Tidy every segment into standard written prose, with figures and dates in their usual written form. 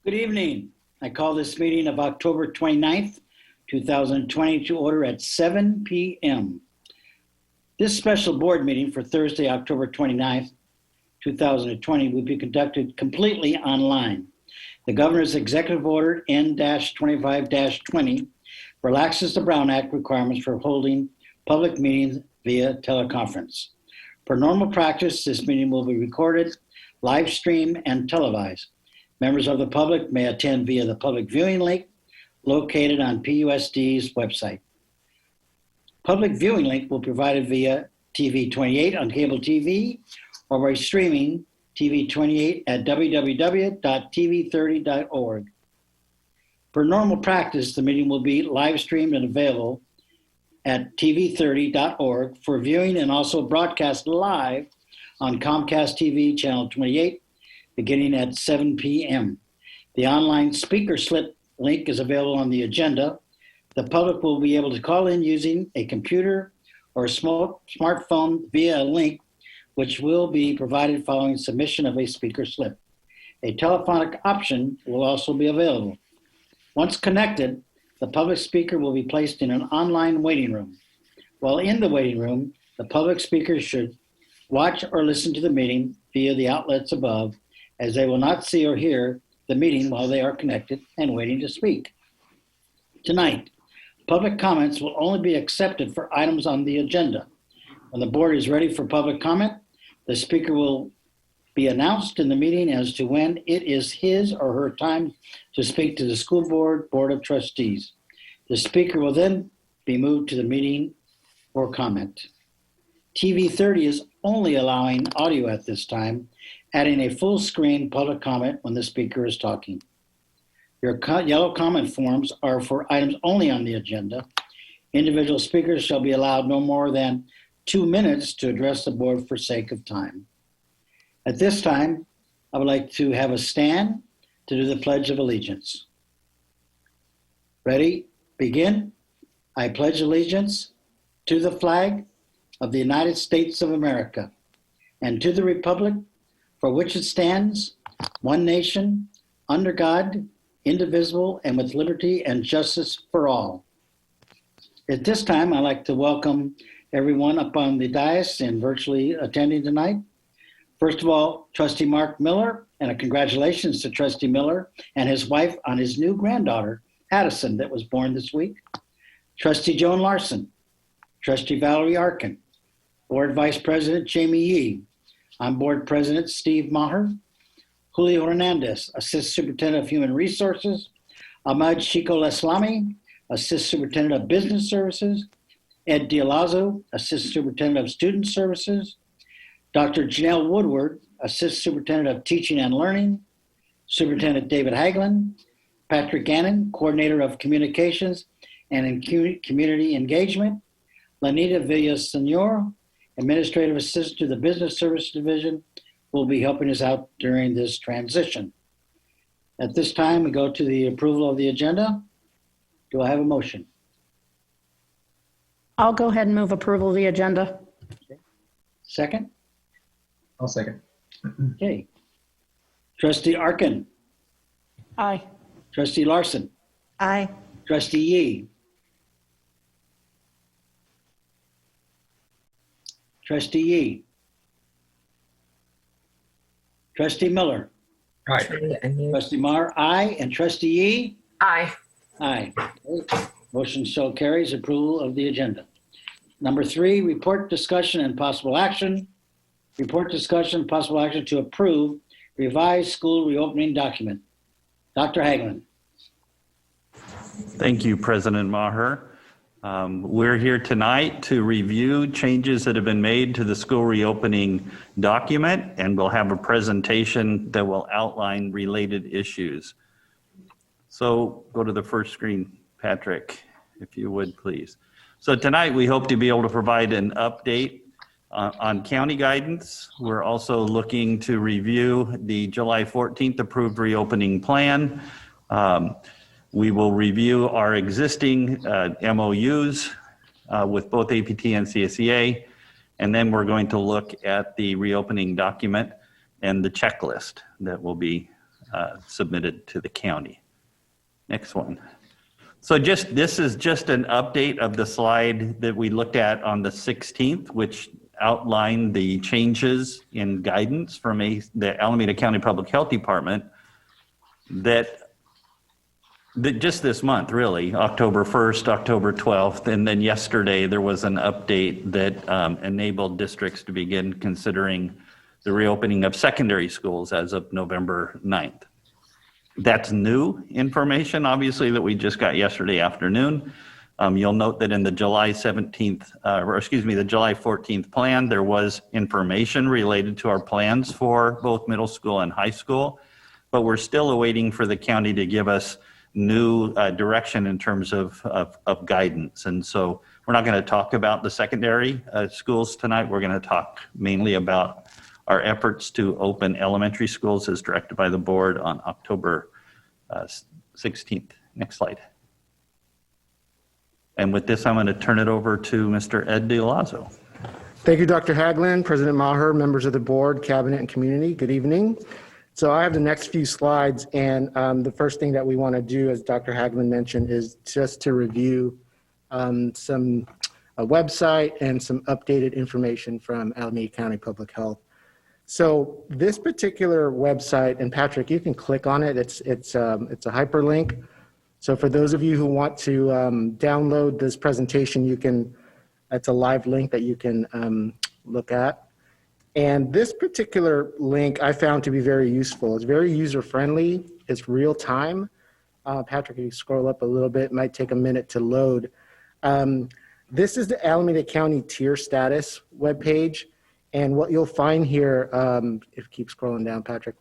Good evening. I call this meeting of October 29th, 2020 to order at 7 p.m. This special board meeting for Thursday, October 29th, 2020 will be conducted completely online. The Governor's Executive Order N-25-20 relaxes the Brown Act requirements for holding public meetings via teleconference. Per normal practice, this meeting will be recorded, live streamed, and televised. Members of the public may attend via the public viewing link located on PUSD's website. Public viewing link will be provided via TV 28 on cable TV or by streaming TV 28 at www.tv30.org. For normal practice, the meeting will be live streamed and available at tv30.org for viewing and also broadcast live on Comcast TV channel 28 beginning at 7 p.m. The online speaker slip link is available on the agenda. The public will be able to call in using a computer or a smartphone via a link which will be provided following submission of a speaker slip. A telephonic option will also be available. Once connected, the public speaker will be placed in an online waiting room. While in the waiting room, the public speakers should watch or listen to the meeting via the outlets above, as they will not see or hear the meeting while they are connected and waiting to speak. Tonight, public comments will only be accepted for items on the agenda. When the board is ready for public comment, the speaker will be announced in the meeting as to when it is his or her time to speak to the school board, Board of Trustees. The speaker will then be moved to the meeting for comment. TV 30 is only allowing audio at this time, adding a full screen public comment when the speaker is talking. Your yellow comment forms are for items only on the agenda. Individual speakers shall be allowed no more than 2 minutes to address the board for sake of time. At this time, I would like to have a stand to do the Pledge of Allegiance. Ready? Begin. I pledge allegiance to the flag of the United States of America and to the republic for which it stands, one nation, under God, indivisible, and with liberty and justice for all. At this time, I'd like to welcome everyone up on the dais and virtually attending tonight. First of all, Trustee Mark Miller, and a congratulations to Trustee Miller and his wife on his new granddaughter, Addison, that was born this week. Trustee Joan Larson, Trustee Valerie Arkin, Board Vice President Jamie Yee, On-Board President Steve Maher, Julio Hernandez, Assistant Superintendent of Human Resources, Ahmad Chico Leslami, Assistant Superintendent of Business Services, Ed Dialazo, Assistant Superintendent of Student Services, Dr. Janelle Woodward, Assistant Superintendent of Teaching and Learning, Superintendent David Hagelin, Patrick Gannon, Coordinator of Communications and Community Engagement, Lanita Villasenor, Administrative Assistant to the Business Service Division, will be helping us out during this transition. At this time, we go to the approval of the agenda. Do I have a motion? I'll go ahead and move approval of the agenda. Okay. Second? I'll second. Okay. Trustee Arkin. Aye. Trustee Larson. Aye. Trustee Yee. Trustee Yee. Trustee Miller. Aye. Trustee Maher, aye. And Trustee Yee? Aye. Aye. Okay. Motion so carries. Approval of the agenda. Number 3, report, discussion, and possible action. Report, discussion, and possible action to approve revised school reopening document. Dr. Hagelin. Thank you, President Maher. We're here tonight to review changes that have been made to the school reopening document, and we'll have a presentation that will outline related issues. So go to the first screen, Patrick, if you would, please. So tonight we hope to be able to provide an update on county guidance. We're also looking to review the July 14th approved reopening plan. We will review our existing MOUs with both APT and CSEA, and then we're going to look at the reopening document and the checklist that will be submitted to the county. Next one. So this is just an update of the slide that we looked at on the 16th, which outlined the changes in guidance from the Alameda County Public Health Department that just this month, really, October 1st, October 12th, and then yesterday there was an update that enabled districts to begin considering the reopening of secondary schools as of November 9th. That's new information, obviously, that we just got yesterday afternoon. You'll note that in the July 17th, the July 14th plan, there was information related to our plans for both middle school and high school, but we're still awaiting for the county to give us new direction in terms of guidance. And so we're not going to talk about the secondary schools tonight. We're going to talk mainly about our efforts to open elementary schools as directed by the board on October 16th. Next slide. And with this, I'm going to turn it over to Mr. Ed DeLazzo. Thank you, Dr. Haglund, President Maher, members of the board, cabinet, and community. Good evening. So I have the next few slides, and the first thing that we want to do, as Dr. Haglund mentioned, is just to review a website and some updated information from Alameda County Public Health. So this particular website, and Patrick, you can click on it. It's a hyperlink. So for those of you who want to download this presentation, you can. It's a live link that you can look at. And this particular link I found to be very useful. It's very user-friendly. It's real time. Patrick, if you scroll up a little bit, it might take a minute to load. This is the Alameda County tier status webpage. And what you'll find here, if you keep scrolling down, Patrick,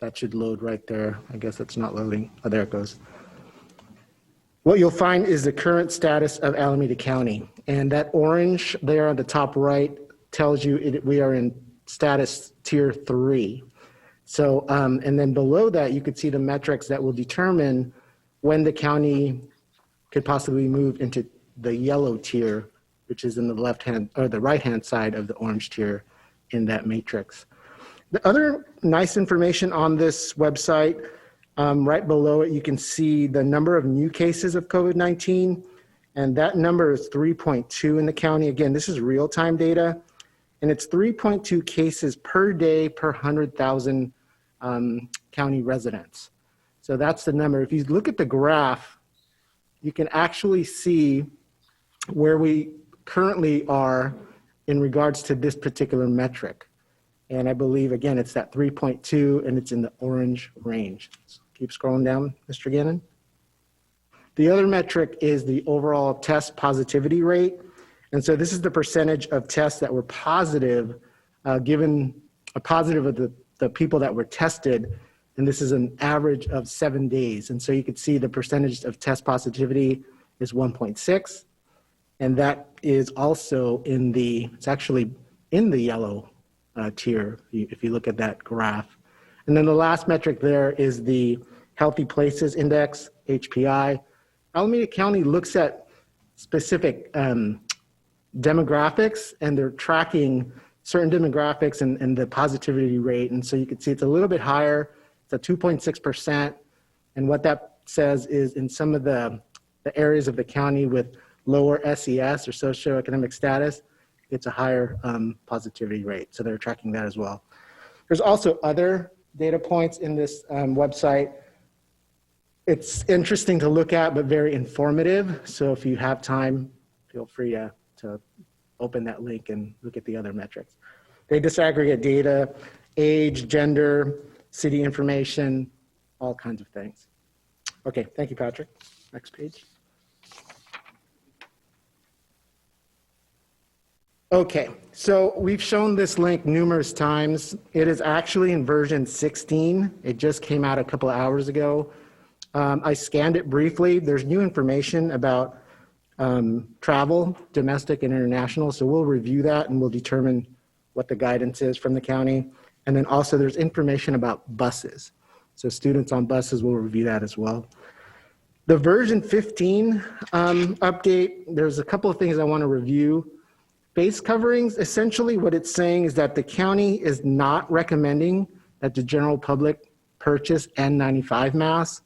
that should load right there. I guess it's not loading. Oh, there it goes. What you'll find is the current status of Alameda County. And that orange there on the top right tells you we are in status tier 3. So, and then below that, you could see the metrics that will determine when the county could possibly move into the yellow tier, which is in the left-hand or the right-hand side of the orange tier in that matrix. The other nice information on this website, right below it, you can see the number of new cases of COVID-19, and that number is 3.2 in the county. Again, this is real-time data, and it's 3.2 cases per day per 100,000 county residents. So that's the number. If you look at the graph, you can actually see where we currently are in regards to this particular metric. And I believe, again, it's that 3.2, and it's in the orange range. So keep scrolling down, Mr. Gannon. The other metric is the overall test positivity rate. And so this is the percentage of tests that were positive, given a positive of the people that were tested. And this is an average of 7 days. And so you can see the percentage of test positivity is 1.6. And that is also it's actually in the yellow tier, if you look at that graph. And then the last metric there is the Healthy Places Index, HPI. Alameda County looks at specific demographics, and they're tracking certain demographics and the positivity rate. And so you can see it's a little bit higher. It's at 2.6%. And what that says is in some of the areas of the county with lower SES or socioeconomic status, it's a higher positivity rate. So they're tracking that as well. There's also other data points in this website. It's interesting to look at, but very informative. So if you have time, feel free to open that link and look at the other metrics. They disaggregate data, age, gender, city information, all kinds of things. Okay, thank you, Patrick. Next page. Okay, so we've shown this link numerous times. It is actually in version 16. It just came out a couple of hours ago. I scanned it briefly. There's new information about travel, domestic and international. So we'll review that and we'll determine what the guidance is from the county. And then also there's information about buses. So students on buses will review that as well. The version 15 update, there's a couple of things I want to review. Face coverings, essentially what it's saying is that the county is not recommending that the general public purchase N95 masks.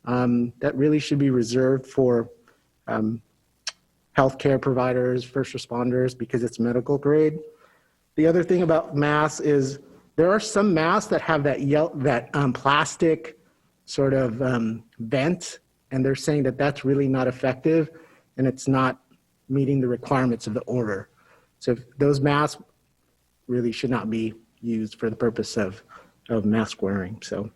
That really should be reserved for healthcare providers, first responders, because it's medical grade. The other thing about masks is there are some masks that have that plastic sort of vent, and they're saying that that's really not effective and it's not meeting the requirements of the order. So those masks really should not be used for the purpose of mask wearing. So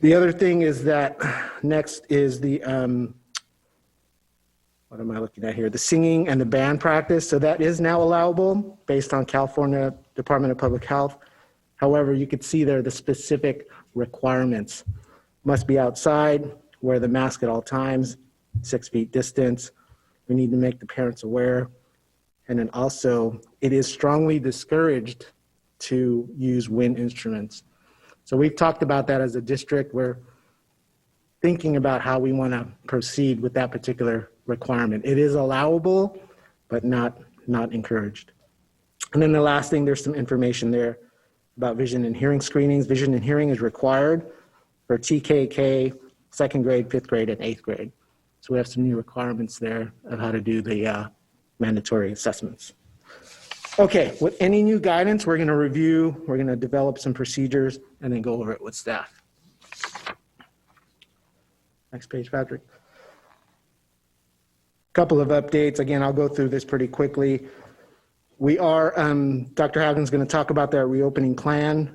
the other thing is that next is the, what am I looking at here? The singing and the band practice. So that is now allowable based on California Department of Public Health. However, you could see there the specific requirements. Must be outside, wear the mask at all times, 6 feet distance. We need to make the parents aware. And then also, it is strongly discouraged to use wind instruments. So we've talked about that as a district. We're thinking about how we want to proceed with that particular requirement. It is allowable, but not encouraged. And then the last thing, there's some information there about vision and hearing screenings. Vision and hearing is required for TKK, 2nd grade, 5th grade, and 8th grade. So we have some new requirements there of how to do the mandatory assessments. Okay, with any new guidance, we're going to review, we're going to develop some procedures, and then go over it with staff. Next page, Patrick. Couple of updates. Again, I'll go through this pretty quickly. We are, Dr. Hagen's going to talk about that reopening plan.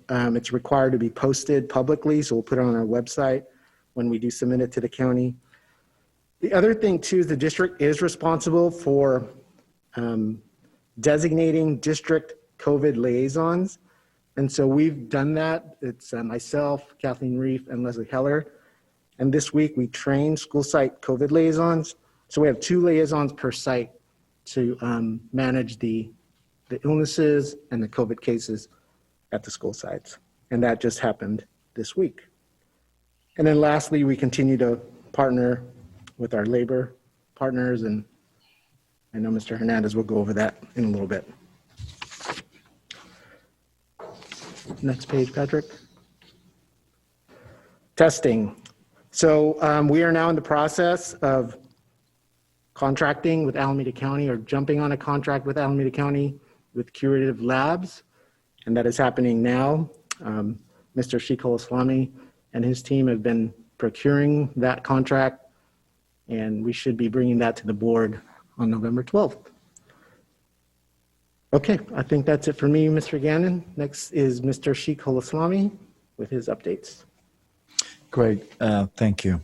It's required to be posted publicly, so we'll put it on our website when we do submit it to the county. The other thing too is the district is responsible for designating district COVID liaisons. And so we've done that. It's myself, Kathleen Reef, and Leslie Heller. And this week we trained school site COVID liaisons. So we have 2 liaisons per site to manage the illnesses and the COVID cases at the school sites. And that just happened this week. And then lastly, we continue to partner with our labor partners, and I know Mr. Hernandez will go over that in a little bit. Next page, Patrick. Testing. So we are now in the process of contracting with Alameda County, or jumping on a contract with Alameda County with Curative Labs, and that is happening now. Mr. Sheikh Islami and his team have been procuring that contract, and we should be bringing that to the board on November 12th. Okay, I think that's it for me, Mr. Gannon. Next is Mr. Sheikh Islami with his updates. Great, thank you.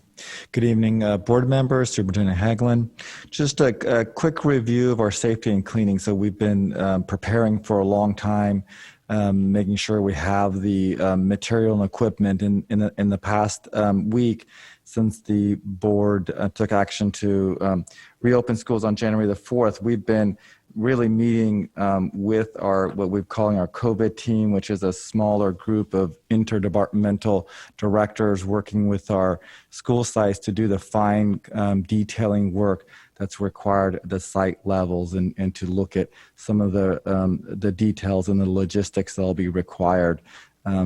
Good evening, board members, Superintendent Hagelin. Just a quick review of our safety and cleaning. So we've been preparing for a long time, making sure we have the material and equipment in the past week since the board took action to reopen schools on January the 4th. We've been really meeting with what we're calling our COVID team, which is a smaller group of interdepartmental directors working with our school sites to do the fine detailing work that's required at the site levels, and to look at some of the details and the logistics that'll be required,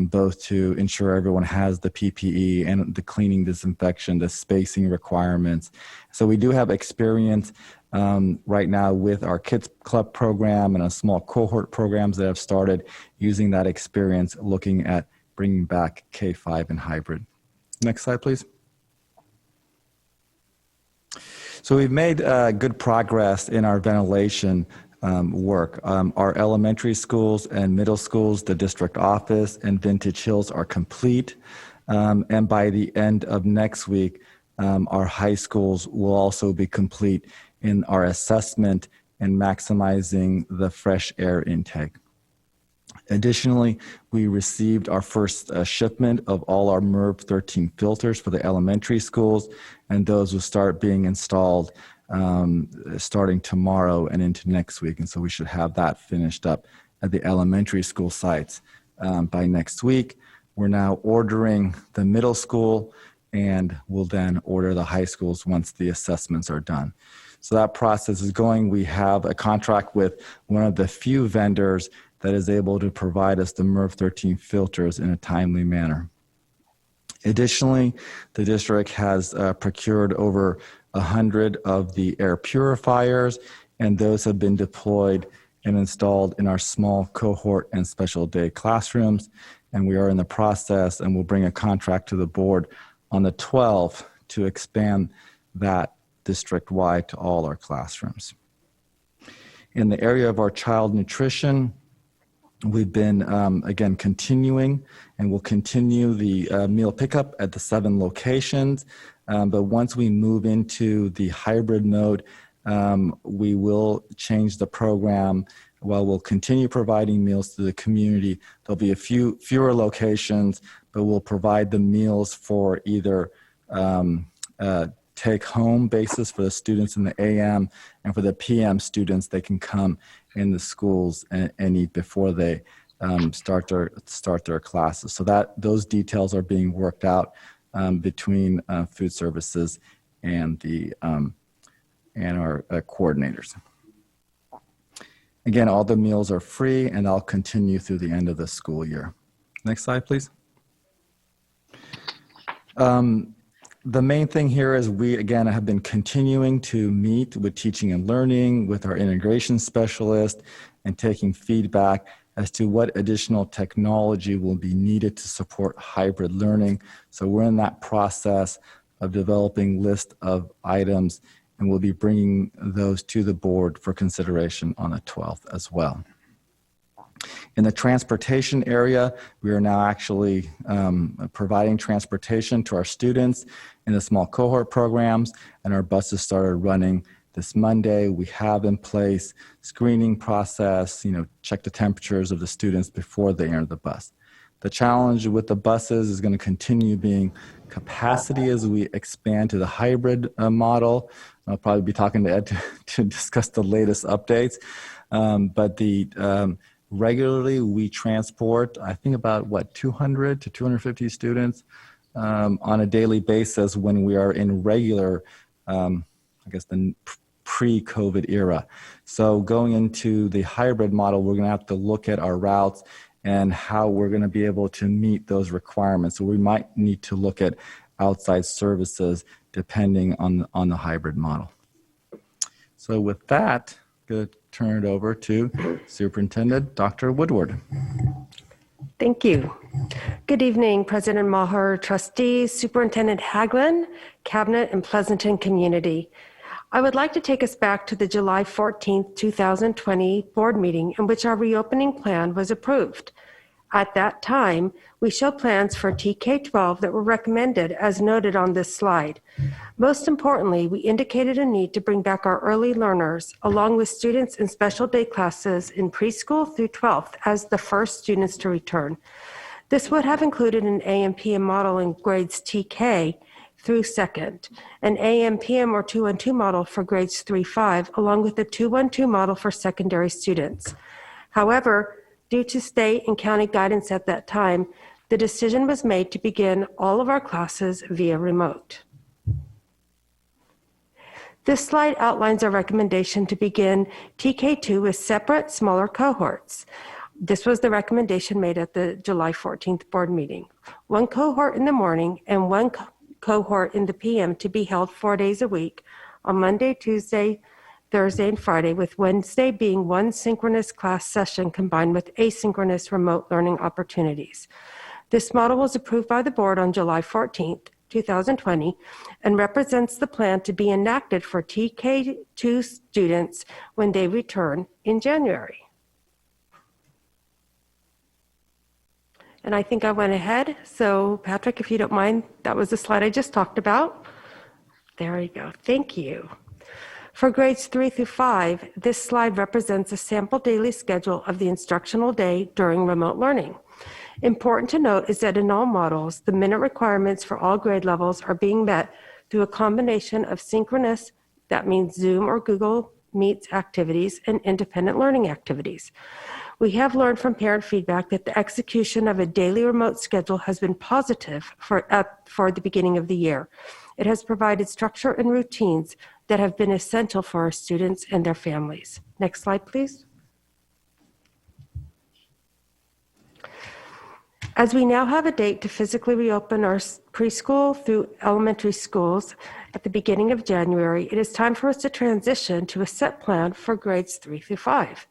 both to ensure everyone has the PPE and the cleaning, disinfection, the spacing requirements. So we do have experience right now with our Kids Club program and a small cohort programs that have started using that experience, looking at bringing back K-5 and hybrid. Next slide, please. So we've made good progress in our ventilation work. Our elementary schools and middle schools, the district office and Vintage Hills are complete. And by the end of next week, our high schools will also be complete in our assessment and maximizing the fresh air intake. Additionally, we received our first shipment of all our MERV 13 filters for the elementary schools, and those will start being installed starting tomorrow and into next week. And so we should have that finished up at the elementary school sites by next week. We're now ordering the middle school, and we'll then order the high schools once the assessments are done. So that process is going. We have a contract with one of the few vendors that is able to provide us the MERV 13 filters in a timely manner. Additionally, the district has procured over 100 of the air purifiers, and those have been deployed and installed in our small cohort and special day classrooms. And we are in the process, and we'll bring a contract to the board on the 12th to expand that district-wide to all our classrooms. In the area of our child nutrition, we've been, again, continuing, and we'll continue the meal pickup at the 7 locations. But once we move into the hybrid mode, we will change the program. While we'll continue providing meals to the community, there'll be a fewer locations, but we'll provide the meals for either take-home basis for the students in the AM, and for the PM students, they can come in the schools and eat before they start their classes. So those details are being worked out between food services and our coordinators. Again, all the meals are free, and I'll continue through the end of the school year. Next slide, please. The main thing here is we, again, have been continuing to meet with teaching and learning, with our integration specialist, and taking feedback as to what additional technology will be needed to support hybrid learning. So we're in that process of developing list of items, and we'll be bringing those to the board for consideration on the 12th as well. In the transportation area, we are now actually providing transportation to our students in the small cohort programs, and our buses started running this Monday. We have in place screening process, check the temperatures of the students before they enter the bus. The challenge with the buses is going to continue being capacity as we expand to the hybrid model. I'll probably be talking to Ed to discuss the latest updates. But regularly we transport, I think about 200 to 250 students on a daily basis when we are in regular, the pre-COVID era. So going into the hybrid model, we're going to have to look at our routes and how we're going to be able to meet those requirements. So we might need to look at outside services depending on the hybrid model. So with that, I'm going to turn it over to Superintendent Dr. Woodward. Thank you. Good evening, President Maher, trustees, Superintendent Haglund, Cabinet, and Pleasanton community. I would like to take us back to the July 14th, 2020 board meeting in which our reopening plan was approved. At that time, we showed plans for TK-12 that were recommended as noted on this slide. Most importantly, we indicated a need to bring back our early learners along with students in special day classes in preschool through 12th as the first students to return. This would have included an AM/PM model in grades TK through second, an AM/PM or 212 model for grades 3-5, along with a 212 model for secondary students. However, due to state and county guidance at that time, the decision was made to begin all of our classes via remote. This slide outlines our recommendation to begin TK2 with separate, smaller cohorts. This was the recommendation made at the July 14th board meeting. One cohort in the morning and one cohort in the PM to be held 4 days a week on Monday, Tuesday, Thursday, and Friday, with Wednesday being one synchronous class session combined with asynchronous remote learning opportunities. This model was approved by the board on July 14th, 2020, and represents the plan to be enacted for TK2 students when they return in January. And I think I went ahead. So Patrick, if you don't mind, that was the slide I just talked about. There you go. Thank you. For grades 3 through 5, this slide represents a sample daily schedule of the instructional day during remote learning. Important to note is that in all models, the minute requirements for all grade levels are being met through a combination of synchronous, that means Zoom or Google Meets activities, and independent learning activities. We have learned from parent feedback that the execution of a daily remote schedule has been positive for the beginning of the year. It has provided structure and routines that have been essential for our students and their families. Next slide, please. As we now have a date to physically reopen our preschool through elementary schools at the beginning of January, it is time for us to transition to a set plan for grades 3 through 5.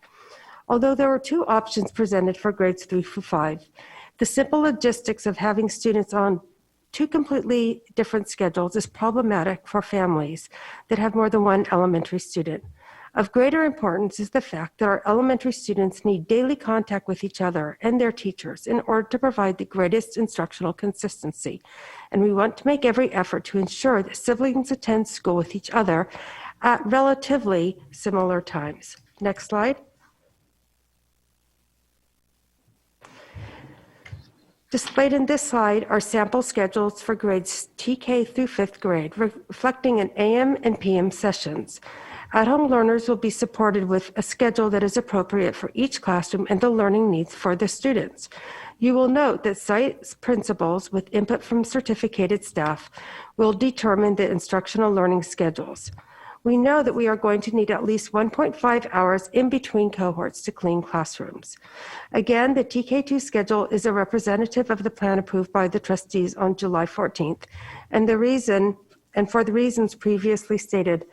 Although there are two options presented for grades 3 through 5, the simple logistics of having students on two completely different schedules is problematic for families that have more than one elementary student. Of greater importance is the fact that our elementary students need daily contact with each other and their teachers in order to provide the greatest instructional consistency. And we want to make every effort to ensure that siblings attend school with each other at relatively similar times. Next slide. Displayed in this slide are sample schedules for grades TK through 5th grade, reflecting an AM and PM sessions. At-home learners will be supported with a schedule that is appropriate for each classroom and the learning needs for the students. You will note that site principals with input from certificated staff will determine the instructional learning schedules. We know that we are going to need at least 1.5 hours in between cohorts to clean classrooms. Again, the TK2 schedule is a representative of the plan approved by the trustees on July 14th. And for the reasons previously stated,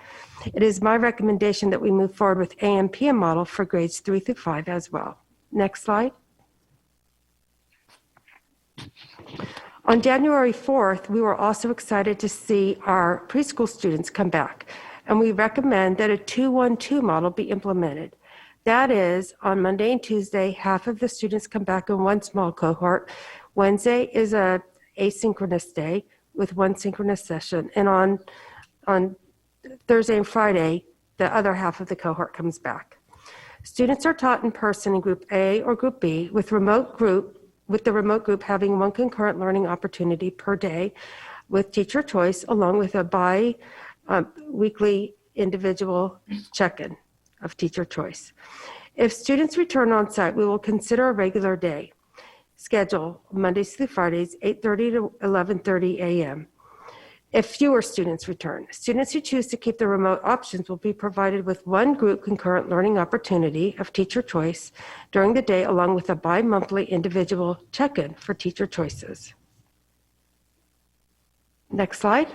it is my recommendation that we move forward with AM/PM model for grades 3 through 5 as well. Next slide. On January 4th, we were also excited to see our preschool students come back, and we recommend that a 2-1-2 model be implemented. That is, on Monday and Tuesday, half of the students come back in one small cohort. Wednesday is a asynchronous day with one synchronous session, and on Thursday and Friday, the other half of the cohort comes back. Students are taught in person in Group A or Group B with the remote group having one concurrent learning opportunity per day with teacher choice, along with a bi-weekly individual check-in of teacher choice. If students return on site, we will consider a regular day schedule, Mondays through Fridays, 8:30 to 11:30 a.m. If fewer students return, students who choose to keep the remote options will be provided with one group concurrent learning opportunity of teacher choice during the day, along with a bi-monthly individual check-in for teacher choices. Next slide.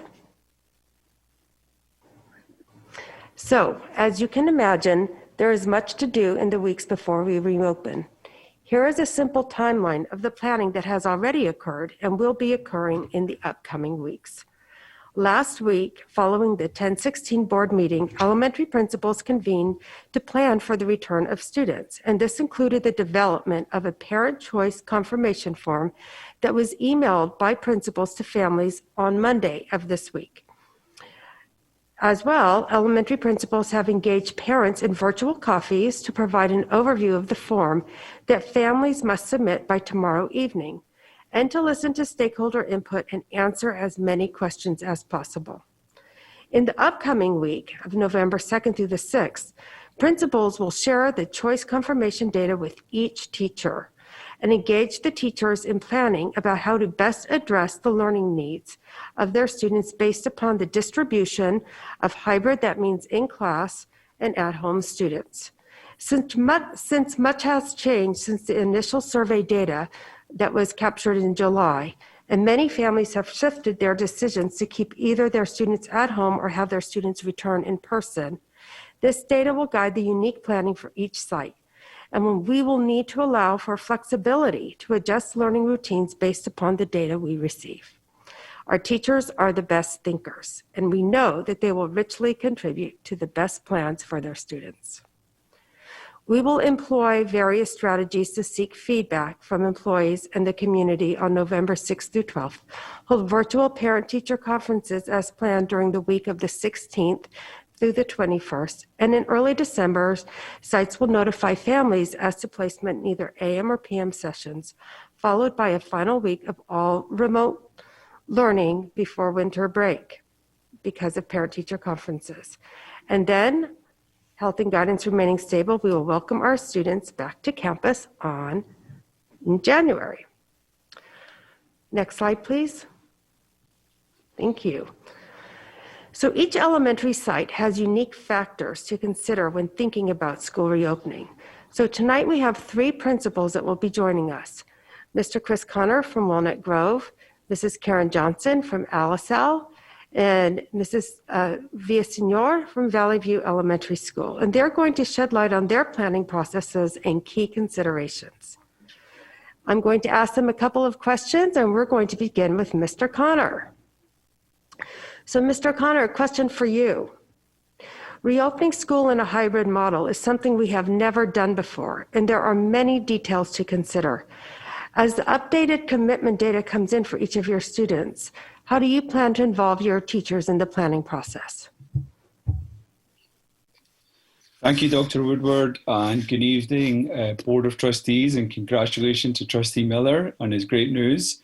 So, as you can imagine, there is much to do in the weeks before we reopen. Here is a simple timeline of the planning that has already occurred and will be occurring in the upcoming weeks. Last week, following the 10/16 board meeting, elementary principals convened to plan for the return of students, and this included the development of a parent choice confirmation form that was emailed by principals to families on Monday of this week. As well, elementary principals have engaged parents in virtual coffees to provide an overview of the form that families must submit by tomorrow evening, and to listen to stakeholder input and answer as many questions as possible. In the upcoming week of November 2nd through the 6th, principals will share the choice confirmation data with each teacher and engage the teachers in planning about how to best address the learning needs of their students based upon the distribution of hybrid, that means in class, and at-home students. Since much has changed since the initial survey data that was captured in July, and many families have shifted their decisions to keep either their students at home or have their students return in person, this data will guide the unique planning for each site. And we will need to allow for flexibility to adjust learning routines based upon the data we receive. Our teachers are the best thinkers, and we know that they will richly contribute to the best plans for their students. We will employ various strategies to seek feedback from employees and the community on November 6th through 12th, hold virtual parent-teacher conferences as planned during the week of the 16th through the 21st, and in early December, sites will notify families as to placement in either AM or PM sessions, followed by a final week of all remote learning before winter break because of parent-teacher conferences. And then, health and guidance remaining stable, we will welcome our students back to campus in January. Next slide, please. Thank you. So each elementary site has unique factors to consider when thinking about school reopening. So tonight we have 3 principals that will be joining us. Mr. Chris Connor from Walnut Grove, Mrs. Karen Johnson from Alisal, and Mrs. Villasenor from Valley View Elementary School. And they're going to shed light on their planning processes and key considerations. I'm going to ask them a couple of questions, and we're going to begin with Mr. Connor. So, Mr. Connor, a question for you. Reopening school in a hybrid model is something we have never done before, and there are many details to consider. As the updated commitment data comes in for each of your students, how do you plan to involve your teachers in the planning process? Thank you, Dr. Woodward, and good evening, Board of Trustees, and congratulations to Trustee Miller on his great news.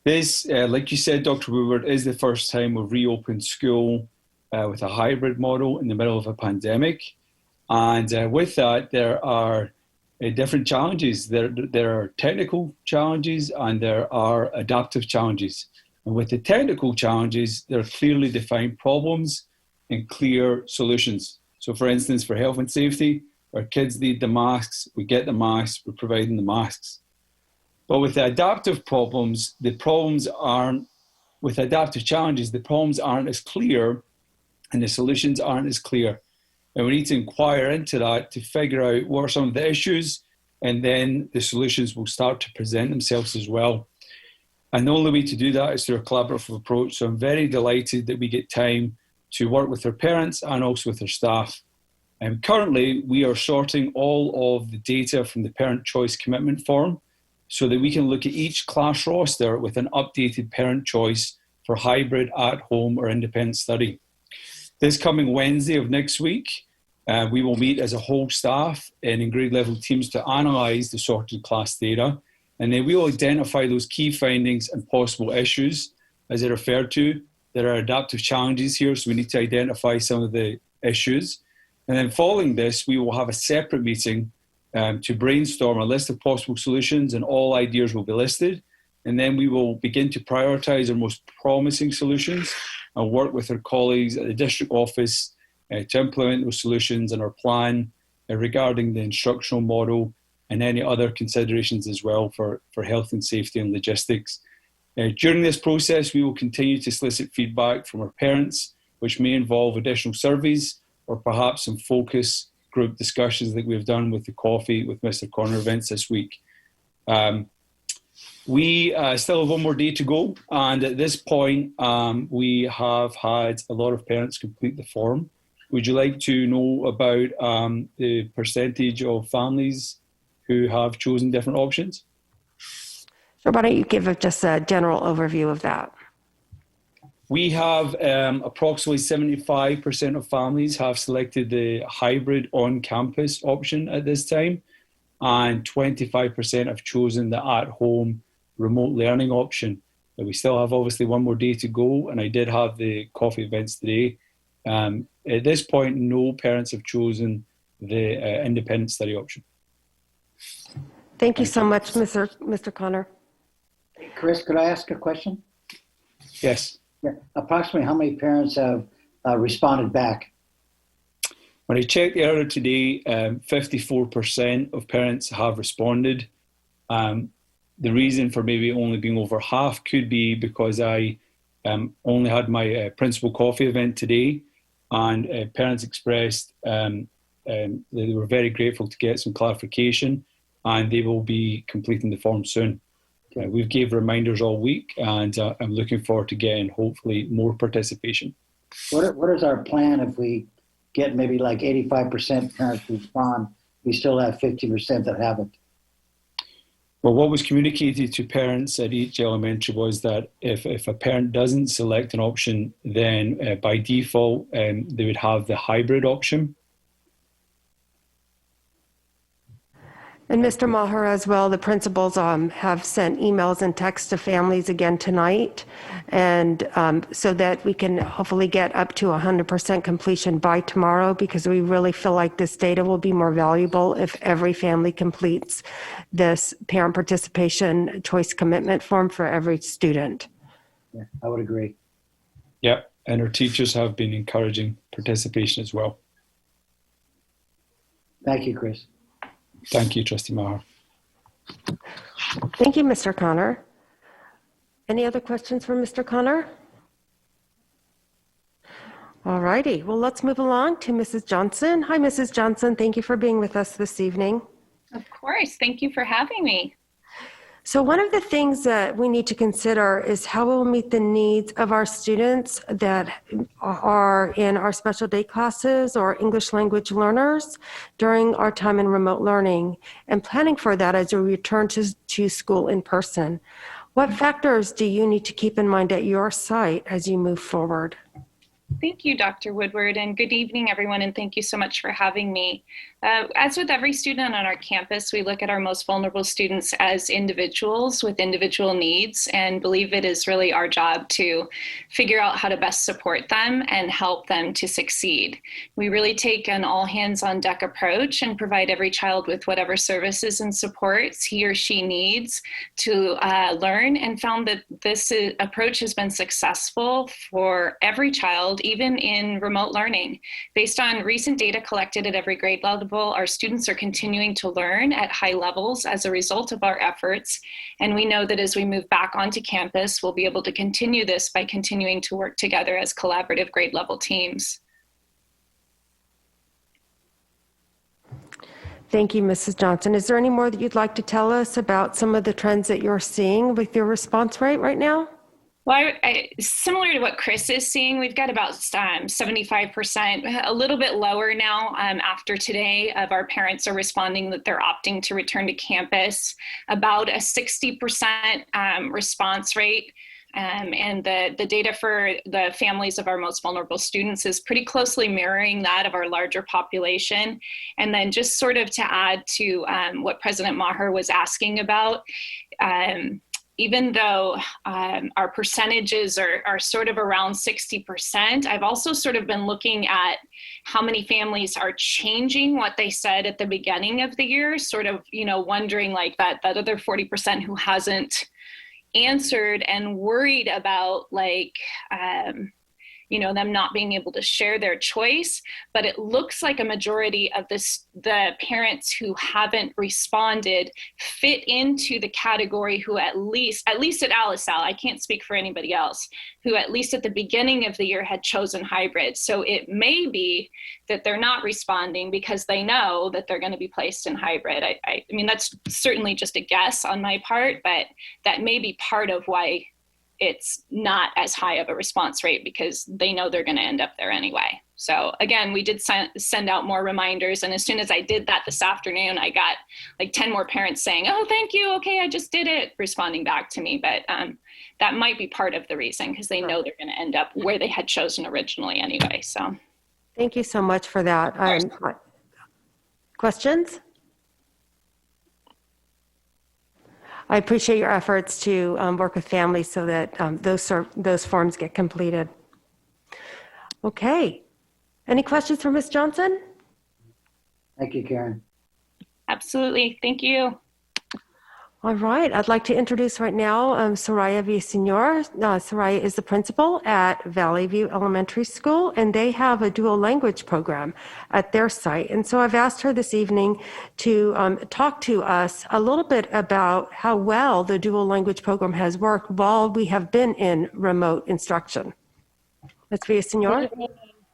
This, like you said, Dr. Woodward, is the first time we've reopened school with a hybrid model in the middle of a pandemic. And with that, there are different challenges. There are technical challenges and there are adaptive challenges. And with the technical challenges, there are clearly defined problems and clear solutions. So for instance, for health and safety, our kids need the masks, we get the masks, we're providing the masks. But with the adaptive problems, with adaptive challenges, the problems aren't as clear and the solutions aren't as clear. And we need to inquire into that to figure out what are some of the issues, and then the solutions will start to present themselves as well. And the only way to do that is through a collaborative approach. So I'm very delighted that we get time to work with our parents and also with our staff. And currently, we are sorting all of the data from the Parent Choice Commitment Form so that we can look at each class roster with an updated parent choice for hybrid, at-home or independent study. This coming Wednesday of next week, we will meet as a whole staff and in grade level teams to analyse the sorted class data. And then we will identify those key findings and possible issues, as I referred to. There are adaptive challenges here, so we need to identify some of the issues. And then following this, we will have a separate meeting to brainstorm a list of possible solutions, and all ideas will be listed. And then we will begin to prioritise our most promising solutions and work with our colleagues at the district office to implement those solutions and our plan regarding the instructional model and any other considerations as well for health and safety and logistics. During this process, we will continue to solicit feedback from our parents, which may involve additional surveys or perhaps some focus group discussions like we've done with the Coffee with Mr. Connor events this week. We still have one more day to go, and at this point, we have had a lot of parents complete the form. Would you like to know about the percentage of families who have chosen different options? So why don't you give just a general overview of that? We have approximately 75% of families have selected the hybrid on-campus option at this time, and 25% have chosen the at-home remote learning option. But we still have obviously one more day to go, and I did have the coffee events today. At this point, no parents have chosen the independent study option. Thank you so much, Mr. Connor. Chris, could I ask a question? Yes. Yeah. Approximately how many parents have responded back? When I checked earlier today, 54% of parents have responded. The reason for maybe only being over half could be because I only had my principal coffee event today, and parents expressed they were very grateful to get some clarification, and they will be completing the form soon. We've gave reminders all week, and I'm looking forward to getting hopefully more participation. What is our plan if we get maybe like 85% parents respond? We still have 50% that haven't. Well, what was communicated to parents at each elementary was that if a parent doesn't select an option, then by default, they would have the hybrid option. And Mr. Maher as well, the principals have sent emails and texts to families again tonight, and so that we can hopefully get up to 100% completion by tomorrow, because we really feel like this data will be more valuable if every family completes this parent participation choice commitment form for every student. Yeah, I would agree. Yeah, and our teachers have been encouraging participation as well. Thank you, Chris. Thank you, Trustee Maher. Thank you, Mr. Connor. Any other questions for Mr. Connor? All righty. Well, let's move along to Mrs. Johnson. Hi, Mrs. Johnson. Thank you for being with us this evening. Of course. Thank you for having me. So one of the things that we need to consider is how we'll meet the needs of our students that are in our special day classes or English language learners during our time in remote learning, and planning for that as we return to school in person. What factors do you need to keep in mind at your site as you move forward? Thank you, Dr. Woodward, and good evening, everyone, and thank you so much for having me. As with every student on our campus, we look at our most vulnerable students as individuals with individual needs and believe it is really our job to figure out how to best support them and help them to succeed. We really take an all-hands-on-deck approach and provide every child with whatever services and supports he or she needs to learn, and found that this approach has been successful for every child, even in remote learning. Based on recent data collected at every grade level, our students are continuing to learn at high levels as a result of our efforts. And we know that as we move back onto campus, we'll be able to continue this by continuing to work together as collaborative grade level teams. Thank you, Mrs. Johnson. Is there any more that you'd like to tell us about some of the trends that you're seeing with your response rate right now? Well, similar to what Chris is seeing, we've got about 75%, a little bit lower now after today, of our parents are responding that they're opting to return to campus, about a 60% response rate. And the data for the families of our most vulnerable students is pretty closely mirroring that of our larger population. And then just sort of to add to what President Maher was asking about, even though our percentages are sort of around 60%, I've also sort of been looking at how many families are changing what they said at the beginning of the year, sort of, wondering like that other 40% who hasn't answered and worried about them not being able to share their choice. But it looks like a majority of the parents who haven't responded fit into the category who at least at ALISAL, I can't speak for anybody else, who at least at the beginning of the year had chosen hybrid. So it may be that they're not responding because they know that they're going to be placed in hybrid. I mean, that's certainly just a guess on my part, but that may be part of why it's not as high of a response rate, because they know they're going to end up there anyway. So again, we did send out more reminders. And as soon as I did that this afternoon, I got like 10 more parents saying, "Oh, thank you. Okay, I just did it," responding back to me. But that might be part of the reason, because they know they're going to end up where they had chosen originally anyway. So thank you so much for that. Questions? I appreciate your efforts to work with families so that those forms get completed. Okay. Any questions for Ms. Johnson? Thank you, Karen. absolutely. Thank you. All right. I'd like to introduce right now Soraya Villasenor. Soraya is the principal at Valley View Elementary School, and they have a dual language program at their site. And so I've asked her this evening to talk to us a little bit about how well the dual language program has worked while we have been in remote instruction. Ms. Villasenor.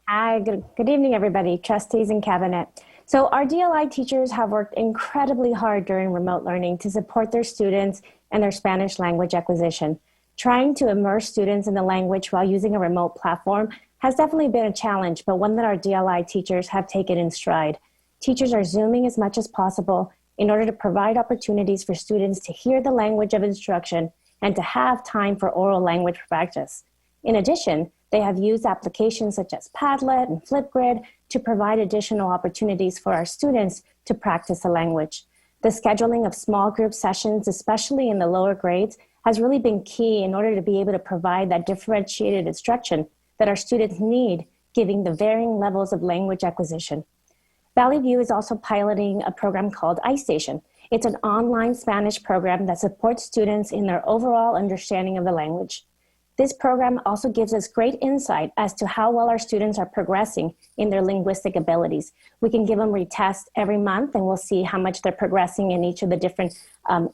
Hi, good evening, everybody, trustees and cabinet. So our DLI teachers have worked incredibly hard during remote learning to support their students and their Spanish language acquisition. Trying to immerse students in the language while using a remote platform has definitely been a challenge, but one that our DLI teachers have taken in stride. Teachers are Zooming as much as possible in order to provide opportunities for students to hear the language of instruction and to have time for oral language practice. In addition, they have used applications such as Padlet and Flipgrid to provide additional opportunities for our students to practice the language. The scheduling of small group sessions, especially in the lower grades, has really been key in order to be able to provide that differentiated instruction that our students need, given the varying levels of language acquisition. Valley View is also piloting a program called iStation. It's an online Spanish program that supports students in their overall understanding of the language. This program also gives us great insight as to how well our students are progressing in their linguistic abilities. We can give them retests every month and we'll see how much they're progressing in each of the different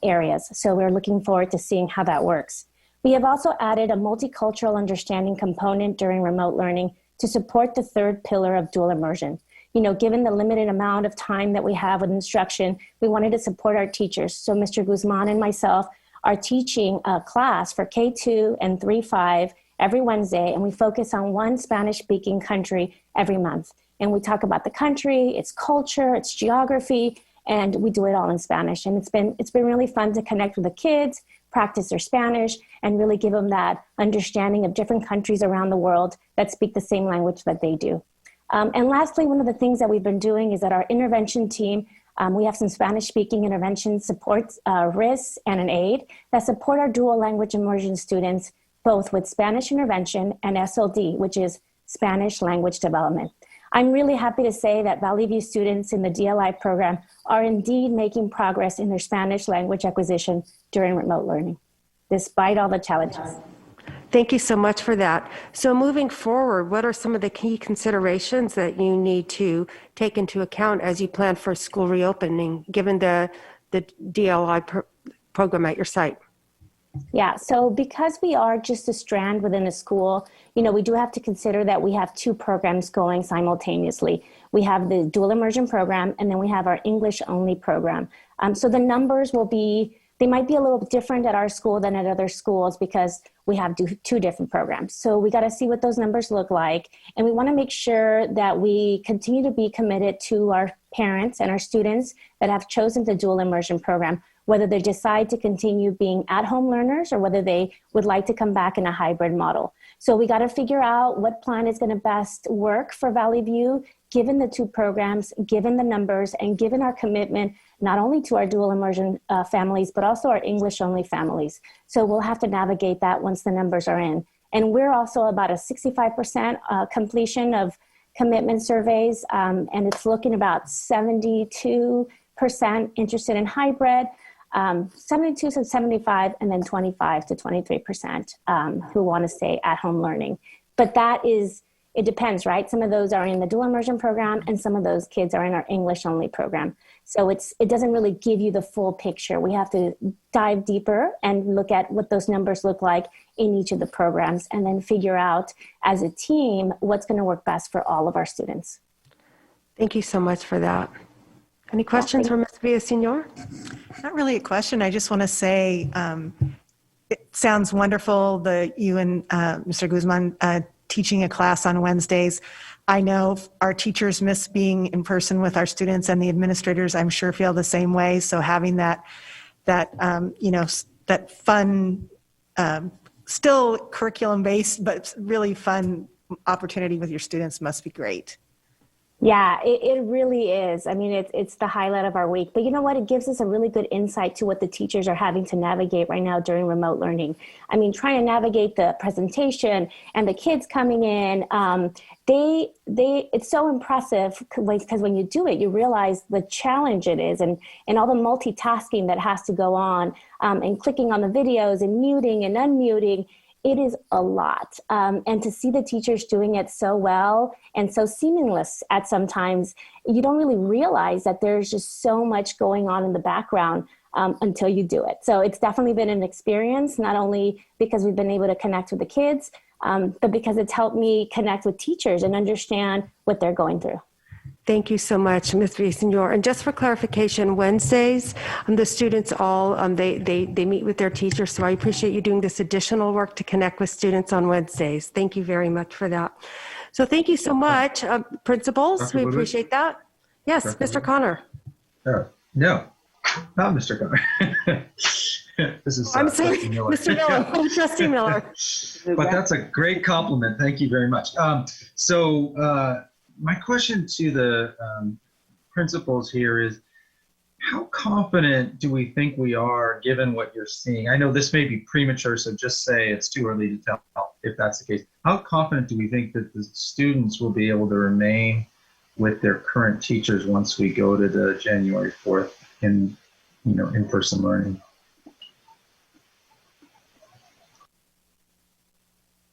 areas. So we're looking forward to seeing how that works. We have also added a multicultural understanding component during remote learning to support the third pillar of dual immersion. You know, given the limited amount of time that we have with instruction, we wanted to support our teachers. So Mr. Guzman and myself are teaching a class for K2 and 3-5 every Wednesday, and we focus on one Spanish-speaking country every month. And we talk about the country, its culture, its geography, and we do it all in Spanish. And it's been really fun to connect with the kids, practice their Spanish, and really give them that understanding of different countries around the world that speak the same language that they do. And lastly, one of the things that we've been doing is that our intervention team, we have some Spanish-speaking intervention supports, RIS and an aide that support our dual language immersion students, both with Spanish intervention and SLD, which is Spanish language development. I'm really happy to say that Valley View students in the DLI program are indeed making progress in their Spanish language acquisition during remote learning, despite all the challenges. Thank you so much for that. So moving forward, what are some of the key considerations that you need to take into account as you plan for school reopening, given the DLI program at your site? Yeah, so because we are just a strand within a school, you know, we do have to consider that we have two programs going simultaneously. We have the dual immersion program, and then we have our English only program. So the numbers will be, they might be a little different at our school than at other schools because we have two different programs. So we got to see what those numbers look like. And we want to make sure that we continue to be committed to our parents and our students that have chosen the dual immersion program, whether they decide to continue being at-home learners or whether they would like to come back in a hybrid model. So we got to figure out what plan is going to best work for Valley View, given the two programs, given the numbers, and given our commitment not only to our dual immersion families, but also our English-only families. So we'll have to navigate that once the numbers are in. And we're also about a 65% completion of commitment surveys, and it's looking about 72% interested in hybrid, 72 to 75, and then 25 to 23% who want to stay at home learning. But that is, it depends, right? Some of those are in the dual immersion program and some of those kids are in our English only program. So it doesn't really give you the full picture. We have to dive deeper and look at what those numbers look like in each of the programs and then figure out as a team what's going to work best for all of our students. Thank you so much for that. Any questions for Ms. Villaseñor? Not really a question. I just want to say it sounds wonderful, you and Mr. Guzman teaching a class on Wednesdays. I know our teachers miss being in person with our students, and the administrators, I'm sure, feel the same way. So having that fun, still curriculum-based, but really fun opportunity with your students must be great. Yeah, it really is. I mean, it's the highlight of our week. But you know what? It gives us a really good insight to what the teachers are having to navigate right now during remote learning. I mean, trying to navigate the presentation and the kids coming in, it's so impressive because when you do it, you realize the challenge it is and all the multitasking that has to go on and clicking on the videos and muting and unmuting. It is a lot. And to see the teachers doing it so well and so seamless at sometimes, you don't really realize that there's just so much going on in the background until you do it. So it's definitely been an experience, not only because we've been able to connect with the kids, but because it's helped me connect with teachers and understand what they're going through. Thank you so much, Ms. Villaseñor. And just for clarification, Wednesdays, the students all, they meet with their teachers, so I appreciate you doing this additional work to connect with students on Wednesdays. Thank you very much for that. So thank you so much, principals. Dr. We Woodward? Appreciate that. Yes, Dr. Mr. Connor. No, not Mr. Connor. This is I'm sorry, Trustee Miller. Mr. Miller, Trustee Miller. But that's a great compliment. Thank you very much. My question to the principals here is, how confident do we think we are given what you're seeing? I know this may be premature, so just say it's too early to tell if that's the case. How confident do we think that the students will be able to remain with their current teachers once we go to the January 4th in-person learning?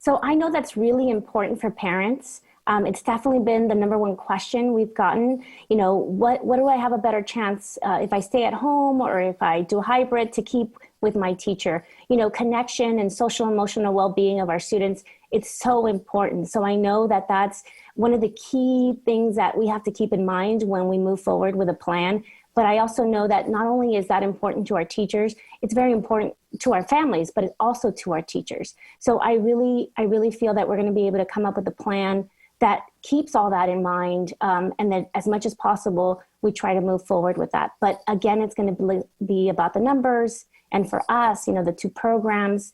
So I know that's really important for parents. It's definitely been the number one question we've gotten. What do I have a better chance if I stay at home or if I do hybrid to keep with my teacher? Connection and social emotional well-being of our students, it's so important. So I know that that's one of the key things that we have to keep in mind when we move forward with a plan. But I also know that not only is that important to our teachers, it's very important to our families, but it's also to our teachers. So I really feel that we're going to be able to come up with a plan that keeps all that in mind, and that as much as possible, we try to move forward with that. But again, it's going to be about the numbers, and for us, the 2 programs.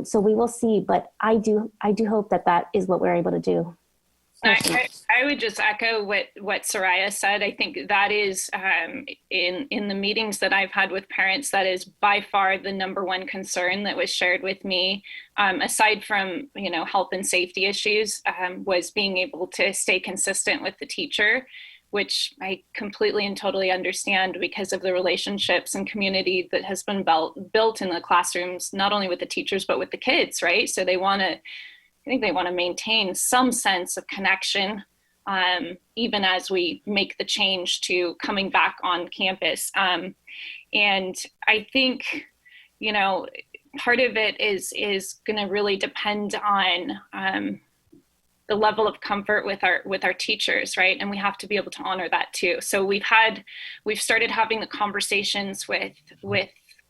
So we will see, but I do hope that is what we're able to do. I would just echo what Soraya said. I think that is, in the meetings that I've had with parents, that is by far the number one concern that was shared with me, aside from, health and safety issues, was being able to stay consistent with the teacher, which I completely and totally understand because of the relationships and community that has been built in the classrooms, not only with the teachers, but with the kids, right? So they want to maintain some sense of connection, even as we make the change to coming back on campus. And I think, part of it is going to really depend on the level of comfort with our teachers, right? And we have to be able to honor that too. So we've started having the conversations with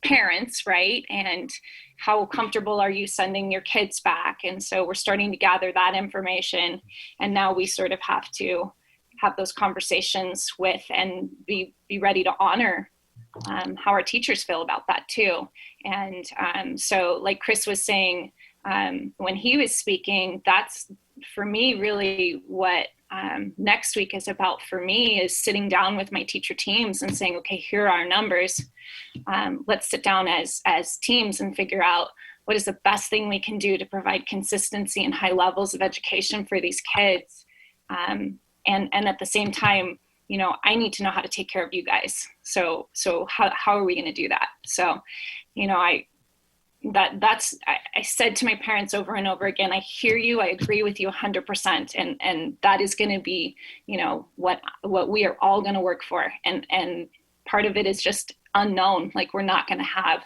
parents, right? And how comfortable are you sending your kids back? And so we're starting to gather that information. And now we sort of have to have those conversations with and be ready to honor how our teachers feel about that too. And so like Chris was saying, when he was speaking, that's for me really what next week is about for me, is sitting down with my teacher teams and saying, okay, here are our numbers. Let's sit down as teams and figure out what is the best thing we can do to provide consistency and high levels of education for these kids. And at the same time, I need to know how to take care of you guys. So how are we going to do that? So, I said to my parents over and over again, I hear you, I agree with you 100%. And that is going to be, what we are all going to work for. And part of it is just unknown. Like, we're not going to have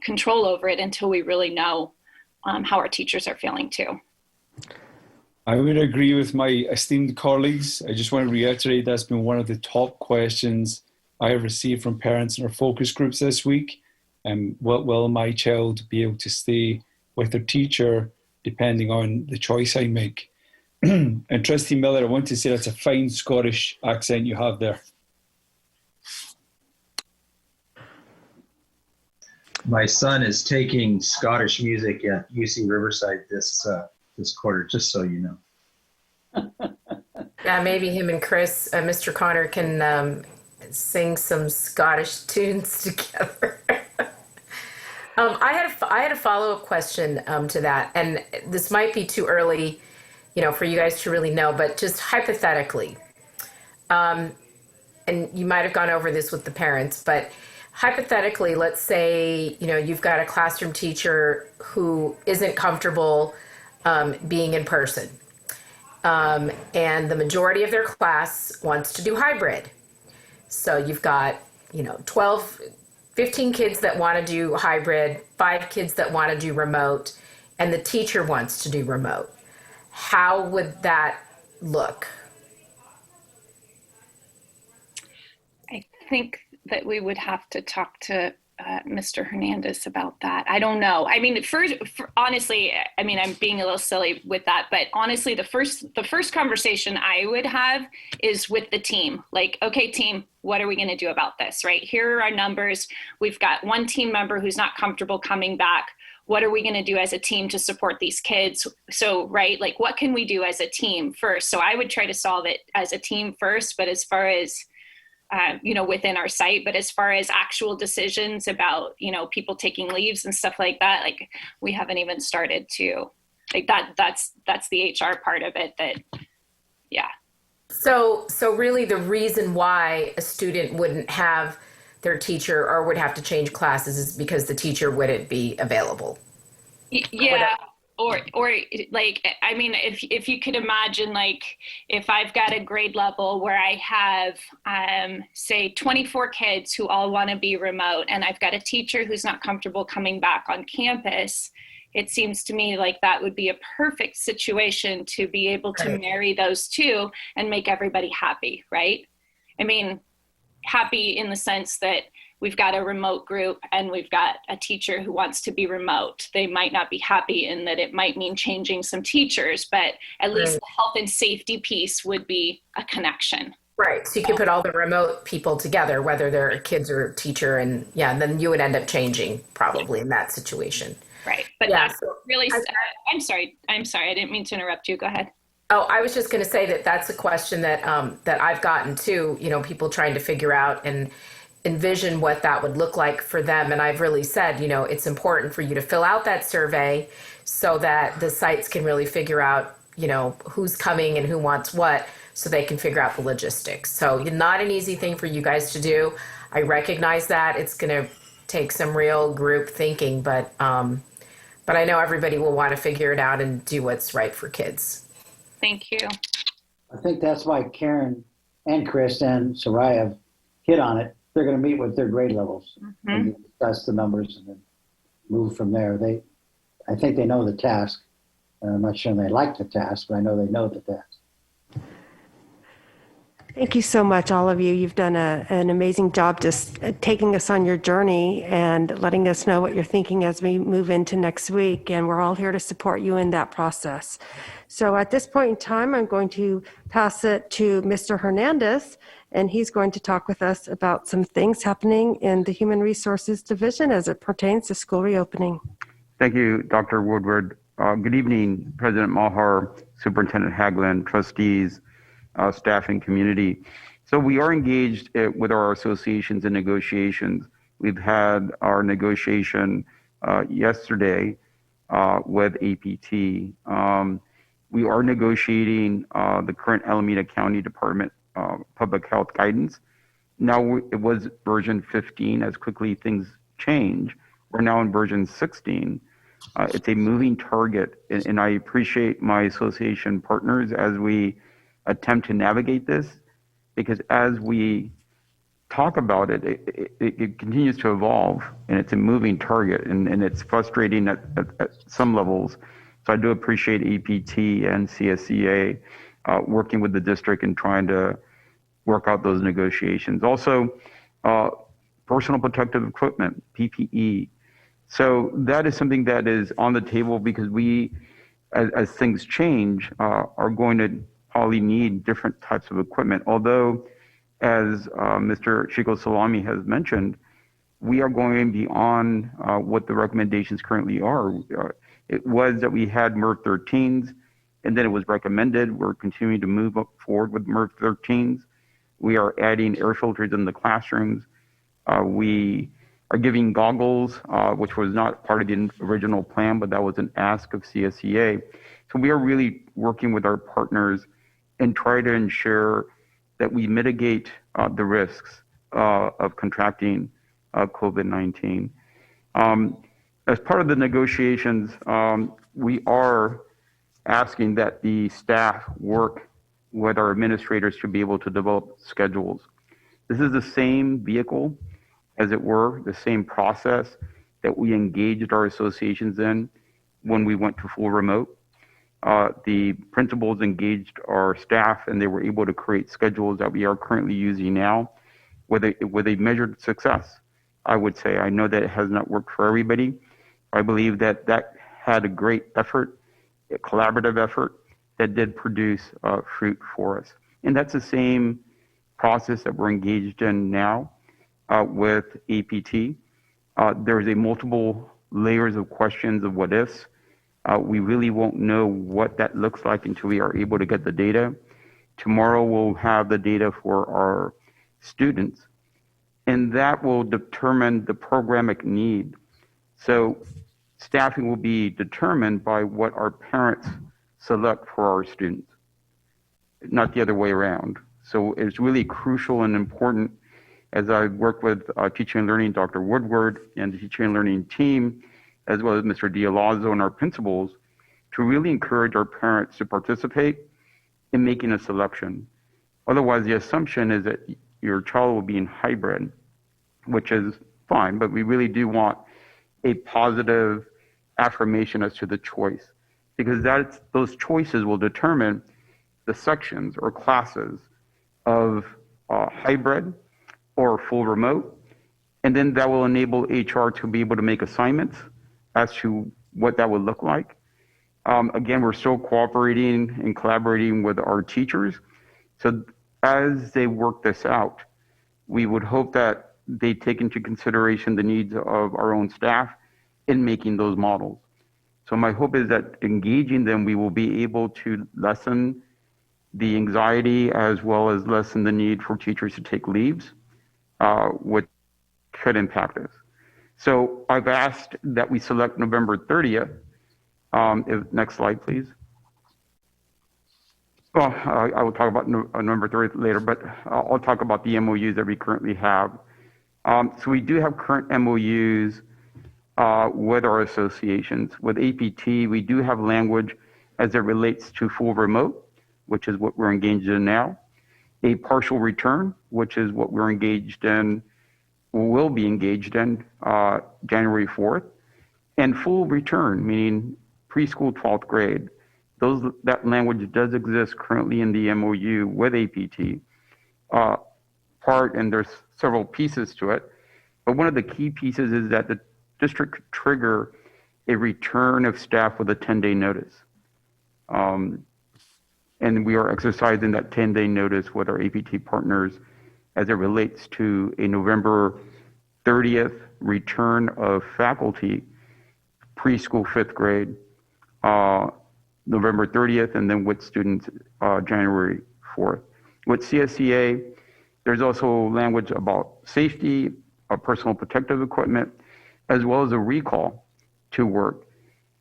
control over it until we really know how our teachers are feeling too. I would agree with my esteemed colleagues. I just want to reiterate that's been one of the top questions I have received from parents in our focus groups this week. What will my child be able to stay with their teacher depending on the choice I make? And Trustee Miller, I want to say that's a fine Scottish accent you have there. My son is taking Scottish music at UC Riverside this quarter, just so you know. Yeah, maybe him and Chris, Mr. Connor, can sing some Scottish tunes together. I had a follow-up question to that, and this might be too early, for you guys to really know, but just hypothetically, and you might have gone over this with the parents, but hypothetically, let's say, you've got a classroom teacher who isn't comfortable being in person, and the majority of their class wants to do hybrid. So you've got, 15 kids that want to do hybrid, 5 kids that want to do remote, and the teacher wants to do remote. How would that look? I think that we would have to talk to Mr. Hernandez about that. I don't know. I mean, honestly, I'm being a little silly with that, but honestly, the first conversation I would have is with the team. Like, okay, team, what are we going to do about this, right? Here are our numbers. We've got one team member who's not comfortable coming back. What are we going to do as a team to support these kids? So, right, like, what can we do as a team first? So I would try to solve it as a team first, but as far as within our site, but as far as actual decisions about, people taking leaves and stuff like that, like, we haven't even started to, like, that's the HR part of it yeah. So really the reason why a student wouldn't have their teacher or would have to change classes is because the teacher wouldn't be available. Yeah. or like, I mean, if you could imagine, like, if I've got a grade level where I have, say, 24 kids who all want to be remote, and I've got a teacher who's not comfortable coming back on campus, it seems to me like that would be a perfect situation to be able to marry those two and make everybody happy, right? I mean, happy in the sense that we've got a remote group and we've got a teacher who wants to be remote. They might not be happy in that it might mean changing some teachers, but at least the health and safety piece would be a connection. Right. So you could put all the remote people together, whether they're kids or teacher, and and then you would end up changing probably in that situation. Right. But that's really, I'm sorry. I didn't mean to interrupt you. Go ahead. Oh, I was just going to say that that's a question that that I've gotten too, people trying to figure out and envision what that would look like for them. And I've really said, it's important for you to fill out that survey so that the sites can really figure out, who's coming and who wants what, so they can figure out the logistics. So not an easy thing for you guys to do. I recognize that it's going to take some real group thinking, but I know everybody will want to figure it out and do what's right for kids. Thank you. I think that's why Karen and Chris and Soraya have hit on it. They're going to meet with their grade levels and discuss the numbers and then move from there. I think they know the task. I'm not sure they like the task, but I know they know the task. Thank you so much, all of you. You've done an amazing job just taking us on your journey and letting us know what you're thinking as we move into next week. And we're all here to support you in that process. So at this point in time, I'm going to pass it to Mr. Hernandez, and he's going to talk with us about some things happening in the Human Resources Division as it pertains to school reopening. Thank you, Dr. Woodward. Good evening, President Maher, Superintendent Haglund, trustees, staff, and community. So we are engaged with our associations in negotiations. We've had our negotiation yesterday with APT. We are negotiating the current Alameda County Department Public Health guidance. Now it was version 15. As quickly things change, we're now in version 16. It's a moving target, and I appreciate my association partners as we attempt to navigate this, because as we talk about it, it continues to evolve, and it's a moving target, and it's frustrating at some levels. So I do appreciate APT and CSCA working with the district and trying to work out those negotiations. Also, personal protective equipment, PPE. So that is something that is on the table, because we, as things change, are going to probably need different types of equipment. Although, as Mr. Chico Salami has mentioned, we are going beyond what the recommendations currently are. It was that we had MERV 13s, and then it was recommended. We're continuing to move forward with MERV 13s. We are adding air filters in the classrooms. We are giving goggles, which was not part of the original plan, but that was an ask of CSEA. So we are really working with our partners and try to ensure that we mitigate the risks of contracting COVID-19. As part of the negotiations, we are asking that the staff work with our administrators to be able to develop schedules. This is the same vehicle, as it were, the same process that we engaged our associations in when we went to full remote. The principals engaged our staff, and they were able to create schedules that we are currently using now with a measured success, I would say. I know that it has not worked for everybody. I believe that had a great effort, a collaborative effort that did produce fruit for us. And that's the same process that we're engaged in now with APT. There's a multiple layers of questions of what ifs. We really won't know what that looks like until we are able to get the data. Tomorrow we'll have the data for our students, and that will determine the programic need. So staffing will be determined by what our parents select for our students, not the other way around. So it's really crucial and important, as I've worked with Teaching and Learning, Dr. Woodward, and the Teaching and Learning team, as well as Mr. Dialazzo and our principals, to really encourage our parents to participate in making a selection. Otherwise, the assumption is that your child will be in hybrid, which is fine, but we really do want a positive affirmation as to the choice, because those choices will determine the sections or classes of hybrid or full remote. And then that will enable HR to be able to make assignments as to what that would look like. Again, we're still cooperating and collaborating with our teachers. So as they work this out, we would hope that they take into consideration the needs of our own staff in making those models. So my hope is that engaging them, we will be able to lessen the anxiety as well as lessen the need for teachers to take leaves, which could impact us. So I've asked that we select November 30th. Next slide, please. Well, I will talk about November 30th later, but I'll talk about the MOUs that we currently have. So we do have current MOUs with our associations. With APT, we do have language as it relates to full remote, which is what we're engaged in now. A partial return, which is what we're engaged in, will be engaged in January 4th. And full return, meaning preschool 12th grade. That language does exist currently in the MOU with APT and there's several pieces to it. But one of the key pieces is that the district could trigger a return of staff with a 10-day notice. And we are exercising that 10-day notice with our APT partners as it relates to a November 30th return of faculty, preschool 5th grade, November 30th, and then with students January 4th. With CSEA, there's also language about safety, personal protective equipment, as well as a recall to work.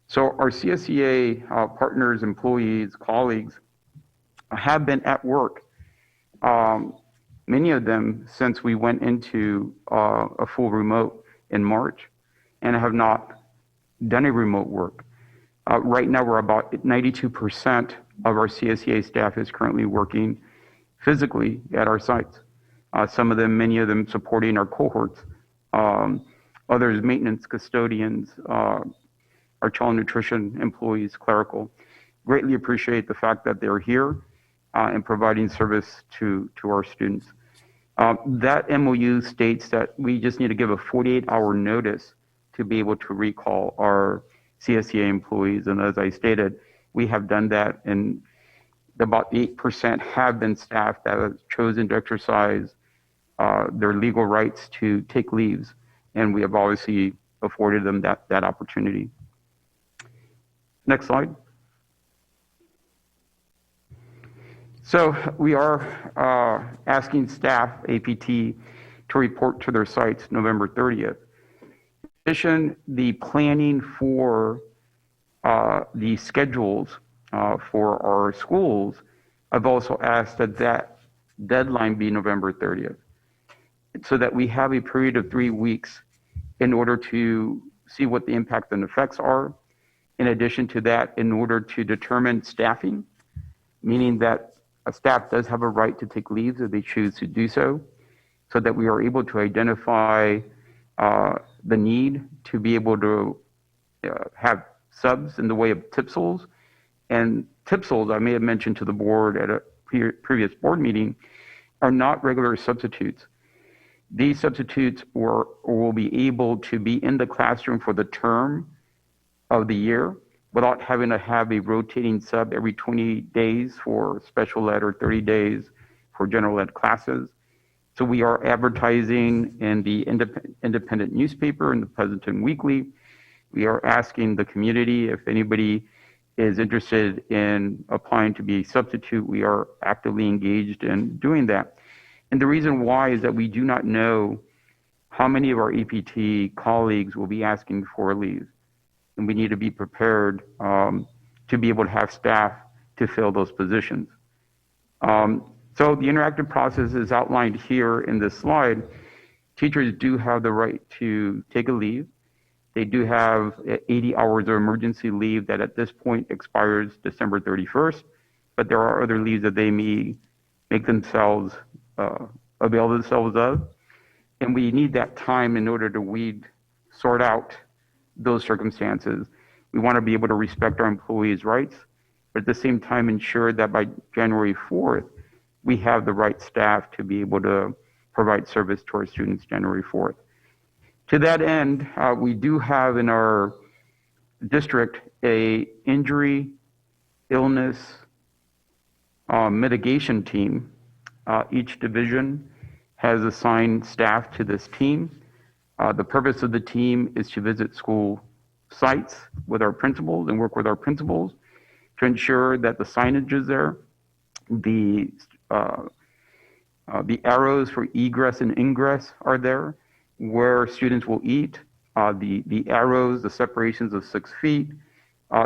So our CSEA partners, employees, colleagues have been at work, many of them since we went into a full remote in March, and have not done a remote work. Right now, we're about 92% of our CSEA staff is currently working physically at our sites. Some of them, many of them supporting our cohorts, others maintenance, custodians, our child nutrition employees, clerical. Greatly appreciate the fact that they're here and providing service to our students. That MOU states that we just need to give a 48-hour notice to be able to recall our CSEA employees. And as I stated, we have done that, and about 8% have been staff that have chosen to exercise their legal rights to take leaves. And we have obviously afforded them that opportunity. Next slide. So we are asking staff, APT, to report to their sites November 30th. In addition, the planning for the schedules for our schools, I've also asked that deadline be November 30th, so that we have a period of 3 weeks in order to see what the impact and effects are. In addition to that, in order to determine staffing, meaning that a staff does have a right to take leaves if they choose to do so that we are able to identify the need to be able to have subs in the way of TPSLs. And TPSLs, I may have mentioned to the board at a previous board meeting, are not regular substitutes. These substitutes will be able to be in the classroom for the term of the year without having to have a rotating sub every 20 days for special ed or 30 days for general ed classes. So we are advertising in the independent newspaper, in the Pleasanton Weekly. We are asking the community if anybody is interested in applying to be a substitute. We are actively engaged in doing that. And the reason why is that we do not know how many of our APT colleagues will be asking for a leave. And we need to be prepared to be able to have staff to fill those positions. So the interactive process is outlined here in this slide. Teachers do have the right to take a leave. They do have 80 hours of emergency leave that at this point expires December 31st, but there are other leaves that they may make themselves avail themselves of. And we need that time in order to sort out those circumstances. We want to be able to respect our employees' rights, but at the same time ensure that by January 4th, we have the right staff to be able to provide service to our students January 4th. To that end, we do have in our district a injury, illness mitigation team. Each division has assigned staff to this team. The purpose of the team is to visit school sites with our principals and work with our principals to ensure that the signage is there, the arrows for egress and ingress are there, where students will eat, the arrows, the separations of 6 feet.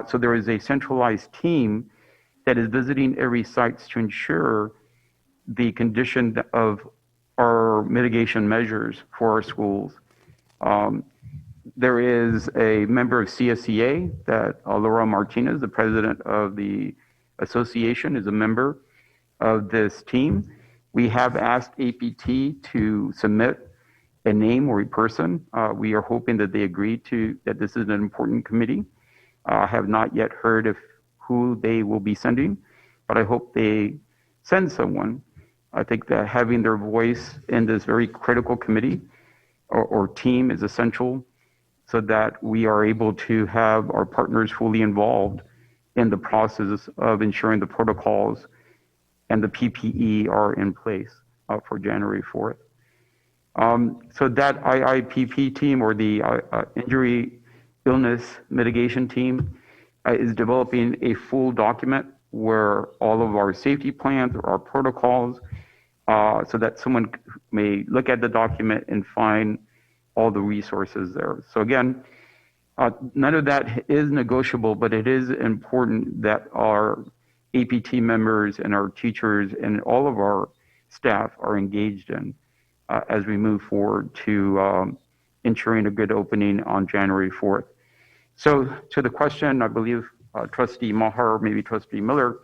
So there is a centralized team that is visiting every site to ensure the condition of our mitigation measures for our schools. There is a member of CSEA that Laura Martinez, the president of the association, is a member of this team. We have asked APT to submit a name or a person. We are hoping that they agree that this is an important committee. I have not yet heard of who they will be sending, but I hope they send someone. I think that having their voice in this very critical committee or team is essential so that we are able to have our partners fully involved in the process of ensuring the protocols and the PPE are in place for January 4th. So that IIPP team, or the Injury Illness Mitigation Team, is developing a full document where all of our safety plans or our protocols, so that someone may look at the document and find all the resources there. So again, none of that is negotiable, but it is important that our APT members and our teachers and all of our staff are engaged in as we move forward to ensuring a good opening on January 4th. So to the question, I believe Trustee Maher, maybe Trustee Miller,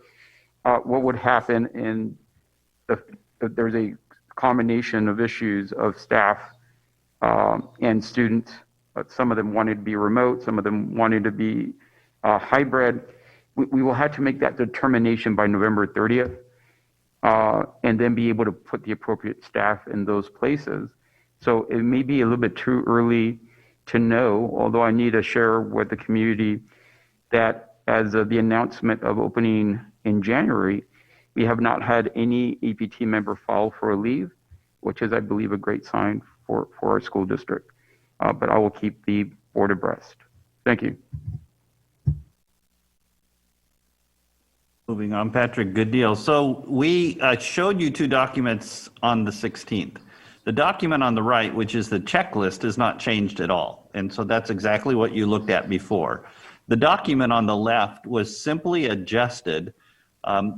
what would happen if there's a combination of issues of staff and students? Some of them wanted to be remote, some of them wanted to be hybrid. We will have to make that determination by November 30th and then be able to put the appropriate staff in those places. So it may be a little bit too early to know, although I need to share with the community that as of the announcement of opening in January, we have not had any APT member file for a leave, which is, I believe, a great sign for our school district. But I will keep the board abreast. Thank you. Moving on, Patrick, good deal. So we showed you 2 documents on the 16th. The document on the right, which is the checklist, is not changed at all. And so that's exactly what you looked at before. The document on the left was simply adjusted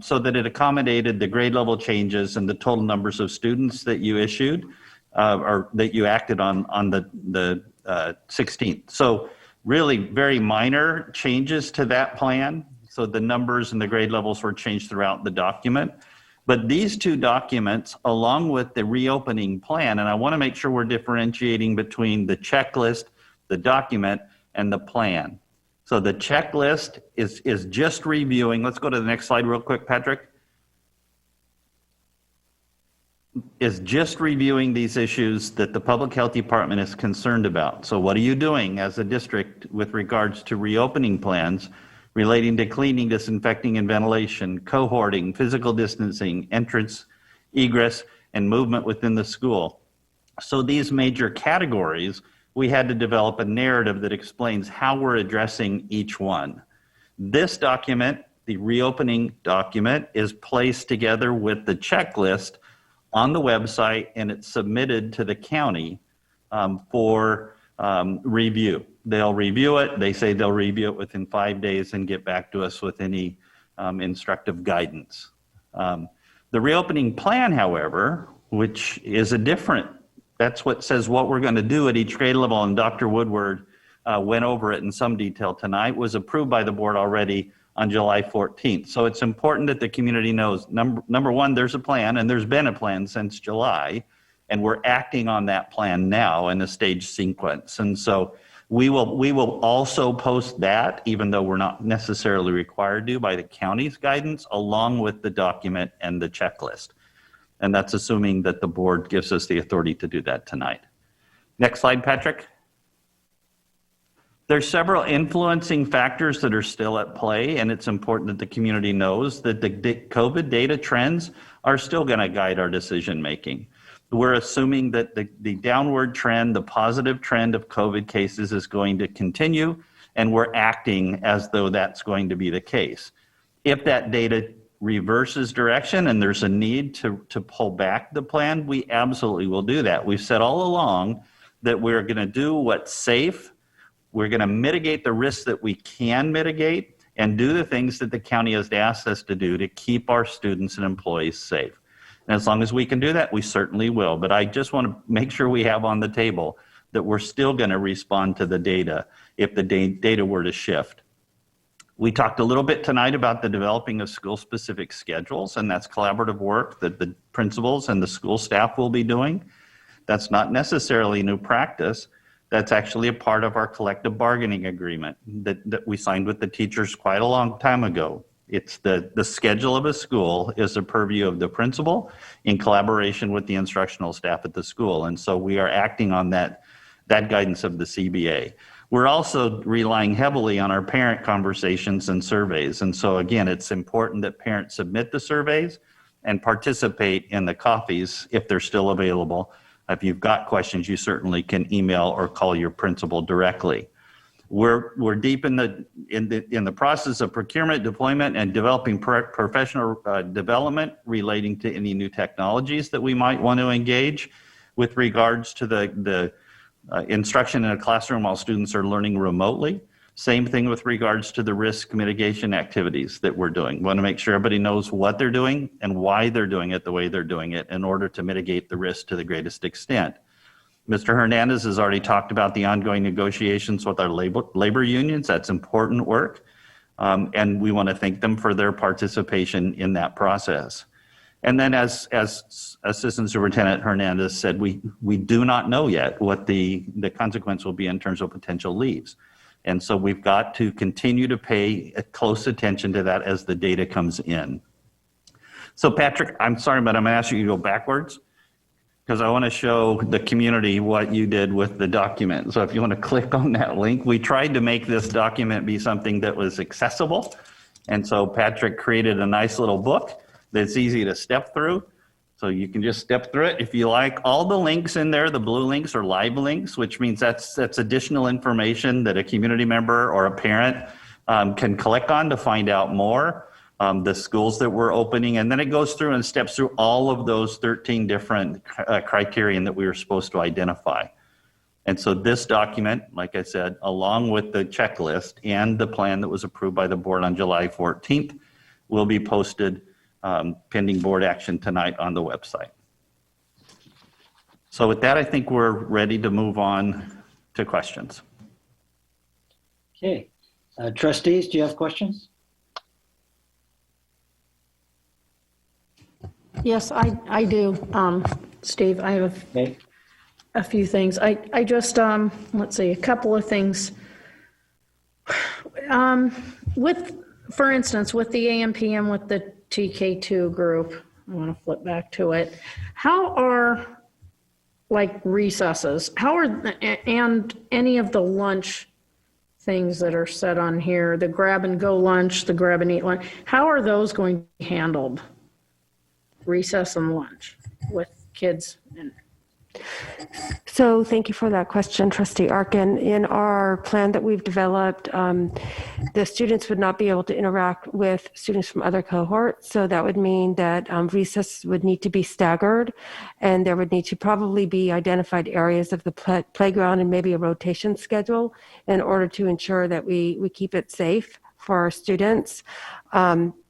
so that it accommodated the grade level changes and the total numbers of students that you issued or that you acted on the 16th. So really very minor changes to that plan. So the numbers and the grade levels were changed throughout the document. But these 2 documents, along with the reopening plan, and I want to make sure we're differentiating between the checklist, the document, and the plan. So the checklist is just reviewing. Let's go to the next slide real quick, Patrick. Is just reviewing these issues that the Public Health Department is concerned about. So what are you doing as a district with regards to reopening plans relating to cleaning, disinfecting, and ventilation, cohorting, physical distancing, entrance, egress, and movement within the school? So these major categories, we had to develop a narrative that explains how we're addressing each one. This document, the reopening document, is placed together with the checklist on the website, and it's submitted to the county for review. They'll review it. They say they'll review it within 5 days and get back to us with any instructive guidance. The reopening plan, however, which is that's what says what we're going to do at each grade level, and Dr. Woodward went over it in some detail tonight, was approved by the board already on July 14th. So it's important that the community knows, number one, there's a plan, and there's been a plan since July, and we're acting on that plan now in a stage sequence. And so we will also post that, even though we're not necessarily required to by the county's guidance, along with the document and the checklist. And that's assuming that the board gives us the authority to do that tonight. Next slide, Patrick. There's several influencing factors that are still at play, and it's important that the community knows that the COVID data trends are still going to guide our decision making. We're assuming that the downward trend, the positive trend of COVID cases is going to continue, and we're acting as though that's going to be the case. If that data reverses direction and there's a need to pull back the plan, we absolutely will do that. We've said all along that we're going to do what's safe. We're going to mitigate the risks that we can mitigate and do the things that the county has asked us to do to keep our students and employees safe. And as long as we can do that, we certainly will. But I just want to make sure we have on the table that we're still going to respond to the data if the data were to shift. We talked a little bit tonight about the developing of school-specific schedules, and that's collaborative work that the principals and the school staff will be doing. That's not necessarily new practice. That's actually a part of our collective bargaining agreement that we signed with the teachers quite a long time ago. It's the schedule of a school is the purview of the principal in collaboration with the instructional staff at the school. And so we are acting on that guidance of the CBA. We're also relying heavily on our parent conversations and surveys. And so again, it's important that parents submit the surveys and participate in the coffees if they're still available. If you've got questions, you certainly can email or call your principal directly. We're deep in the process of procurement, deployment, and developing professional development relating to any new technologies that we might want to engage with regards to the instruction in a classroom while students are learning remotely. Same thing with regards to the risk mitigation activities that we're doing. We want to make sure everybody knows what they're doing and why they're doing it the way they're doing it in order to mitigate the risk to the greatest extent. Mr. Hernandez has already talked about the ongoing negotiations with our labor unions. That's important work. And we want to thank them for their participation in that process. And then as Assistant Superintendent Hernandez said, we do not know yet what the consequence will be in terms of potential leaves. And so we've got to continue to pay close attention to that as the data comes in. So Patrick, I'm sorry, but I'm going to ask you to go backwards because I want to show the community what you did with the document. So if you want to click on that link, we tried to make this document be something that was accessible. And so Patrick created a nice little book that's easy to step through. So you can just step through it if you like. All the links in there, the blue links are live links, which means that's additional information that a community member or a parent can click on to find out more. The schools that we're opening, and then it goes through and steps through all of those 13 different criterion that we were supposed to identify. And so this document, like I said, along with the checklist and the plan that was approved by the board on July 14th, will be posted pending board action tonight on the website. So with that, I think we're ready to move on to questions. Okay. Trustees, do you have questions? Yes, I do. Steve, I have a few things. I just, let's see, a couple of things. For instance, with the AMPM, with the TK2 group, I want to flip back to it. How are, like, recesses, and any of the lunch things that are set on here, the grab and go lunch, the grab and eat lunch, how are those going to be handled? Recess and lunch with kids. So thank you for that question, Trustee Arkin. In our plan that we've developed, the students would not be able to interact with students from other cohorts. So that would mean that recess would need to be staggered, and there would need to probably be identified areas of the playground and maybe a rotation schedule in order to ensure that we keep it safe for our students.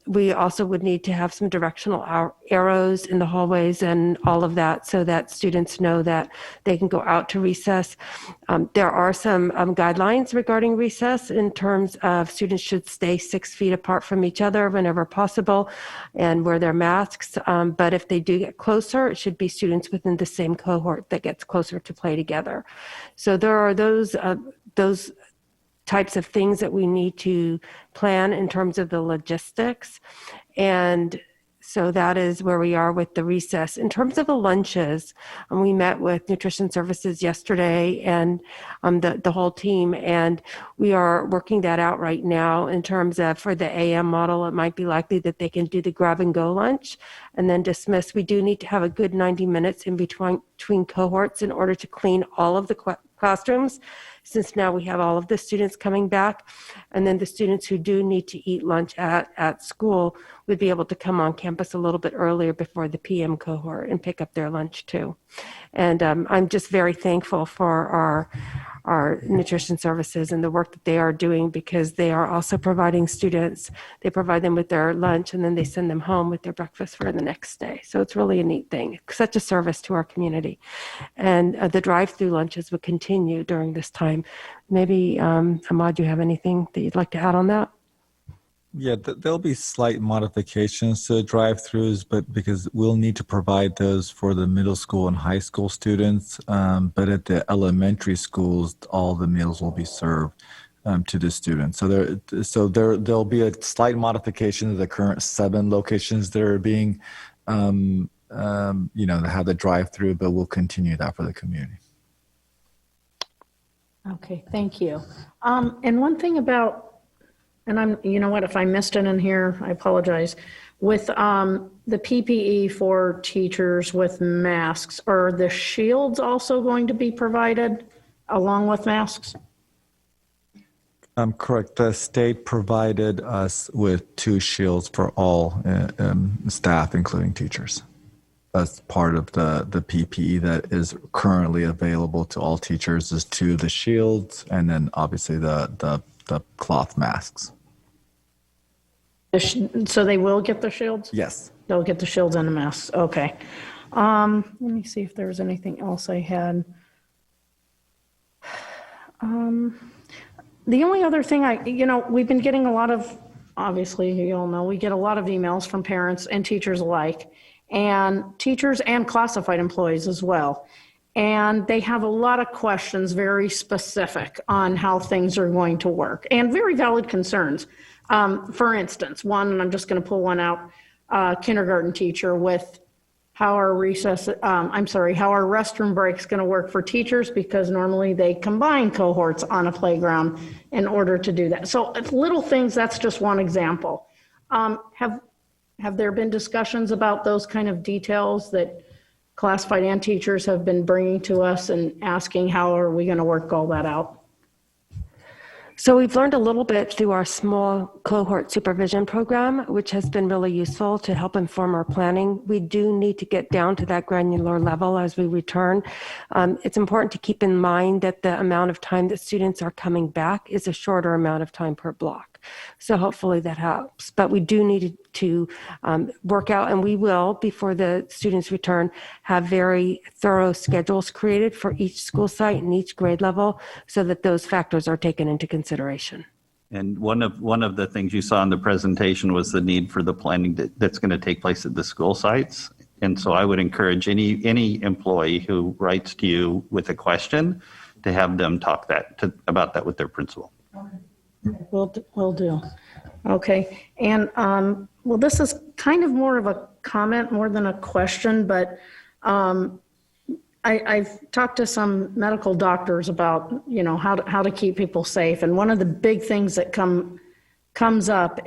We also would need to have some directional arrows in the hallways and all of that so that students know that they can go out to recess. There are some guidelines regarding recess in terms of students should stay 6 feet apart from each other whenever possible and wear their masks. But if they do get closer, it should be students within the same cohort that gets closer to play together. So there are those types of things that we need to plan in terms of the logistics. And so that is where we are with the recess. In terms of the lunches, we met with nutrition services yesterday and the whole team, and we are working that out right now in terms of for the AM model, it might be likely that they can do the grab and go lunch and then dismiss. We do need to have a good 90 minutes in between cohorts in order to clean all of the classrooms, since now we have all of the students coming back. And then the students who do need to eat lunch at school would be able to come on campus a little bit earlier before the PM cohort and pick up their lunch too. And I'm just very thankful for our nutrition services and the work that they are doing, because they are also providing students, they provide them with their lunch and then they send them home with their breakfast for the next day. So it's really a neat thing, such a service to our community. And the drive-through lunches would continue during this time. Maybe, Ahmad, you have anything that you'd like to add on that? Yeah, there'll be slight modifications to drive-throughs, but because we'll need to provide those for the middle school and high school students. But at the elementary schools, all the meals will be served to the students. So there'll be a slight modification of the current 7 locations that are being, that have the drive-through, but we'll continue that for the community. Okay, thank you. And one thing about, and you know what, if I missed it in here, I apologize. With the PPE for teachers with masks, are the shields also going to be provided along with masks? Correct. The state provided us with 2 shields for all staff, including teachers. That's part of the PPE that is currently available to all teachers is 2 the shields, and then obviously the cloth masks. So they will get the shields? Yes. They'll get the shields and the masks. Okay. Let me see if there was anything else I had. The only other thing we've been getting a lot of, obviously, you all know, we get a lot of emails from parents and teachers alike, and teachers and classified employees as well. And they have a lot of questions, very specific on how things are going to work, and very valid concerns. For instance, one, and I'm just going to pull one out, kindergarten teacher with how our restroom break's going to work for teachers, because normally they combine cohorts on a playground in order to do that. So it's little things, that's just one example. Have there been discussions about those kind of details that classified and teachers have been bringing to us and asking how are we going to work all that out? So we've learned a little bit through our small cohort supervision program, which has been really useful to help inform our planning. We do need to get down to that granular level as we return. It's important to keep in mind that the amount of time that students are coming back is a shorter amount of time per block. So hopefully that helps. But we do need to work out, and we will, before the students return, have very thorough schedules created for each school site and each grade level so that those factors are taken into consideration. And one of the things you saw in the presentation was the need for the planning that's going to take place at the school sites. And so I would encourage any employee who writes to you with a question to have them talk about that with their principal. Will do. Okay. And well, this is kind of more of a comment more than a question, but I've talked to some medical doctors about, how to keep people safe. And one of the big things that comes up,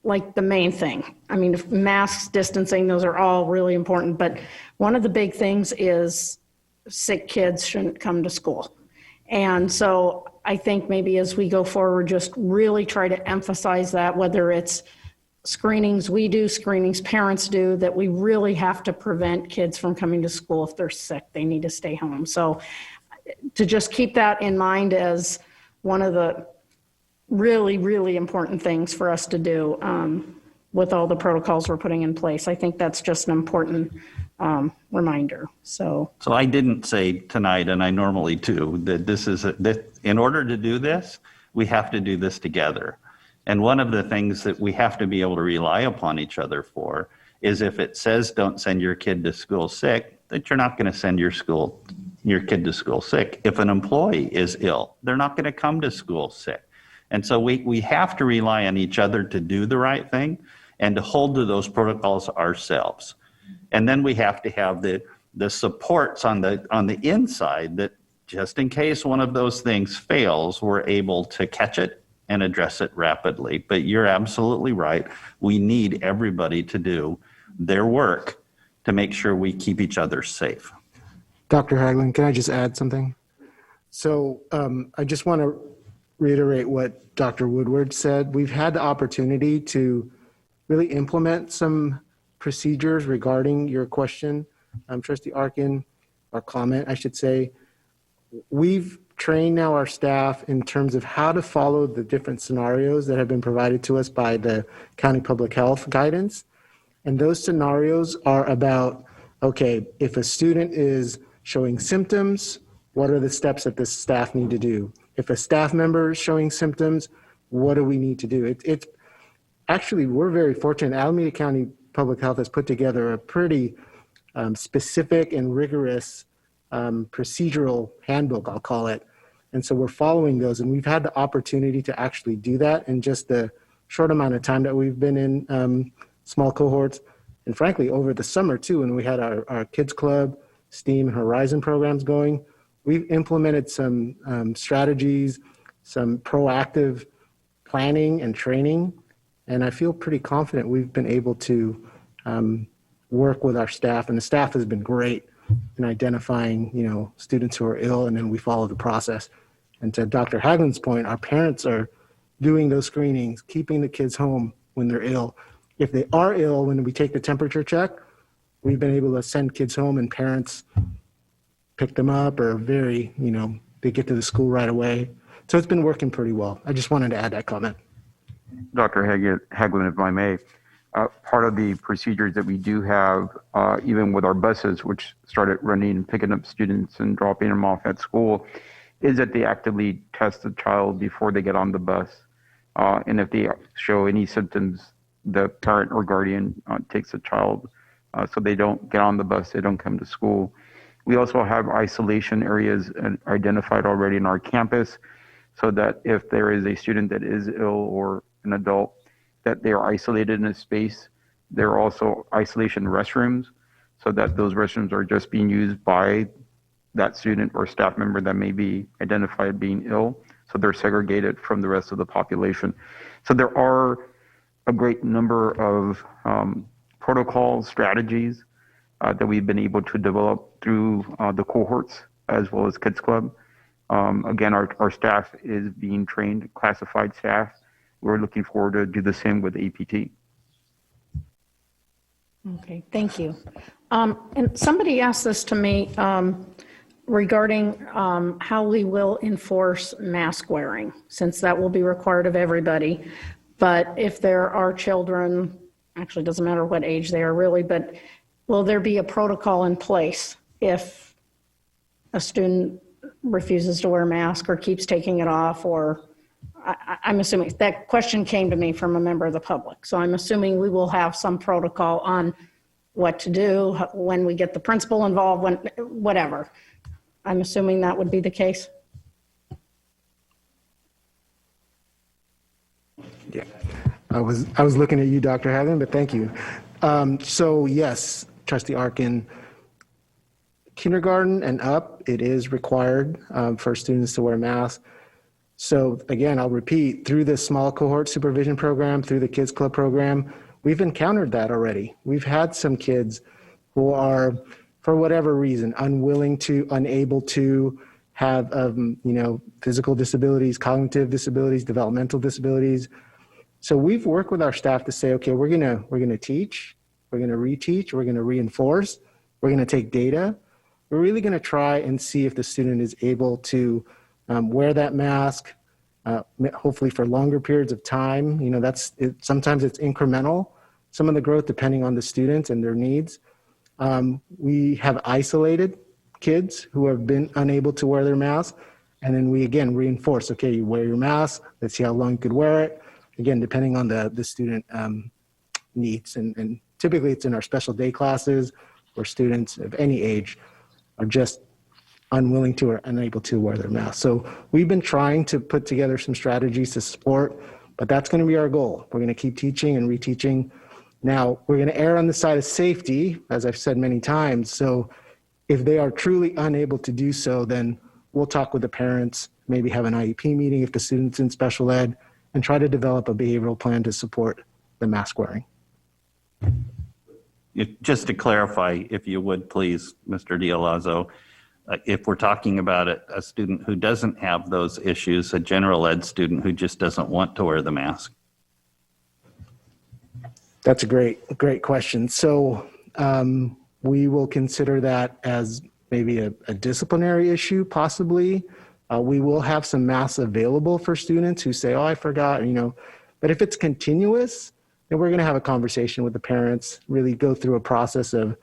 like the main thing, I mean, masks, distancing, those are all really important. But one of the big things is sick kids shouldn't come to school. And so I think maybe as we go forward, just really try to emphasize that, whether it's screenings we do, screenings parents do, that we really have to prevent kids from coming to school. If they're sick, they need to stay home. So to just keep that in mind as one of the really, really important things for us to do, with all the protocols we're putting in place. I think that's just an important reminder. So I didn't say tonight, and I normally do, that that in order to do this, we have to do this together. And one of the things that we have to be able to rely upon each other for is if it says don't send your kid to school sick, that you're not going to send your kid to school sick. If an employee is ill, they're not going to come to school sick. And so we have to rely on each other to do the right thing and to hold to those protocols ourselves. And then we have to have the supports on the inside that just in case one of those things fails, we're able to catch it and address it rapidly. But you're absolutely right. We need everybody to do their work to make sure we keep each other safe. Dr. Haglund, can I just add something? So I just want to reiterate what Dr. Woodward said. We've had the opportunity to really implement some procedures regarding your question, Trustee Arkin, or comment, I should say. We've trained now our staff in terms of how to follow the different scenarios that have been provided to us by the County Public Health guidance. And those scenarios are about, okay, if a student is showing symptoms, what are the steps that the staff need to do? If a staff member is showing symptoms, what do we need to do? It's actually, we're very fortunate. Alameda County Public Health has put together a pretty specific and rigorous procedural handbook, I'll call it. And so we're following those, and we've had the opportunity to actually do that in just the short amount of time that we've been in small cohorts. And frankly, over the summer too, when we had our Kids Club, STEAM, and Horizon programs going, we've implemented some strategies, some proactive planning and training. And I feel pretty confident we've been able to work with our staff, and the staff has been great in identifying, students who are ill, and then we follow the process. And to Dr. Haglund's point, our parents are doing those screenings, keeping the kids home when they're ill. If they are ill, when we take the temperature check, we've been able to send kids home, and parents pick them up, or they get to the school right away. So it's been working pretty well. I just wanted to add that comment. Dr. Haglund, if I may, part of the procedures that we do have, even with our buses, which started running and picking up students and dropping them off at school, is that they actively test the child before they get on the bus. And if they show any symptoms, the parent or guardian takes the child so they don't get on the bus, they don't come to school. We also have isolation areas identified already in our campus so that if there is a student that is ill or an adult, that they are isolated in a space. There are also isolation restrooms so that those restrooms are just being used by that student or staff member that may be identified being ill. So they're segregated from the rest of the population. So there are a great number of protocols, strategies that we've been able to develop through the cohorts as well as Kids Club. Again, our staff is being trained, classified staff. We're looking forward to do the same with APT. Okay, thank you. And somebody asked this to me regarding how we will enforce mask wearing, since that will be required of everybody. But if there are children, actually it doesn't matter what age they are really, but will there be a protocol in place if a student refuses to wear a mask or keeps taking it off? Or I'm assuming that question came to me from a member of the public. So I'm assuming we will have some protocol on what to do when we get the principal involved, when whatever. I'm assuming that would be the case. Yeah, I was looking at you, Dr. Haglund, but thank you. So yes, Trustee Arkin, kindergarten and up, it is required for students to wear masks. So again, I'll repeat, through the small cohort supervision program, through the Kids Club program, we've encountered that already. We've had some kids who are, for whatever reason, unable to have, physical disabilities, cognitive disabilities, developmental disabilities. So we've worked with our staff to say, okay, we're gonna teach, we're gonna reteach, we're gonna reinforce, we're gonna take data. We're really gonna try and see if the student is able to wear that mask, hopefully for longer periods of time. Sometimes it's incremental, some of the growth depending on the students and their needs. We have isolated kids who have been unable to wear their mask. And then we, again, reinforce, okay, you wear your mask. Let's see how long you could wear it. Again, depending on the student needs. And typically it's in our special day classes where students of any age are just unwilling to or unable to wear their mask. So we've been trying to put together some strategies to support, but that's going to be our goal. We're going to keep teaching and reteaching. Now, we're going to err on the side of safety, as I've said many times. So if they are truly unable to do so, then we'll talk with the parents, maybe have an IEP meeting if the student's in special ed, and try to develop a behavioral plan to support the mask wearing. Just to clarify, if you would please, Mr. D'Alazzo, if we're talking about a student who doesn't have those issues, a general ed student who just doesn't want to wear the mask. That's a great question. So we will consider that as maybe a disciplinary issue, possibly. We will have some masks available for students who say, oh, I forgot, but if it's continuous, then we're going to have a conversation with the parents, really go through a process of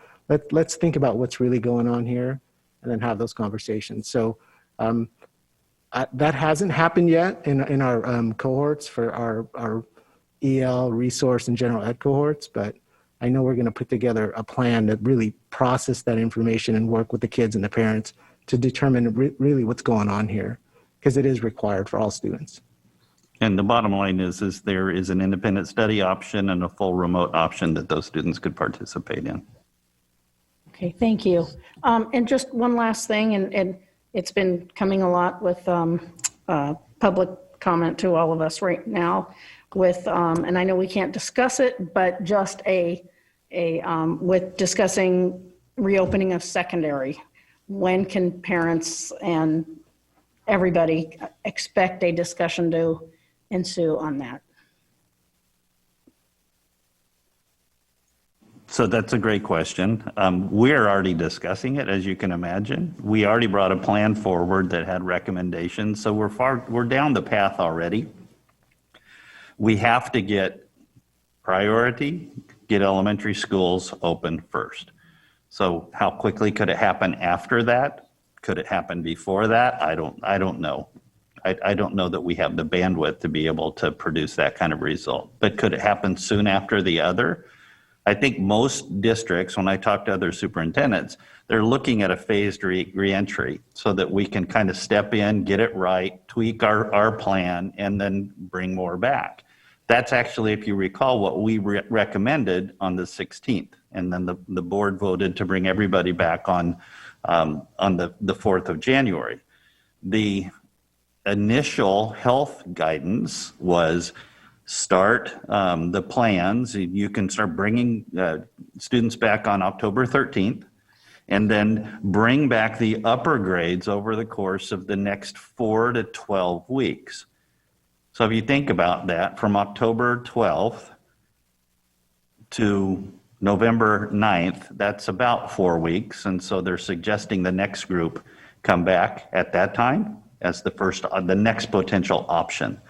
let's think about what's really going on here and then have those conversations. So that hasn't happened yet in our cohorts for our EL, resource, and general ed cohorts, but I know we're going to put together a plan to really process that information and work with the kids and the parents to determine really what's going on here, because it is required for all students. And the bottom line is there is an independent study option and a full remote option that those students could participate in. Okay, thank you. And just one last thing, and it's been coming a lot with public comment to all of us right now with, and I know we can't discuss it, but just with discussing reopening of secondary. When can parents and everybody expect a discussion to ensue on that? So that's a great question. We're already discussing it, as you can imagine. We already brought a plan forward that had recommendations. So we're down the path already. We have to get elementary schools open first. So how quickly could it happen after that? Could it happen before that? I don't know. I don't know that we have the bandwidth to be able to produce that kind of result. But could it happen soon after the other? I think most districts, when I talk to other superintendents, they're looking at a phased reentry so that we can kind of step in, get it right, tweak our plan, and then bring more back. That's actually, if you recall, what we recommended on the 16th. And then the board voted to bring everybody back on the 4th of January. The initial health guidance was start the plans. You can start bringing students back on October 13th and then bring back the upper grades over the course of the next 4 to 12 weeks. So if you think about that, from October 12th to November 9th, that's about 4 weeks. And so they're suggesting the next group come back at that time as the next potential option.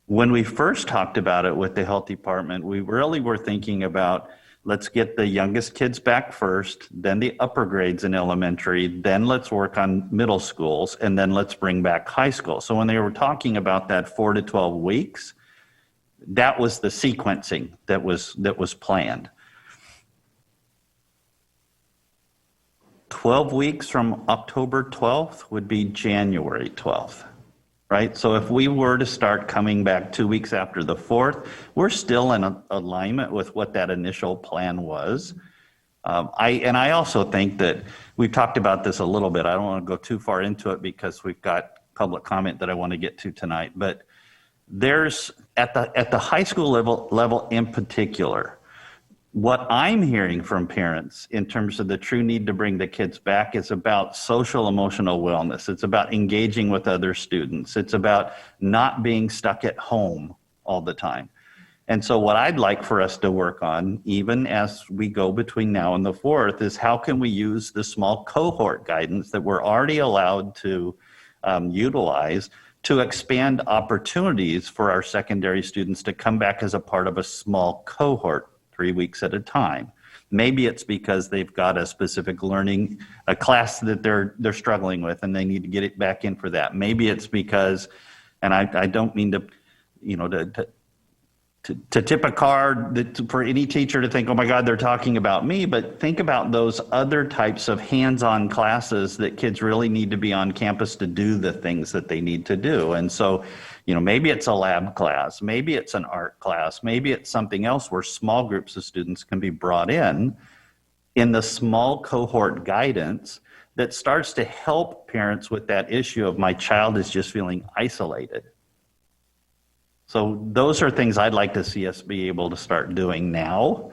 When we first talked about it with the health department, we really were thinking about, let's get the youngest kids back first, then the upper grades in elementary, then let's work on middle schools, and then let's bring back high school. So when they were talking about that 4 to 12 weeks, that was the sequencing that was planned. 12 weeks from October 12th would be January 12th, right? So if we were to start coming back 2 weeks after the 4th, we're still in alignment with what that initial plan was. I also think that we've talked about this a little bit. I don't want to go too far into it because we've got public comment that I want to get to tonight, but there's at the high school level in particular, what I'm hearing from parents in terms of the true need to bring the kids back is about social emotional wellness. It's about engaging with other students. It's about not being stuck at home all the time. And so what I'd like for us to work on, even as we go between now and the 4th, is how can we use the small cohort guidance that we're already allowed to utilize to expand opportunities for our secondary students to come back as a part of a small cohort 3 weeks at a time. Maybe it's because they've got a specific learning, a class that they're struggling with and they need to get it back in for that. Maybe it's because, and I don't mean to, to tip a card for any teacher to think, oh my God, they're talking about me, but think about those other types of hands-on classes that kids really need to be on campus to do the things that they need to do. And so, maybe it's a lab class, maybe it's an art class, maybe it's something else where small groups of students can be brought in the small cohort guidance that starts to help parents with that issue of my child is just feeling isolated. So those are things I'd like to see us be able to start doing now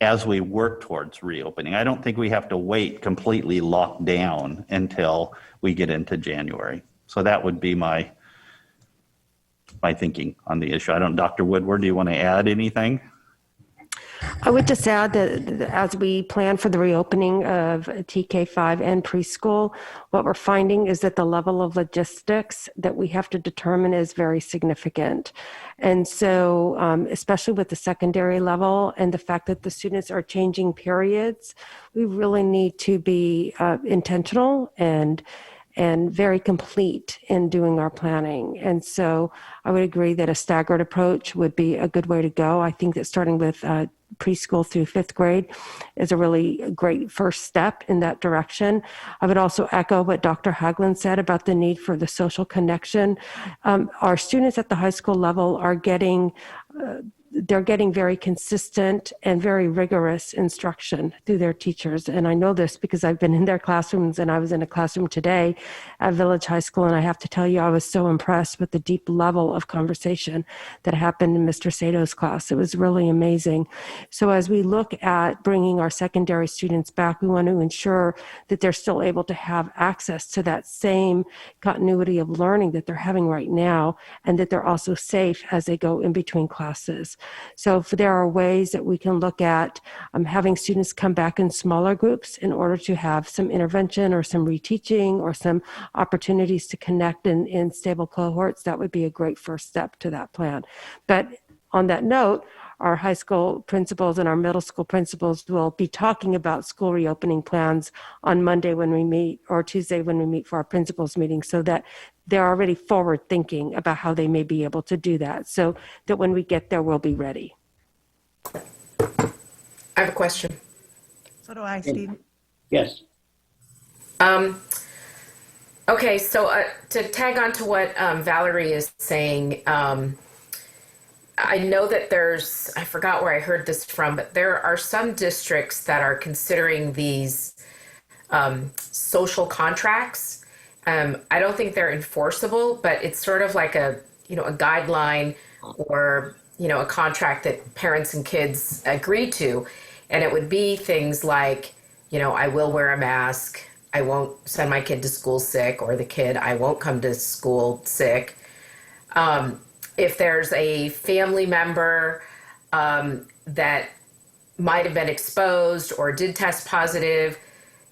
as we work towards reopening. I don't think we have to wait completely locked down until we get into January. So that would be my thinking on the issue. Dr. Woodward, do you want to add anything? I would just add that as we plan for the reopening of TK5 and preschool, what we're finding is that the level of logistics that we have to determine is very significant. And so, especially with the secondary level and the fact that the students are changing periods, we really need to be intentional and very complete in doing our planning. And so I would agree that a staggered approach would be a good way to go. I think that starting with preschool through fifth grade is a really great first step in that direction. I would also echo what Dr. Haglund said about the need for the social connection. Our students at the high school level are getting they're getting very consistent and very rigorous instruction through their teachers. And I know this because I've been in their classrooms, and I was in a classroom today at Village High School. And I have to tell you, I was so impressed with the deep level of conversation that happened in Mr. Sato's class. It was really amazing. So as we look at bringing our secondary students back, we want to ensure that they're still able to have access to that same continuity of learning that they're having right now, and that they're also safe as they go in between classes. So if there are ways that we can look at having students come back in smaller groups in order to have some intervention or some reteaching or some opportunities to connect in stable cohorts, that would be a great first step to that plan. But on that note, our high school principals and our middle school principals will be talking about school reopening plans on Monday when we meet, or Tuesday when we meet for our principals meeting, so that they're already forward thinking about how they may be able to do that, so that when we get there, we'll be ready. I have a question. So do I, Steve. Yes. Okay, so to tag on to what Valerie is saying, I know that I forgot where I heard this from, but there are some districts that are considering these social contracts. I don't think they're enforceable, but it's sort of like a guideline or, a contract that parents and kids agree to. And it would be things like, I will wear a mask. I won't send my kid to school sick, or I won't come to school sick. If there's a family member that might have been exposed or did test positive,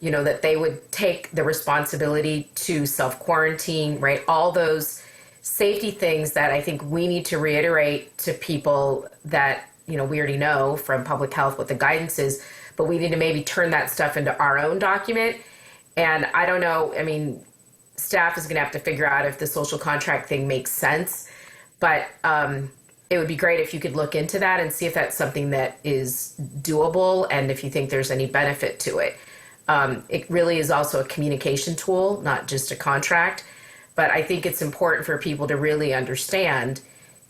that they would take the responsibility to self-quarantine, right? All those safety things that I think we need to reiterate to people that, we already know from public health what the guidance is, but we need to maybe turn that stuff into our own document. And I don't know, staff is going to have to figure out if the social contract thing makes sense. But it would be great if you could look into that and see if that's something that is doable, and if you think there's any benefit to it. It really is also a communication tool, not just a contract. But I think it's important for people to really understand,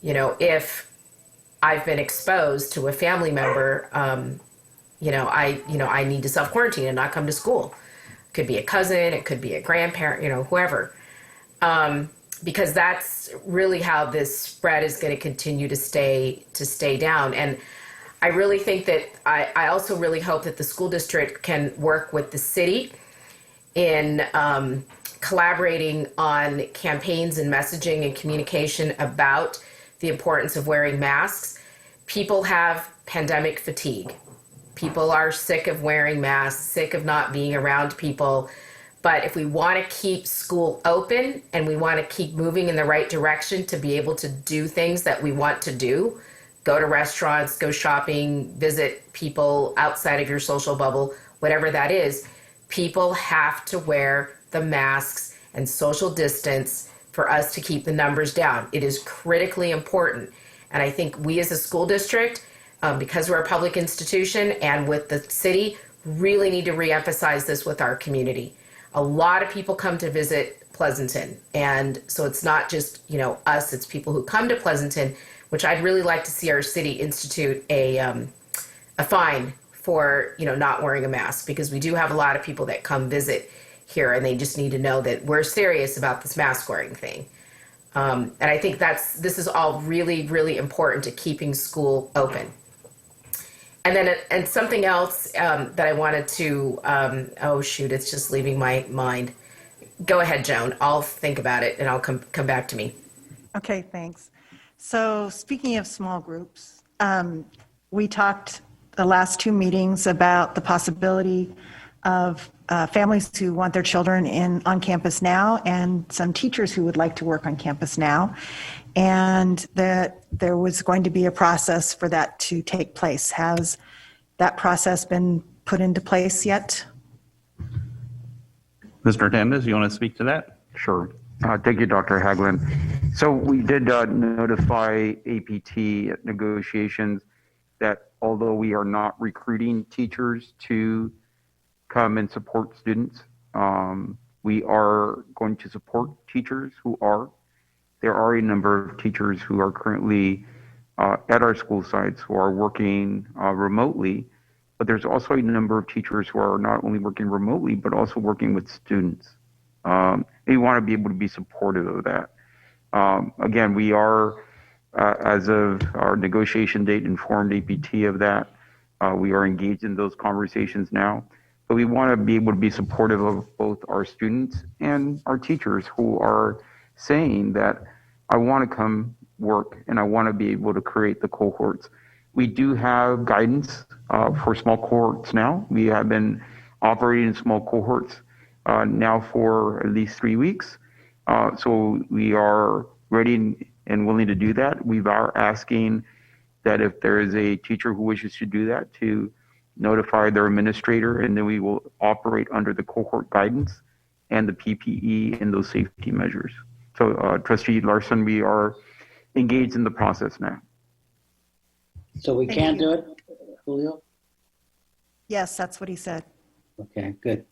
if I've been exposed to a family member, I need to self-quarantine and not come to school. It could be a cousin, it could be a grandparent, whoever. Because that's really how this spread is going to continue to stay down. And I really think that I also really hope that the school district can work with the city in collaborating on campaigns and messaging and communication about the importance of wearing masks. People have pandemic fatigue. People are sick of wearing masks, sick of not being around people But if we want to keep school open and we want to keep moving in the right direction to be able to do things that we want to do, go to restaurants, go shopping, visit people outside of your social bubble, whatever that is, people have to wear the masks and social distance for us to keep the numbers down. It is critically important. And I think we as a school district, because we're a public institution and with the city, really need to reemphasize this with our community. A lot of people come to visit Pleasanton. And so it's not just, us, it's people who come to Pleasanton, which I'd really like to see our city institute a fine for, not wearing a mask, because we do have a lot of people that come visit here and they just need to know that we're serious about this mask wearing thing. And I think this is all really, really important to keeping school open. And then, and something else that I wanted to, it's just leaving my mind. Go ahead, Joan. I'll think about it and I'll come back to me. Okay, thanks. So speaking of small groups, we talked the last two meetings about the possibility of families who want their children on campus now and some teachers who would like to work on campus now, and that there was going to be a process for that to take place. Has that process been put into place yet? Mr. Hernandez, you want to speak to that? Sure. Thank you, Dr. Haglund. So we did notify APT negotiations that although we are not recruiting teachers to come and support students, we are going to support teachers who are. There are a number of teachers who are currently at our school sites who are working remotely, but there's also a number of teachers who are not only working remotely, but also working with students. We want to be able to be supportive of that. Again, we are, as of our negotiation date, informed APT of that. We are engaged in those conversations now, but we want to be able to be supportive of both our students and our teachers who are saying that I want to come work and I want to be able to create the cohorts. We do have guidance for small cohorts now. We have been operating in small cohorts now for at least 3 weeks. So we are ready and willing to do that. We are asking that if there is a teacher who wishes to do that, to notify their administrator, and then we will operate under the cohort guidance and the PPE and those safety measures. So Trustee Larson, we are engaged in the process now. So we can do it, Julio? Yes, that's what he said. Okay, good.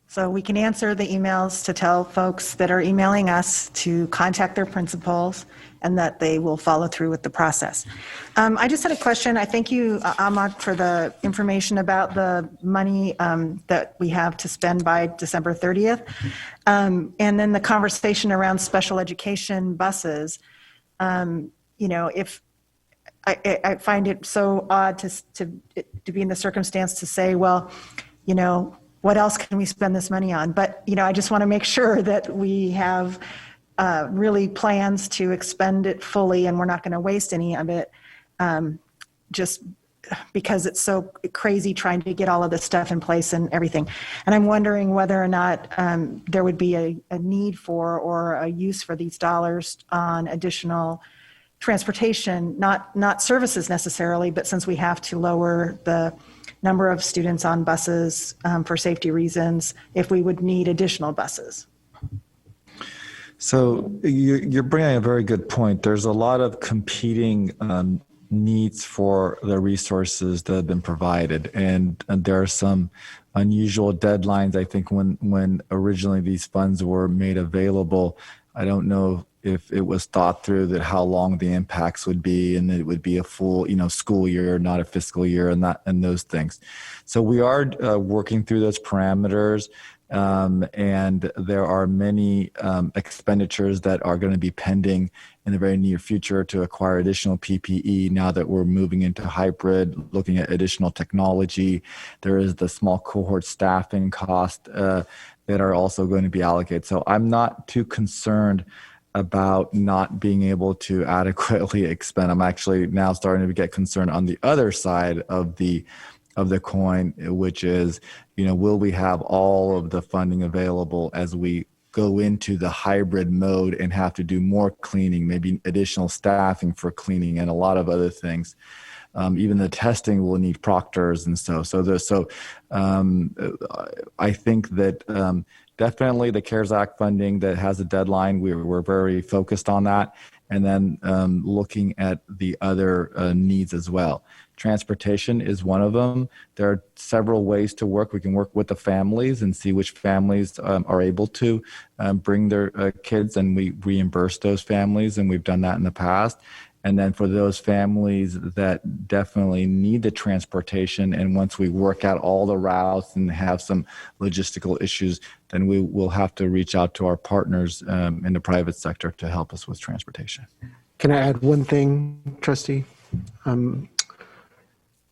So we can answer the emails to tell folks that are emailing us to contact their principals and that they will follow through with the process. I just had a question. I thank you, Ahmad, for the information about the money that we have to spend by December 30th. And then the conversation around special education buses. If I find it so odd to be in the circumstance to say, well, what else can we spend this money on? But, I just want to make sure that we have really plans to expend it fully and we're not going to waste any of it just because it's so crazy trying to get all of this stuff in place and everything. And I'm wondering whether or not there would be a need for or a use for these dollars on additional transportation, not services necessarily, but since we have to lower the number of students on buses for safety reasons, if we would need additional buses. So you're bringing a very good point. There's a lot of competing needs for the resources that have been provided, and there are some unusual deadlines. I think when originally these funds were made available, I don't know if it was thought through that how long the impacts would be, and it would be a full, school year, not a fiscal year, and those things. So we are working through those parameters, and there are many expenditures that are going to be pending in the very near future to acquire additional PPE. Now that we're moving into hybrid, looking at additional technology, there is the small cohort staffing cost that are also going to be allocated. So I'm not too concerned about not being able to adequately expend. I'm actually now starting to get concerned on the other side of the of the coin, which is, will we have all of the funding available as we go into the hybrid mode and have to do more cleaning, maybe additional staffing for cleaning and a lot of other things. Even the testing will need proctors and so. I think that definitely the CARES Act funding that has a deadline, we're very focused on that. And then looking at the other needs as well. Transportation is one of them. There are several ways to work. We can work with the families and see which families are able to bring their kids, and we reimburse those families, and we've done that in the past. And then for those families that definitely need the transportation, and once we work out all the routes and have some logistical issues, then we will have to reach out to our partners in the private sector to help us with transportation. Can I add one thing, Trustee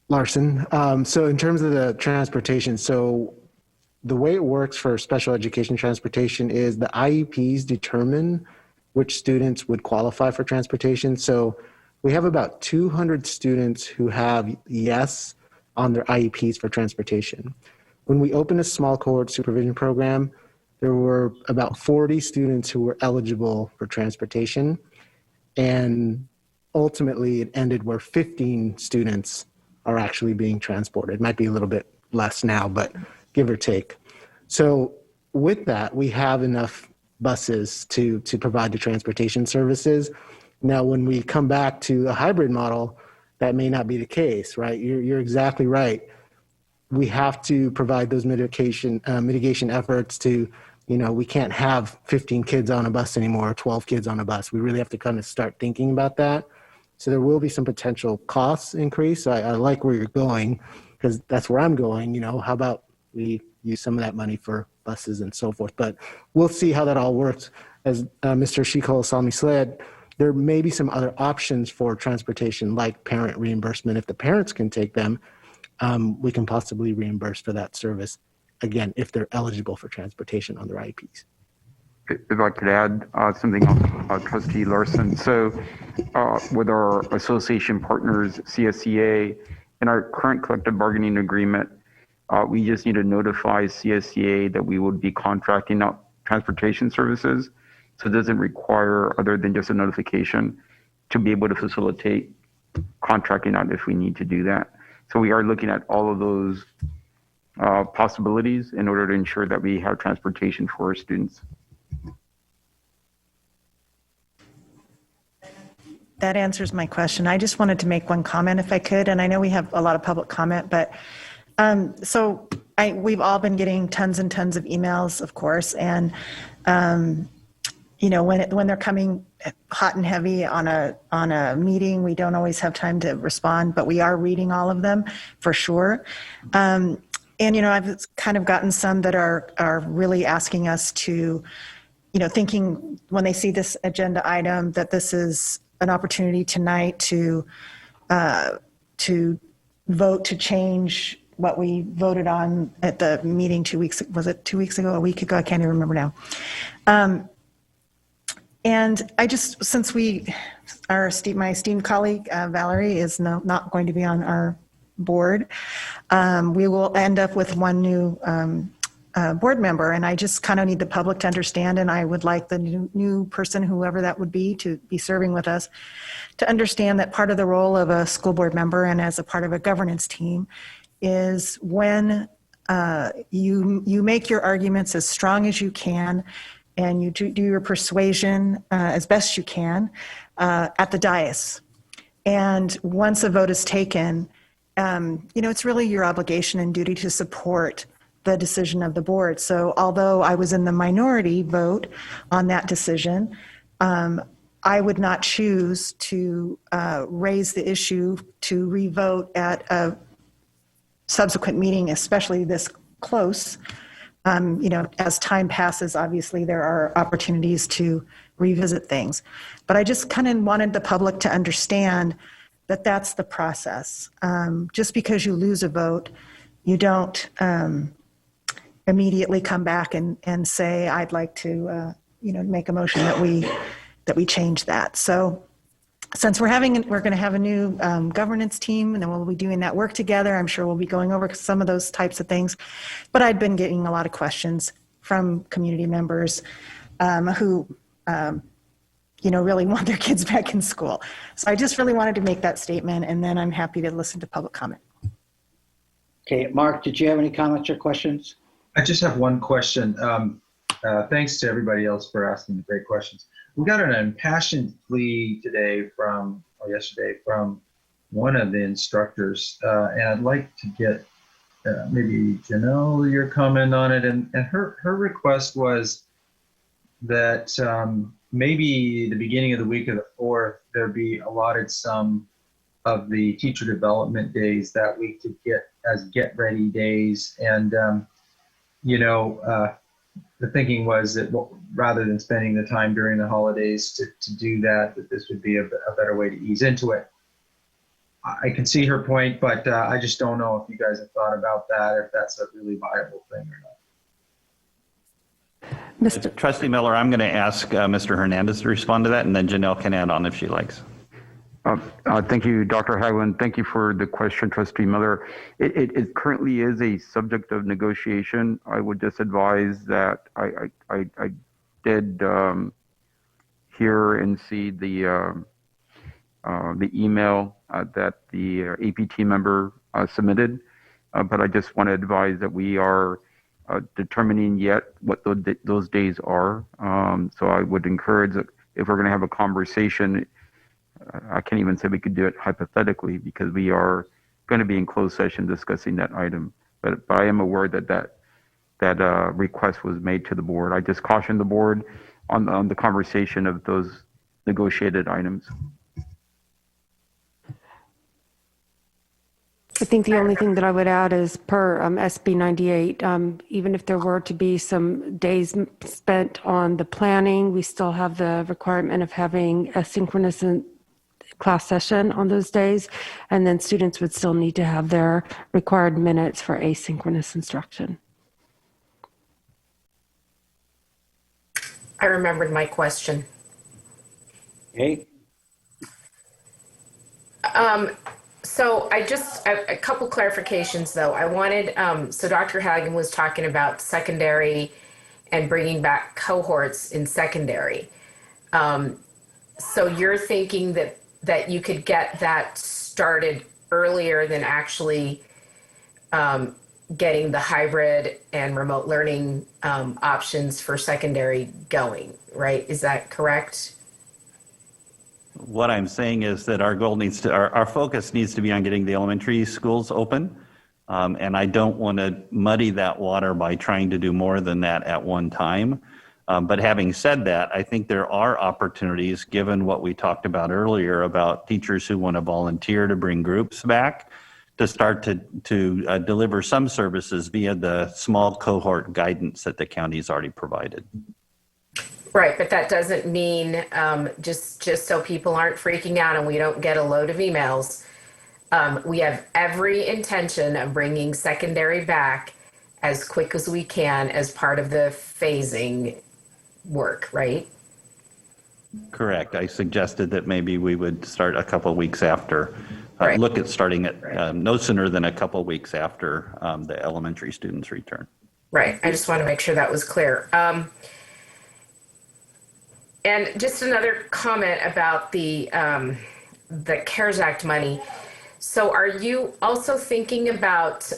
Larson? So in terms of the transportation, so the way it works for special education transportation is the IEPs determine which students would qualify for transportation. So we have about 200 students who have yes on their IEPs for transportation. When we opened a small cohort supervision program, there were about 40 students who were eligible for transportation. And ultimately it ended where 15 students are actually being transported. It might be a little bit less now, but give or take. So with that, we have enough buses to provide the transportation services. Now, when we come back to a hybrid model, that may not be the case, right? You're exactly right. We have to provide those mitigation efforts to, we can't have 15 kids on a bus anymore, or 12 kids on a bus. We really have to kind of start thinking about that. So there will be some potential costs increase. I like where you're going, because that's where I'm going. How about we use some of that money for buses and so forth? But we'll see how that all works. As Mr. Shikol Salmi said, there may be some other options for transportation, like parent reimbursement. If the parents can take them, we can possibly reimburse for that service, again, if they're eligible for transportation on their IEPs. If I could add something else, Trustee Larson. So with our association partners, CSEA, in our current collective bargaining agreement, we just need to notify CSEA that we would be contracting out transportation services. So it doesn't require, other than just a notification, to be able to facilitate contracting out if we need to do that. So we are looking at all of those possibilities in order to ensure that we have transportation for our students. That answers my question. I just wanted to make one comment if I could, and I know we have a lot of public comment, but we've all been getting tons and tons of emails, of course, and when they're coming hot and heavy on a meeting, we don't always have time to respond, but we are reading all of them for sure. And I've kind of gotten some that are really asking us to, thinking when they see this agenda item that this is an opportunity tonight to vote to change what we voted on at the meeting 2 weeks, was it 2 weeks ago, a week ago? I can't even remember now. And I just, since my esteemed colleague, Valerie, is not going to be on our board, we will end up with one new board member, and I just kind of need the public to understand, and I would like the new person, whoever that would be, to be serving with us, to understand that part of the role of a school board member and as a part of a governance team is when you make your arguments as strong as you can, and you do your persuasion as best you can at the dais. And once a vote is taken, it's really your obligation and duty to support the decision of the board. So although I was in the minority vote on that decision, I would not choose to raise the issue to revote at a subsequent meeting, especially this close. As time passes, obviously there are opportunities to revisit things. But I just kind of wanted the public to understand that that's the process. Just because you lose a vote, you don't immediately come back and say, I'd like to make a motion that we change that. So since we're going to have a new governance team, and then we'll be doing that work together. I'm sure we'll be going over some of those types of things. But I'd been getting a lot of questions from community members who, really want their kids back in school. So I just really wanted to make that statement, and then I'm happy to listen to public comment. Okay, Mark, did you have any comments or questions? I just have one question. Thanks to everybody else for asking the great questions. We got an impassioned plea yesterday from one of the instructors, and I'd like to get maybe Janelle, your comment on it. And her request was that maybe the beginning of the week of the 4th, there be allotted some of the teacher development days that week to get ready days. And, the thinking was that rather than spending the time during the holidays to do that this would be a better way to ease into it. I can see her point, but I just don't know if you guys have thought about that, if that's a really viable thing or not. Trustee Miller, I'm going to ask Mr. Hernandez to respond to that, and then Janelle can add on if she likes. Thank you, Dr. Haglund. Thank you for the question, Trustee Miller. It currently is a subject of negotiation. I would just advise that I did hear and see the email that the APT member submitted, but I just want to advise that we are determining yet what those days are. So I would encourage that if we're going to have a conversation, I can't even say we could do it hypothetically because we are going to be in closed session discussing that item. But I am aware that request was made to the board. I just caution the board on the conversation of those negotiated items. I think the only thing that I would add is per SB 98, even if there were to be some days spent on the planning, we still have the requirement of having a synchronous class session on those days, and then students would still need to have their required minutes for asynchronous instruction. I remembered my question. Okay. So a couple clarifications though. I wanted, so Dr. Hagen was talking about secondary and bringing back cohorts in secondary. So you're thinking that you could get that started earlier than actually getting the hybrid and remote learning options for secondary going, right? Is that correct? What I'm saying is that our goal our focus needs to be on getting the elementary schools open. And I don't want to muddy that water by trying to do more than that at one time. But having said that, I think there are opportunities, given what we talked about earlier about teachers who want to volunteer to bring groups back, to start to deliver some services via the small cohort guidance that the county's already provided. Right, but that doesn't mean, just so people aren't freaking out and we don't get a load of emails, we have every intention of bringing secondary back as quick as we can as part of the phasing work, right? Correct. I suggested that maybe we would start a couple of weeks after, Right. look at starting at no sooner than a couple of weeks after the elementary students return. Right, I just want to make sure that was clear. And just another comment about the CARES Act money. So are you also thinking about,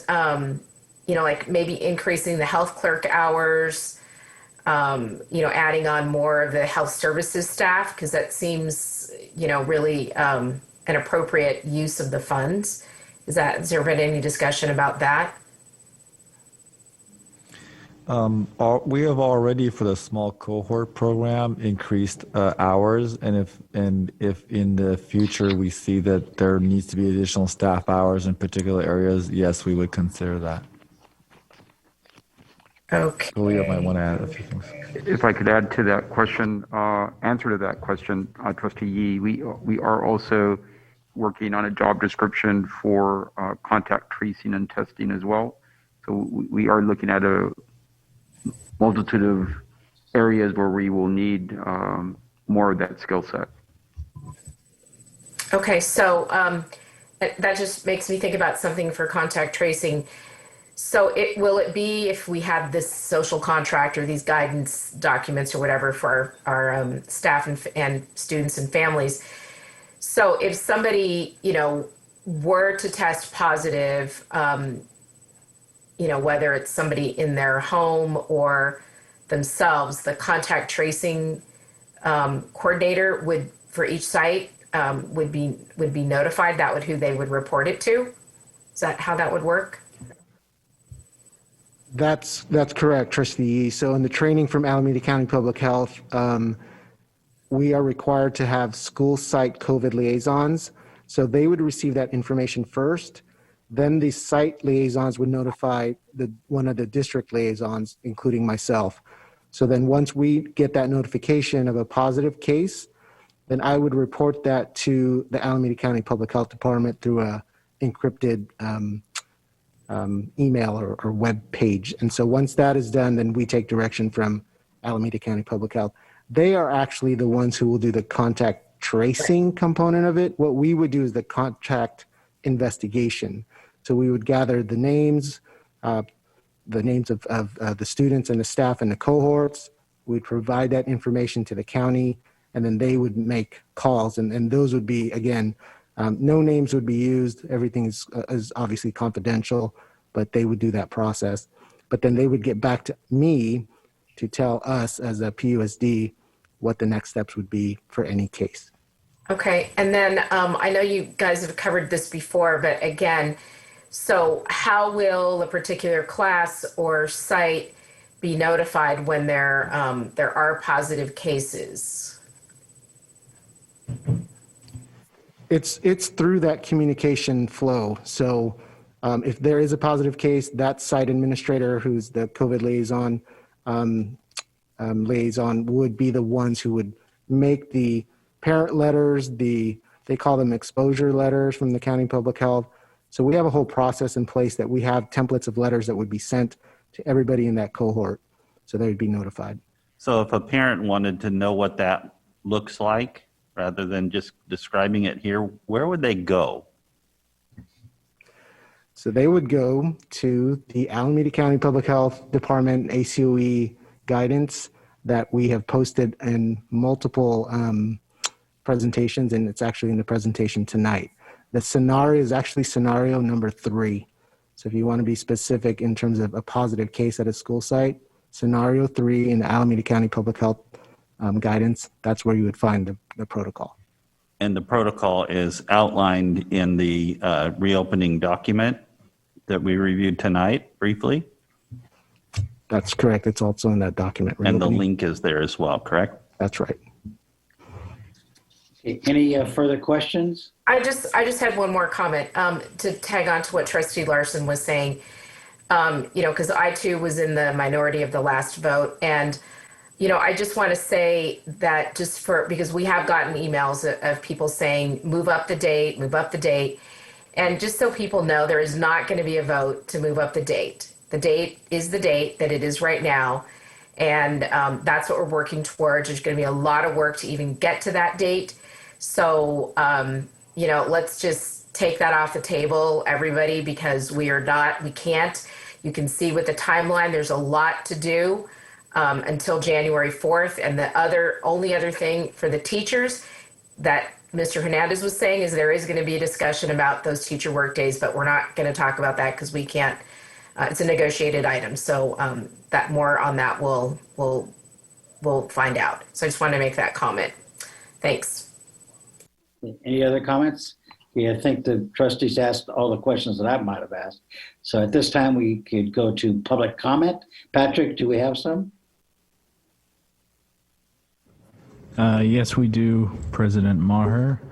like maybe increasing the health clerk hours, adding on more of the health services staff? Because that seems, really an appropriate use of the funds. Has there been any discussion about that? We have already, for the small cohort program, increased hours, and if in the future we see that there needs to be additional staff hours in particular areas, yes, we would consider that. Okay. Julia might want to add a few things. If I could add to that question, answer to that question, Trustee Yee, we are also working on a job description for contact tracing and testing as well. So we are looking at a multitude of areas where we will need more of that skill set. Okay, so that just makes me think about something for contact tracing. So will it be if we have this social contract or these guidance documents or whatever for our staff and students and families? So if somebody, were to test positive, whether it's somebody in their home or themselves, the contact tracing coordinator would, for each site, would be notified. That would who they would report it to. Is that how that would work? That's correct, Trustee Yee. So in the training from Alameda County Public Health, we are required to have school site COVID liaisons. So they would receive that information first. Then the site liaisons would notify one of the district liaisons, including myself. So then once we get that notification of a positive case, then I would report that to the Alameda County Public Health Department through a encrypted email or web page. And so once that is done, then we take direction from Alameda County Public Health. They are actually the ones who will do the contact tracing component of it. What we would do is the contact investigation. So we would gather the names of the students and the staff and the cohorts. We'd provide that information to the county, and then they would make calls. And those would be, again, no names would be used. Everything is obviously confidential, but they would do that process. But then they would get back to me to tell us as a PUSD what the next steps would be for any case. Okay, and then I know you guys have covered this before, but again, so how will a particular class or site be notified when there are positive cases? It's through that communication flow. So if there is a positive case, that site administrator, who's the COVID liaison, would be the ones who would make the parent letters, they call them exposure letters from the county public health. So we have a whole process in place that we have templates of letters that would be sent to everybody in that cohort. So they would be notified. So if a parent wanted to know what that looks like, rather than just describing it here, where would they go? So they would go to the Alameda County Public Health Department ACOE guidance that we have posted in multiple presentations, and it's actually in the presentation tonight. The scenario is actually scenario number 3. So if you want to be specific in terms of a positive case at a school site, scenario 3 in the Alameda County Public Health guidance, that's where you would find the protocol. And the protocol is outlined in the reopening document that we reviewed tonight briefly? That's correct. It's also in that document. And the link is there as well, correct? That's right. Okay, any further questions? I just had one more comment to tag on to what Trustee Larson was saying. Because I too was in the minority of the last vote, and I just want to say that because we have gotten emails of people saying move up the date, and just so people know, there is not going to be a vote to move up the date. The date is the date that it is right now, and that's what we're working towards. There's going to be a lot of work to even get to that date. So, let's just take that off the table, everybody, because we can't. You can see with the timeline, there's a lot to do until January 4th. And the only other thing for the teachers that Mr. Hernandez was saying is there is going to be a discussion about those teacher work days, but we're not going to talk about that because we can't. It's a negotiated item. So that more on that we'll find out. So I just wanted to make that comment. Thanks. Any other comments? Yeah, I think the trustees asked all the questions that I might have asked. So at this time, we could go to public comment. Patrick, do we have some? Yes, we do, President Maher.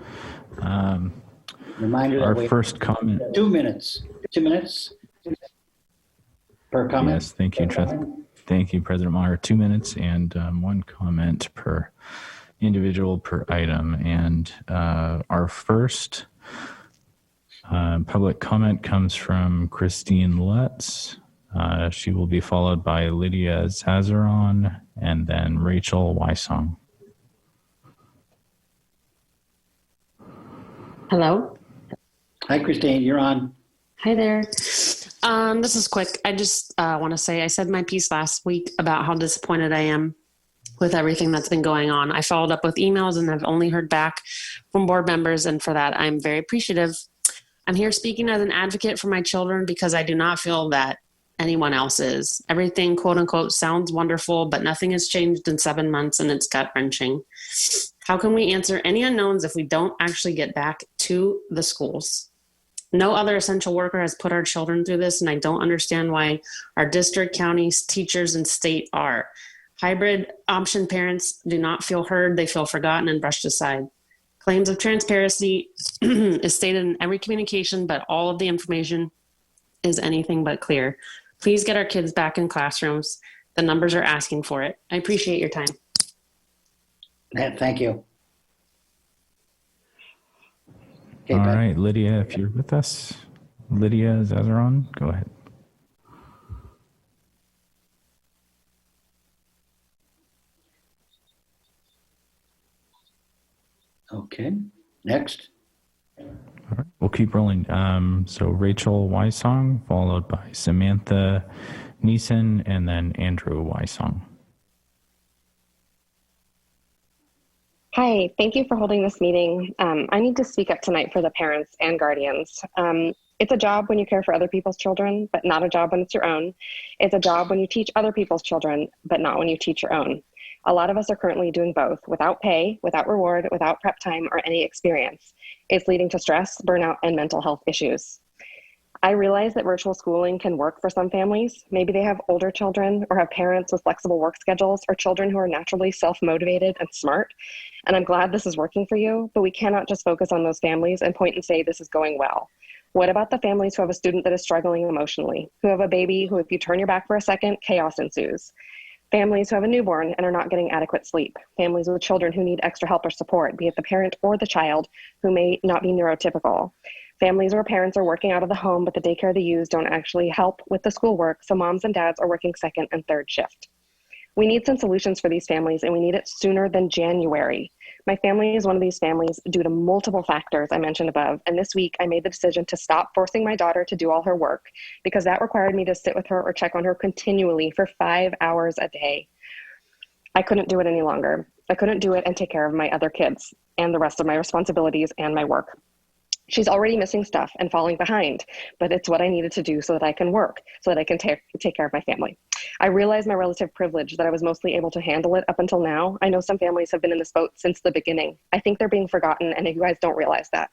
Reminder that our first comment. 2 minutes. 2 minutes per comment. Yes, thank you, Thank you, President Maher. 2 minutes and 1 comment per individual per item. And our first public comment comes from Christine Lutz. She will be followed by Lydia Zazaron and then Rachel Wysong. Hello. Hi, Christine, you're on. Hi there. This is quick. I just want to say I said my piece last week about how disappointed I am with everything that's been going on. I followed up with emails and I've only heard back from board members, and for that, I'm very appreciative. I'm here speaking as an advocate for my children because I do not feel that anyone else is. Everything, quote unquote, sounds wonderful, but nothing has changed in 7 months and it's gut wrenching. How can we answer any unknowns if we don't actually get back to the schools? No other essential worker has put our children through this, and I don't understand why our district, counties, teachers, and state are. Hybrid option parents do not feel heard. They feel forgotten and brushed aside. Claims of transparency is stated in every communication, but all of the information is anything but clear. Please get our kids back in classrooms. The numbers are asking for it. I appreciate your time. Thank you. Okay, All right, Lydia, if you're with us. Lydia Zazaron, go ahead. Okay, next. All right, we'll keep rolling. So Rachel Wysong, followed by Samantha Neeson, and then Andrew Wysong. Hi, thank you for holding this meeting. I need to speak up tonight for the parents and guardians. It's a job when you care for other people's children, but not a job when it's your own. It's a job when you teach other people's children, but not when you teach your own. A lot of us are currently doing both, without pay, without reward, without prep time, or any experience. It's leading to stress, burnout, and mental health issues. I realize that virtual schooling can work for some families. Maybe they have older children or have parents with flexible work schedules or children who are naturally self-motivated and smart. And I'm glad this is working for you, but we cannot just focus on those families and point and say this is going well. What about the families who have a student that is struggling emotionally, who have a baby who, if you turn your back for a second, chaos ensues? Families who have a newborn and are not getting adequate sleep. Families with children who need extra help or support, be it the parent or the child who may not be neurotypical. Families where parents are working out of the home, but the daycare they use don't actually help with the schoolwork, so moms and dads are working second and third shift. We need some solutions for these families, and we need it sooner than January. My family is one of these families due to multiple factors I mentioned above, and this week I made the decision to stop forcing my daughter to do all her work because that required me to sit with her or check on her continually for 5 hours a day. I couldn't do it any longer. I couldn't do it and take care of my other kids and the rest of my responsibilities and my work. She's already missing stuff and falling behind, but it's what I needed to do so that I can work, so that I can take care of my family. I realize my relative privilege that I was mostly able to handle it up until now. I know some families have been in this boat since the beginning. I think they're being forgotten, and you guys don't realize that.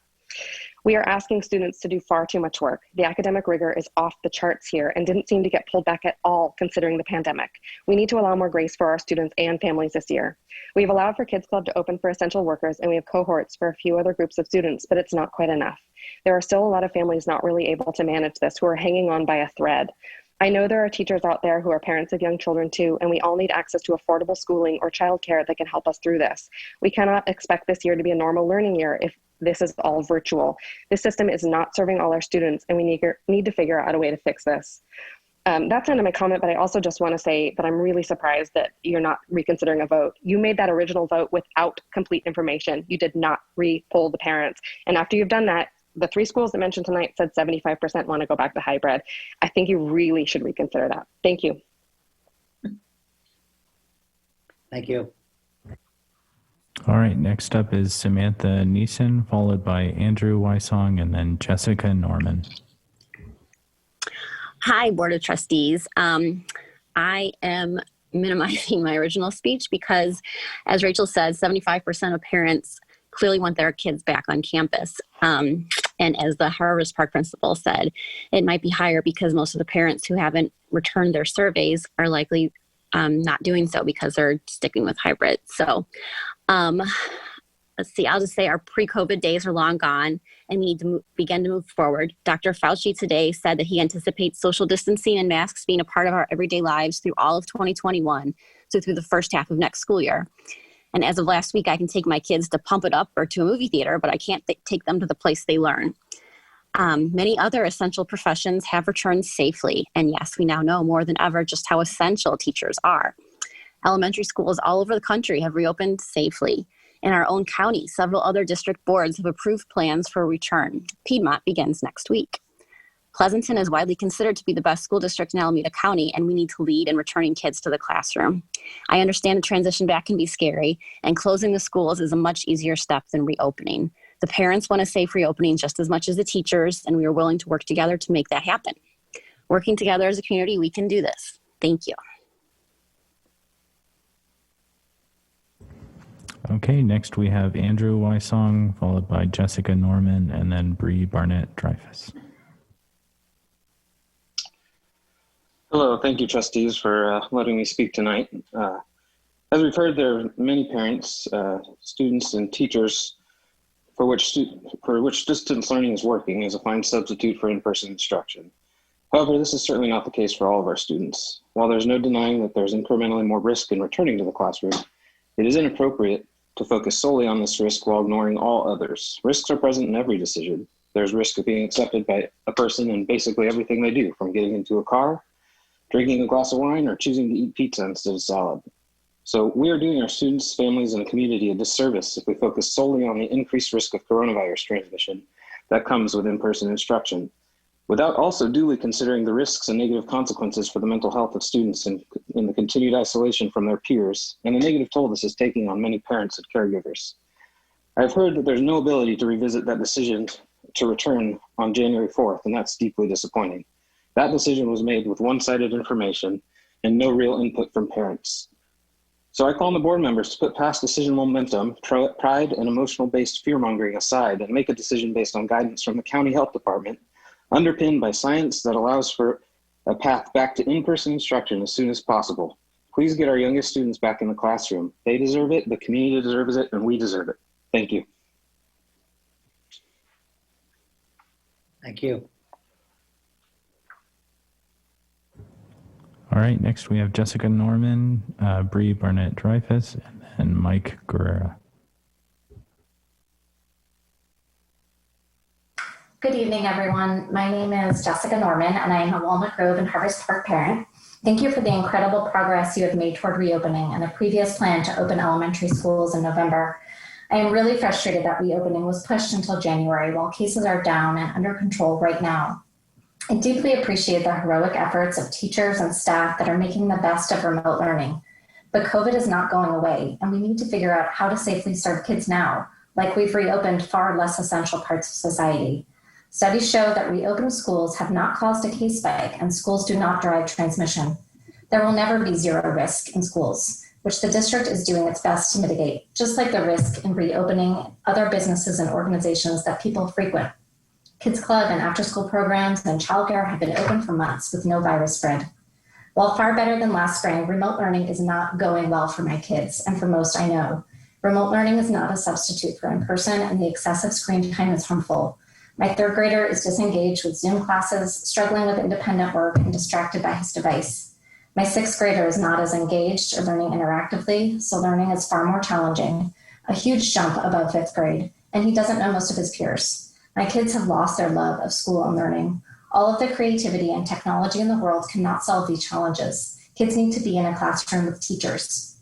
We are asking students to do far too much work. The academic rigor is off the charts here and didn't seem to get pulled back at all considering the pandemic. We need to allow more grace for our students and families this year. We've allowed for Kids Club to open for essential workers, and we have cohorts for a few other groups of students, but it's not quite enough. There are still a lot of families not really able to manage this who are hanging on by a thread. I know there are teachers out there who are parents of young children too, and we all need access to affordable schooling or childcare that can help us through this. We cannot expect this year to be a normal learning year if this is all virtual. This system is not serving all our students, and we need to figure out a way to fix this. That's the end of my comment, but I also just want to say that I'm really surprised that you're not reconsidering a vote. You made that original vote without complete information. You did not re-poll the parents. And after you've done that, the 3 schools that mentioned tonight said 75% want to go back to hybrid. I think you really should reconsider that. Thank you. Thank you. All right, next up is Samantha Neeson, followed by Andrew Wysong, and then Jessica Norman. Hi, Board of Trustees. I am minimizing my original speech because, as Rachel said, 75% of parents clearly want their kids back on campus. And as the Harvest Park principal said, it might be higher because most of the parents who haven't returned their surveys are likely not doing so because they're sticking with hybrid. So let's see, I'll just say our pre-COVID days are long gone and we need to begin to move forward. Dr. Fauci today said that he anticipates social distancing and masks being a part of our everyday lives through all of 2021, so through the first half of next school year. And as of last week, I can take my kids to Pump It Up or to a movie theater, but I can't take them to the place they learn. Many other essential professions have returned safely. And yes, we now know more than ever just how essential teachers are. Elementary schools all over the country have reopened safely. In our own county, several other district boards have approved plans for a return. Piedmont begins next week. Pleasanton is widely considered to be the best school district in Alameda County, and we need to lead in returning kids to the classroom. I understand the transition back can be scary, and closing the schools is a much easier step than reopening. The parents want a safe reopening just as much as the teachers, and we are willing to work together to make that happen. Working together as a community, we can do this. Thank you. Okay, next we have Andrew Wysong, followed by Jessica Norman, and then Bree Barnett-Dreyfus. Hello, thank you, trustees, for letting me speak tonight. As we've heard, there are many parents, students, and teachers for which distance learning is working as a fine substitute for in-person instruction. However, this is certainly not the case for all of our students. While there's no denying that there's incrementally more risk in returning to the classroom, it is inappropriate to focus solely on this risk while ignoring all others. Risks are present in every decision. There's risk of being accepted by a person in basically everything they do, from getting into a car, drinking a glass of wine, or choosing to eat pizza instead of salad. So we are doing our students, families, and the community a disservice if we focus solely on the increased risk of coronavirus transmission that comes with in-person instruction, without also duly considering the risks and negative consequences for the mental health of students in the continued isolation from their peers and the negative toll this is taking on many parents and caregivers. I've heard that there's no ability to revisit that decision to return on January 4th, and that's deeply disappointing. That decision was made with one-sided information and no real input from parents. So I call on the board members to put past decision momentum, pride, and emotional-based fear-mongering aside and make a decision based on guidance from the county health department, underpinned by science that allows for a path back to in-person instruction as soon as possible. Please get our youngest students back in the classroom. They deserve it, the community deserves it, and we deserve it. Thank you. Thank you. All right, next we have Jessica Norman, Bree Barnett-Dreyfus, and then Mike Guerrera. Good evening, everyone. My name is Jessica Norman, and I am a Walnut Grove and Harvest Park parent. Thank you for the incredible progress you have made toward reopening and the previous plan to open elementary schools in November. I am really frustrated that reopening was pushed until January while cases are down and under control right now. I deeply appreciate the heroic efforts of teachers and staff that are making the best of remote learning. But COVID is not going away, and we need to figure out how to safely serve kids now, like we've reopened far less essential parts of society. Studies show that reopened schools have not caused a case spike, and schools do not drive transmission. There will never be zero risk in schools, which the district is doing its best to mitigate, just like the risk in reopening other businesses and organizations that people frequent. Kids Club and after-school programs and childcare have been open for months with no virus spread. While far better than last spring, remote learning is not going well for my kids, and for most I know. Remote learning is not a substitute for in-person, and the excessive screen time is harmful. My third grader is disengaged with Zoom classes, struggling with independent work, and distracted by his device. My sixth grader is not as engaged or learning interactively, so learning is far more challenging, a huge jump above fifth grade, and he doesn't know most of his peers. My kids have lost their love of school and learning. All of the creativity and technology in the world cannot solve these challenges. Kids need to be in a classroom with teachers.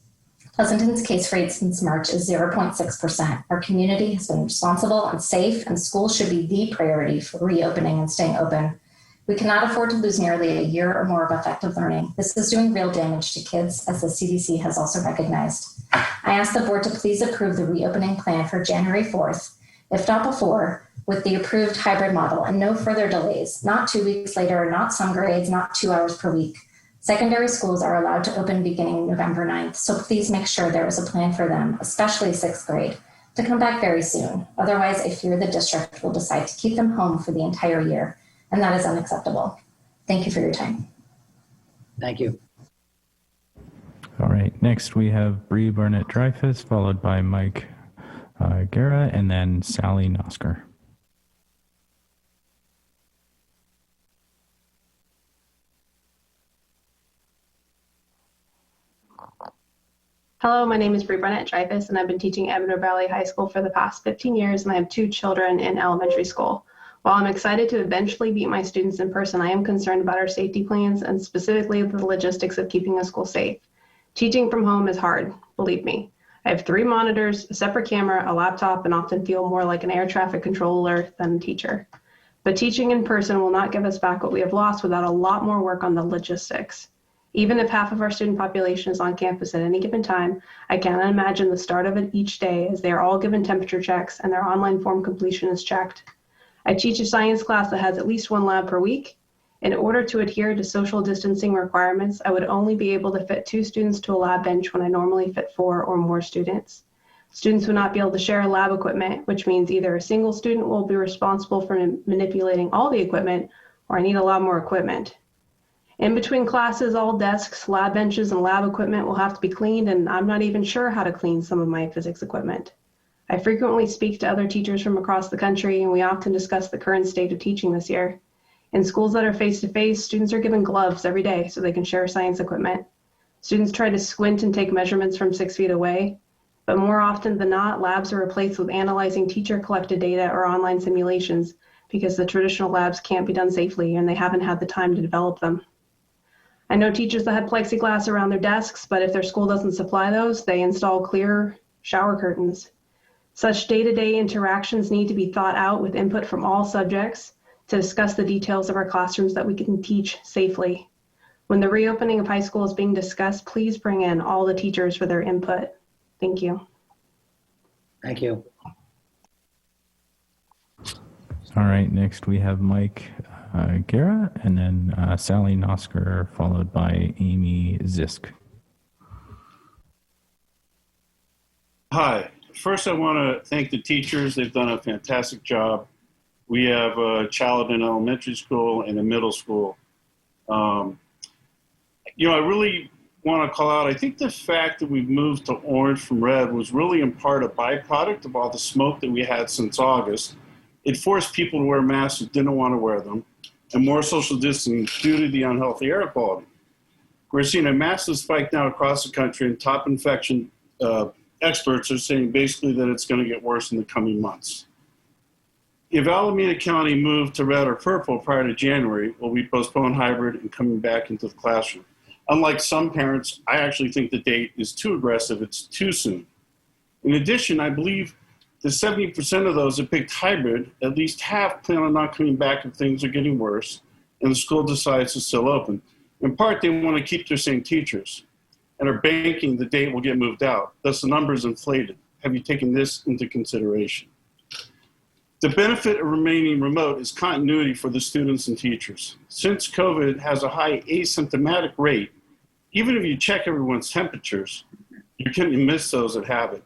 Pleasanton's case rate since March is 0.6%. Our community has been responsible and safe, and schools should be the priority for reopening and staying open. We cannot afford to lose nearly a year or more of effective learning. This is doing real damage to kids, as the CDC has also recognized. I ask the board to please approve the reopening plan for January 4th, if not before, with the approved hybrid model and no further delays, not 2 weeks later, not some grades, not 2 hours per week. Secondary schools are allowed to open beginning November 9th, so please make sure there is a plan for them, especially sixth grade, to come back very soon. Otherwise, I fear the district will decide to keep them home for the entire year, and that is unacceptable. Thank you for your time. Thank you. All right, next we have Bree Barnett-Dreyfus, followed by Mike Guerra, and then Sally Nosker. Hello, my name is Bree Barnett-Dreyfus, and I've been teaching at Aberdeen Valley High School for the past 15 years, and I have 2 children in elementary school. While I'm excited to eventually meet my students in person, I am concerned about our safety plans and specifically the logistics of keeping a school safe. Teaching from home is hard, believe me. I have 3 monitors, a separate camera, a laptop, and often feel more like an air traffic controller than a teacher. But teaching in person will not give us back what we have lost without a lot more work on the logistics. Even if half of our student population is on campus at any given time, I cannot imagine the start of it each day as they are all given temperature checks and their online form completion is checked. I teach a science class that has at least 1 lab per week. In order to adhere to social distancing requirements, I would only be able to fit 2 students to a lab bench when I normally fit 4 or more students. Students would not be able to share lab equipment, which means either a single student will be responsible for manipulating all the equipment, or I need a lot more equipment. In between classes, all desks, lab benches, and lab equipment will have to be cleaned, and I'm not even sure how to clean some of my physics equipment. I frequently speak to other teachers from across the country, and we often discuss the current state of teaching this year. In schools that are face-to-face, students are given gloves every day so they can share science equipment. Students try to squint and take measurements from 6 feet away, but more often than not, labs are replaced with analyzing teacher-collected data or online simulations because the traditional labs can't be done safely and they haven't had the time to develop them. I know teachers that had plexiglass around their desks, but if their school doesn't supply those, they install clear shower curtains. Such day-to-day interactions need to be thought out with input from all subjects to discuss the details of our classrooms that we can teach safely. When the reopening of high school is being discussed, please bring in all the teachers for their input. Thank you. Thank you. All right, next we have Mike Guerra, and then Sally Nosker, followed by Amy Zisk. Hi. First, I want to thank the teachers. They've done a fantastic job. We have a child in elementary school and a middle school. I really want to call out, I think the fact that we've moved to orange from red was really in part a byproduct of all the smoke that we had since August. It forced people to wear masks who didn't want to wear them, and more social distancing due to the unhealthy air quality. We're seeing a massive spike now across the country, and top infection experts are saying basically that it's going to get worse in the coming months. If Alameda County moved to red or purple prior to January, will we postpone hybrid and coming back into the classroom? Unlike some parents, I actually think the date is too aggressive. It's too soon. In addition, I believe the 70% of those that picked hybrid, at least half plan on not coming back if things are getting worse and the school decides to still open. In part, they want to keep their same teachers and are banking the date will get moved out. Thus, the numbers inflated. Have you taken this into consideration? The benefit of remaining remote is continuity for the students and teachers. Since COVID has a high asymptomatic rate, even if you check everyone's temperatures, you can miss those that have it.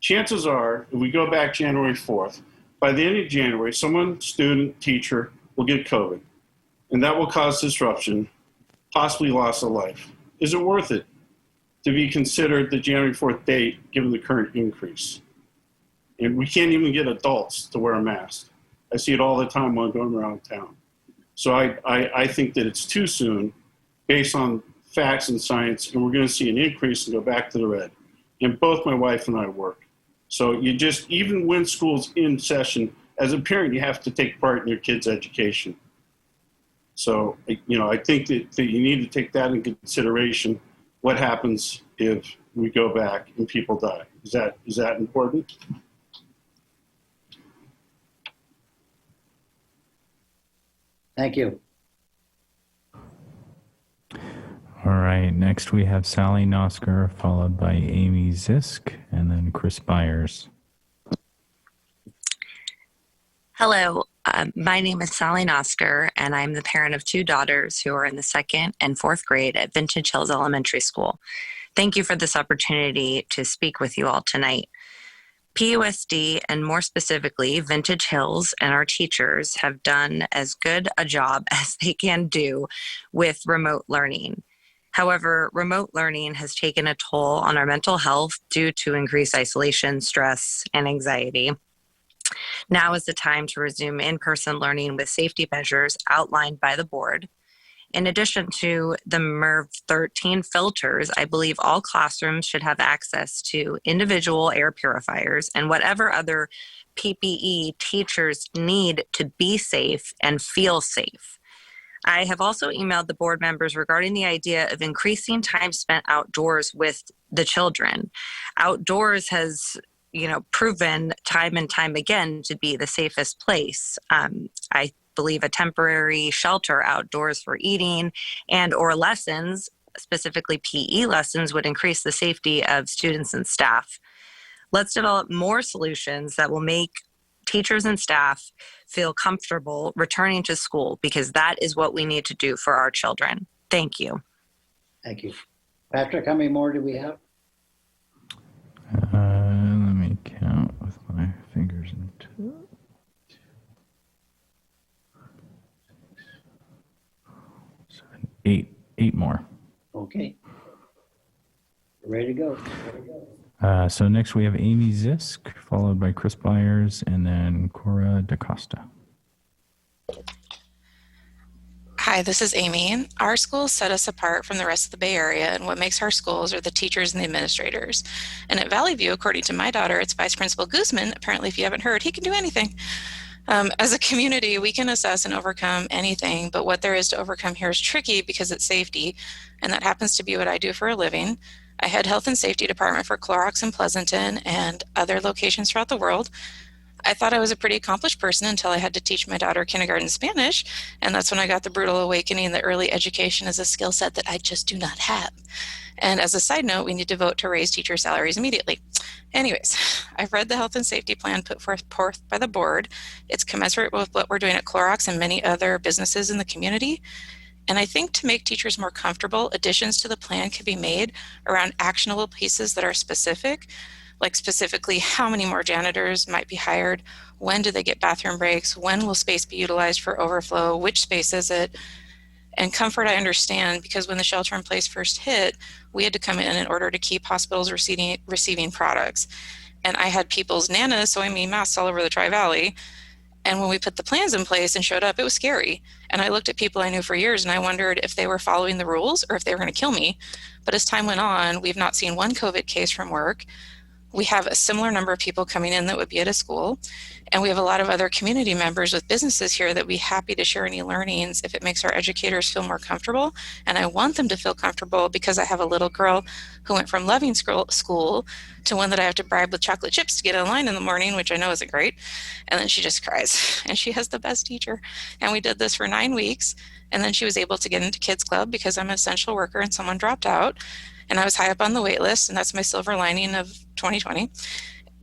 Chances are, if we go back January 4th, by the end of January, someone, student, teacher, will get COVID, and that will cause disruption, possibly loss of life. Is it worth it to be considered the January 4th date given the current increase? And we can't even get adults to wear a mask. I see it all the time when I'm going around town. So I think that it's too soon based on facts and science, and we're going to see an increase and go back to the red. And both my wife and I work. So you just, even when school's in session, as a parent, you have to take part in your kid's education. So, I think that you need to take that into consideration. What happens if we go back and people die? Is that important? Thank you. All right, next we have Sally Nosker, followed by Amy Zisk, and then Chris Byers. Hello, my name is Sally Nosker, and I'm the parent of 2 daughters who are in the 2nd and 4th grade at Vintage Hills Elementary School. Thank you for this opportunity to speak with you all tonight. PUSD, and more specifically, Vintage Hills and our teachers have done as good a job as they can do with remote learning. However, remote learning has taken a toll on our mental health due to increased isolation, stress, and anxiety. Now is the time to resume in-person learning with safety measures outlined by the board. In addition to the MERV 13 filters, I believe all classrooms should have access to individual air purifiers and whatever other PPE teachers need to be safe and feel safe. I have also emailed the board members regarding the idea of increasing time spent outdoors with the children. Outdoors has, proven time and time again to be the safest place. I believe a temporary shelter outdoors for eating and or lessons, specifically PE lessons, would increase the safety of students and staff. Let's develop more solutions that will make teachers and staff feel comfortable returning to school, because that is what we need to do for our children. Thank you. Thank you. Patrick, how many more do we have? Let me count with my fingers. Eight more. Okay. Ready to go. So next we have Amy Zisk, followed by Chris Byers, and then Cora DaCosta. Hi, this is Amy. Our schools set us apart from the rest of the Bay Area, and what makes our schools are the teachers and the administrators. And at Valley View, according to my daughter, it's Vice Principal Guzman. Apparently, if you haven't heard, he can do anything. As a community, we can assess and overcome anything, but what there is to overcome here is tricky because it's safety, and that happens to be what I do for a living. I head health and safety department for Clorox in Pleasanton and other locations throughout the world. I thought I was a pretty accomplished person until I had to teach my daughter kindergarten Spanish, and that's when I got the brutal awakening that early education is a skill set that I just do not have. And as a side note, we need to vote to raise teacher salaries immediately. Anyways, I've read the health and safety plan put forth by the board. It's commensurate with what we're doing at Clorox and many other businesses in the community. And I think to make teachers more comfortable, additions to the plan can be made around actionable pieces that are specific, like specifically how many more janitors might be hired, when do they get bathroom breaks, when will space be utilized for overflow, which space is it? And comfort I understand, because when the shelter in place first hit, we had to come in order to keep hospitals receiving products. And I had people's nanas sewing me masks all over the Tri-Valley. And when we put the plans in place and showed up, it was scary. And I looked at people I knew for years and I wondered if they were following the rules or if they were going to kill me. But as time went on, we've not seen one COVID case from work. We have a similar number of people coming in that would be at a school. And we have a lot of other community members with businesses here that would be happy to share any learnings if it makes our educators feel more comfortable. And I want them to feel comfortable because I have a little girl who went from loving school to one that I have to bribe with chocolate chips to get in line in the morning, which I know isn't great. And then she just cries. And she has the best teacher. And we did this for 9 weeks. And then she was able to get into Kids Club because I'm an essential worker and someone dropped out. And I was high up on the wait list, and that's my silver lining of 2020.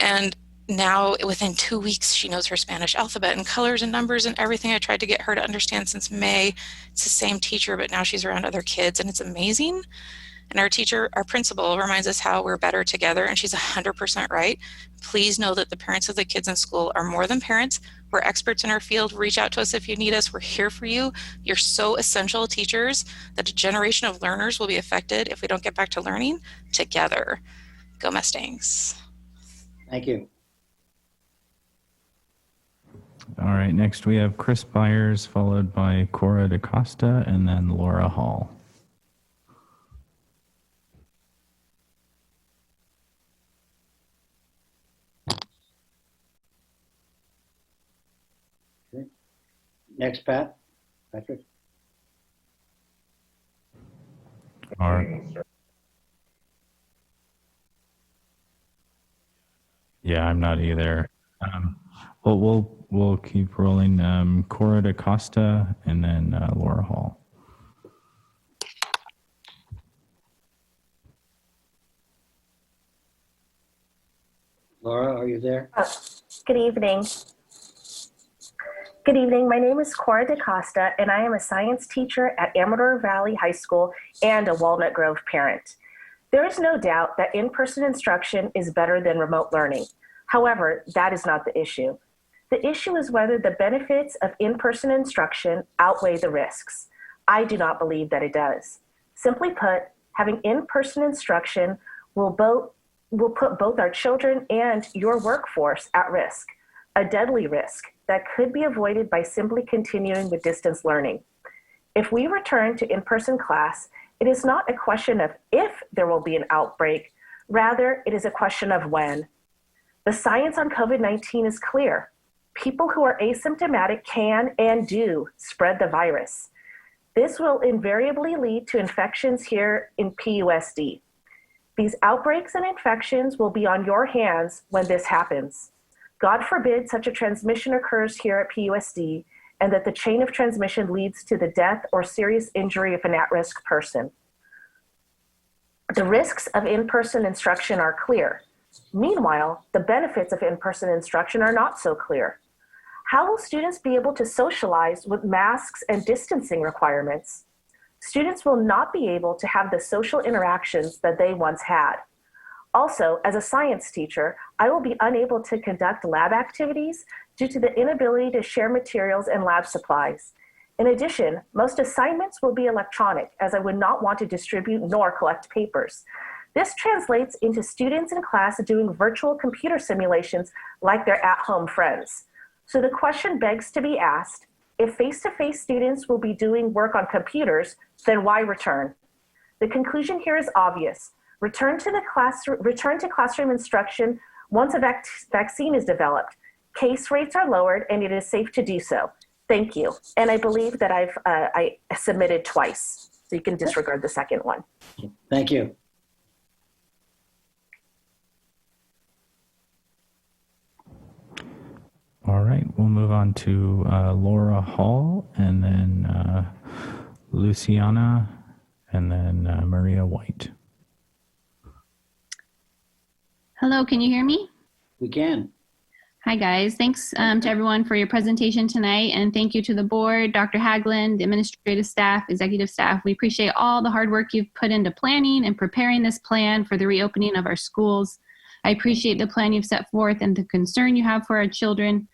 And now within 2 weeks, she knows her Spanish alphabet and colors and numbers and everything I tried to get her to understand since May. It's the same teacher, but now she's around other kids, and it's amazing. And our principal reminds us how we're better together, and she's 100% right. Please know that the parents of the kids in school are more than parents. We're experts in our field. Reach out to us if you need us. We're here for you. You're so essential, teachers, that a generation of learners will be affected if we don't get back to learning together. Go Mustangs. Thank you. All right, next we have Chris Byers, followed by Cora DaCosta, and then Laura Hall. Next, Patrick. All right. Yeah, I'm not either. Well, we'll keep rolling. Cora DaCosta and then Laura Hall. Laura, are you there? Good evening. Good evening. My name is Cora DaCosta, and I am a science teacher at Amador Valley High School and a Walnut Grove parent. There is no doubt that in-person instruction is better than remote learning. However, that is not the issue. The issue is whether the benefits of in-person instruction outweigh the risks. I do not believe that it does. Simply put, having in-person instruction will put both our children and your workforce at risk, a deadly risk that could be avoided by simply continuing with distance learning. If we return to in-person class, it is not a question of if there will be an outbreak, rather it is a question of when. The science on COVID-19 is clear. People who are asymptomatic can and do spread the virus. This will invariably lead to infections here in PUSD. These outbreaks and infections will be on your hands when this happens. God forbid such a transmission occurs here at PUSD and that the chain of transmission leads to the death or serious injury of an at-risk person. The risks of in-person instruction are clear. Meanwhile, the benefits of in-person instruction are not so clear. How will students be able to socialize with masks and distancing requirements? Students will not be able to have the social interactions that they once had. Also, as a science teacher, I will be unable to conduct lab activities due to the inability to share materials and lab supplies. In addition, most assignments will be electronic, as I would not want to distribute nor collect papers. This translates into students in class doing virtual computer simulations like their at-home friends. So the question begs to be asked, if face-to-face students will be doing work on computers, then why return? The conclusion here is obvious. Return to classroom instruction once a vaccine is developed. Case rates are lowered and it is safe to do so. Thank you. And I believe that I submitted twice, so you can disregard the second one. Thank you. All right, we'll move on to Laura Hall, and then Luciana, and then Maria White. Hello, can you hear me? We can. Hi, guys. Thanks to everyone for your presentation tonight, and thank you to the board, Dr. Haglund, the administrative staff, executive staff. We appreciate all the hard work you've put into planning and preparing this plan for the reopening of our schools. I appreciate the plan you've set forth and the concern you have for our children.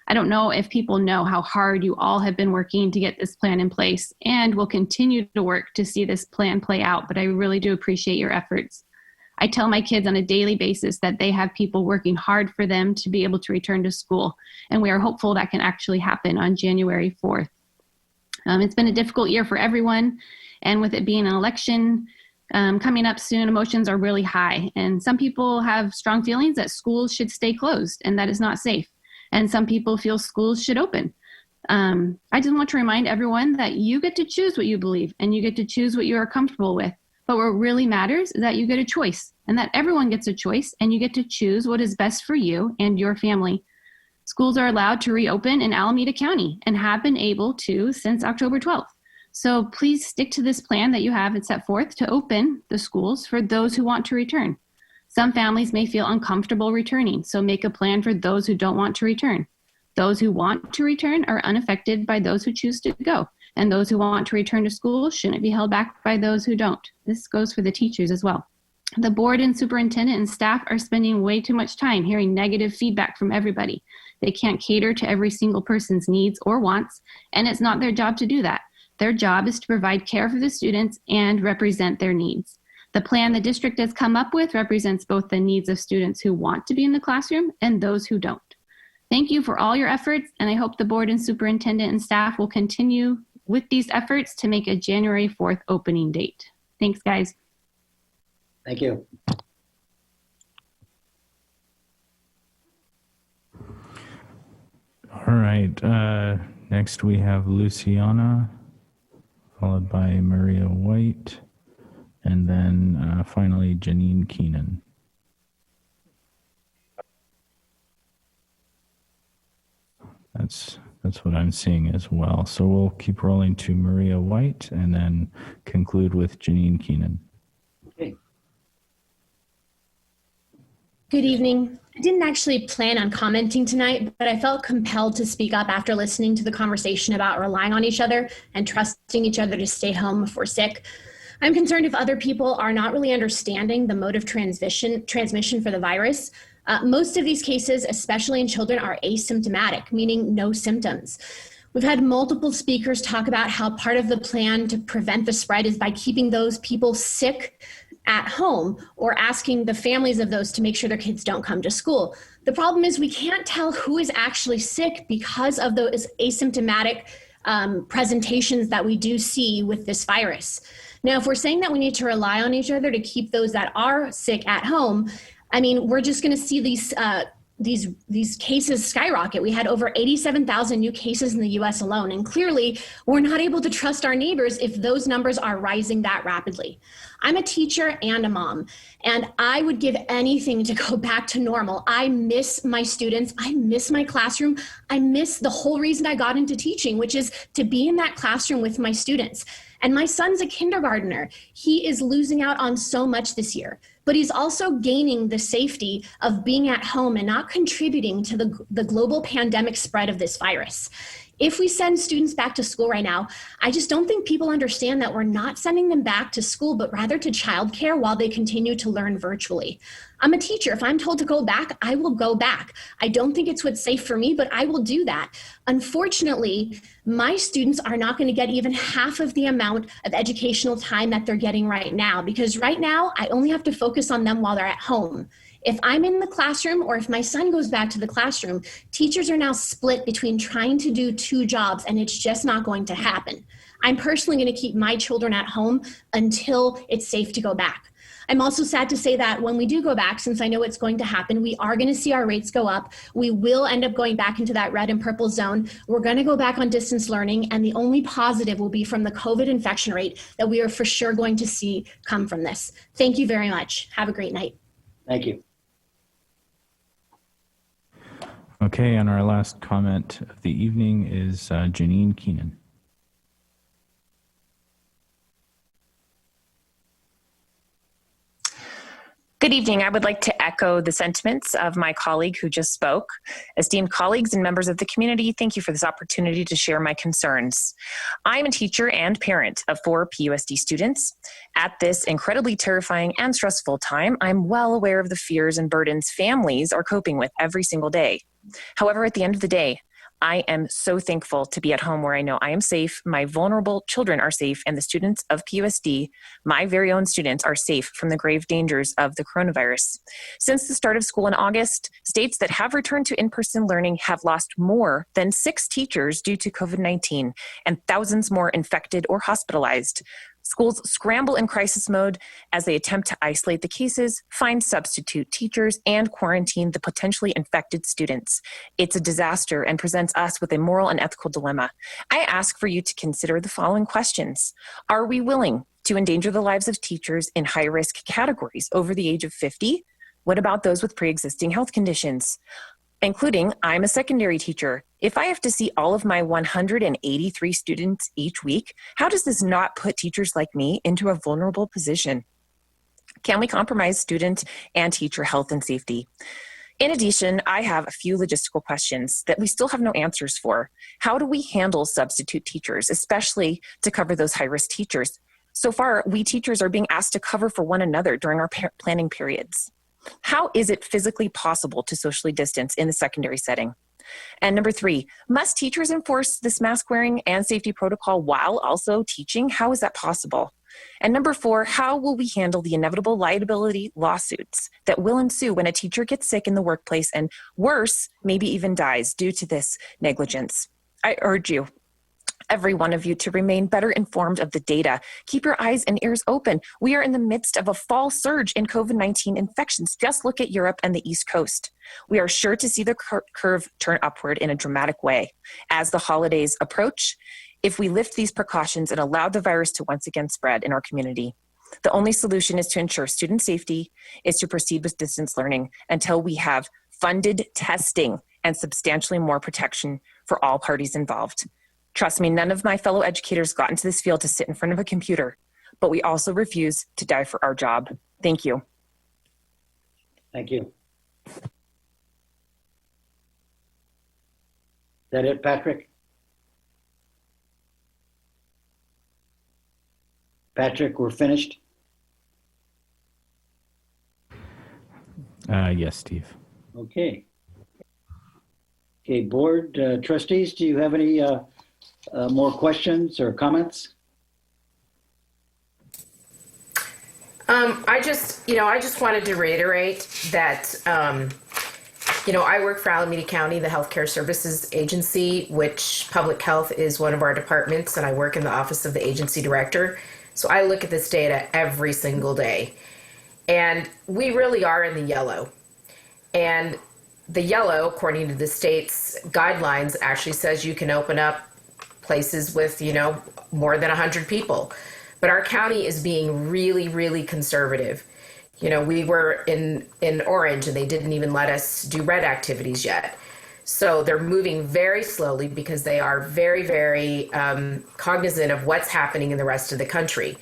I don't know if people know how hard you all have been working to get this plan in place and will continue to work to see this plan play out, but I really do appreciate your efforts. I tell my kids on a daily basis that they have people working hard for them to be able to return to school, and we are hopeful that can actually happen on January 4th. It's been a difficult year for everyone, and with it being an election coming up soon, emotions are really high, and some people have strong feelings that schools should stay closed and that is not safe. And some people feel schools should open. I just want to remind everyone that you get to choose what you believe and you get to choose what you are comfortable with. But what really matters is that you get a choice and that everyone gets a choice and you get to choose what is best for you and your family. Schools are allowed to reopen in Alameda County and have been able to since October 12th. So please stick to this plan that you have set forth to open the schools for those who want to return. Some families may feel uncomfortable returning, so make a plan for those who don't want to return. Those who want to return are unaffected by those who choose to go, and those who want to return to school shouldn't be held back by those who don't. This goes for the teachers as well. The board and superintendent and staff are spending way too much time hearing negative feedback from everybody. They can't cater to every single person's needs or wants, and it's not their job to do that. Their job is to provide care for the students and represent their needs. The plan the district has come up with represents both the needs of students who want to be in the classroom and those who don't. Thank you for all your efforts, and I hope the board and superintendent and staff will continue with these efforts to make a January 4th opening date. Thanks, guys. Thank you. All right, next we have Luciana, followed by Maria White, and then finally Janine Keenan. That's what I'm seeing as well. So we'll keep rolling to Maria White and then conclude with Janine Keenan. Okay. Good evening. I didn't actually plan on commenting tonight, but I felt compelled to speak up after listening to the conversation about relying on each other and trusting each other to stay home if we're sick. I'm concerned if other people are not really understanding the mode of transmission for the virus. Most of these cases, especially in children, are asymptomatic, meaning no symptoms. We've had multiple speakers talk about how part of the plan to prevent the spread is by keeping those people sick at home or asking the families of those to make sure their kids don't come to school. The problem is we can't tell who is actually sick because of those asymptomatic presentations that we do see with this virus. Now, if we're saying that we need to rely on each other to keep those that are sick at home, I mean, we're just going to see these these cases skyrocket. We had over 87,000 new cases in the US alone. And clearly we're not able to trust our neighbors if those numbers are rising that rapidly. I'm a teacher and a mom, and I would give anything to go back to normal. I miss my students. I miss my classroom. I miss the whole reason I got into teaching, which is to be in that classroom with my students. And my son's a kindergartner. He is losing out on so much this year, but he's also gaining the safety of being at home and not contributing to the global pandemic spread of this virus. If we send students back to school right now, I just don't think people understand that we're not sending them back to school, but rather to childcare while they continue to learn virtually. I'm a teacher. If I'm told to go back, I will go back. I don't think it's what's safe for me, but I will do that. Unfortunately, my students are not going to get even half of the amount of educational time that they're getting right now, because right now I only have to focus on them while they're at home. If I'm in the classroom, or if my son goes back to the classroom, teachers are now split between trying to do two jobs, and it's just not going to happen. I'm personally going to keep my children at home until it's safe to go back. I'm also sad to say that when we do go back, since I know it's going to happen, we are going to see our rates go up. We will end up going back into that red and purple zone. We're going to go back on distance learning, and the only positive will be from the COVID infection rate that we are for sure going to see come from this. Thank you very much. Have a great night. Thank you. Okay, and our last comment of the evening is Janine Keenan. Good evening. I would like to echo the sentiments of my colleague who just spoke. Esteemed colleagues and members of the community, thank you for this opportunity to share my concerns. I'm a teacher and parent of 4 PUSD students. At this incredibly terrifying and stressful time, I'm well aware of the fears and burdens families are coping with every single day. However, at the end of the day, I am so thankful to be at home where I know I am safe, my vulnerable children are safe, and the students of PUSD, my very own students, are safe from the grave dangers of the coronavirus. Since the start of school in August, states that have returned to in-person learning have lost more than 6 teachers due to COVID-19 and thousands more infected or hospitalized. Schools scramble in crisis mode as they attempt to isolate the cases, find substitute teachers, and quarantine the potentially infected students. It's a disaster and presents us with a moral and ethical dilemma. I ask for you to consider the following questions. Are we willing to endanger the lives of teachers in high-risk categories over the age of 50? What about those with pre-existing health conditions? Including, I'm a secondary teacher. If I have to see all of my 183 students each week, how does this not put teachers like me into a vulnerable position? Can we compromise student and teacher health and safety? In addition, I have a few logistical questions that we still have no answers for. How do we handle substitute teachers, especially to cover those high-risk teachers? So far, we teachers are being asked to cover for one another during our planning periods. How is it physically possible to socially distance in the secondary setting? And number 3, must teachers enforce this mask wearing and safety protocol while also teaching? How is that possible? And number 4, how will we handle the inevitable liability lawsuits that will ensue when a teacher gets sick in the workplace and worse, maybe even dies due to this negligence? I urge you, every one of you, to remain better informed of the data. Keep your eyes and ears open. We are in the midst of a fall surge in COVID-19 infections. Just look at Europe and the East Coast. We are sure to see the curve turn upward in a dramatic way. As the holidays approach, if we lift these precautions and allow the virus to once again spread in our community, the only solution is to ensure student safety, is to proceed with distance learning until we have funded testing and substantially more protection for all parties involved. Trust me, none of my fellow educators got into this field to sit in front of a computer, but we also refuse to die for our job. Thank you. Thank you. Is that it, Patrick? Patrick, we're finished? Yes, Steve. Okay. Okay, board trustees, do you have any more questions or comments? I just wanted to reiterate that, I work for Alameda County, the Healthcare Services Agency, which public health is one of our departments, and I work in the office of the agency director. So I look at this data every single day, and we really are in the yellow. And the yellow, according to the state's guidelines, actually says you can open up places with, more than 100 people. But our county is being really, really conservative. We were in orange and they didn't even let us do red activities yet. So they're moving very slowly because they are very, very cognizant of what's happening in the rest of the country.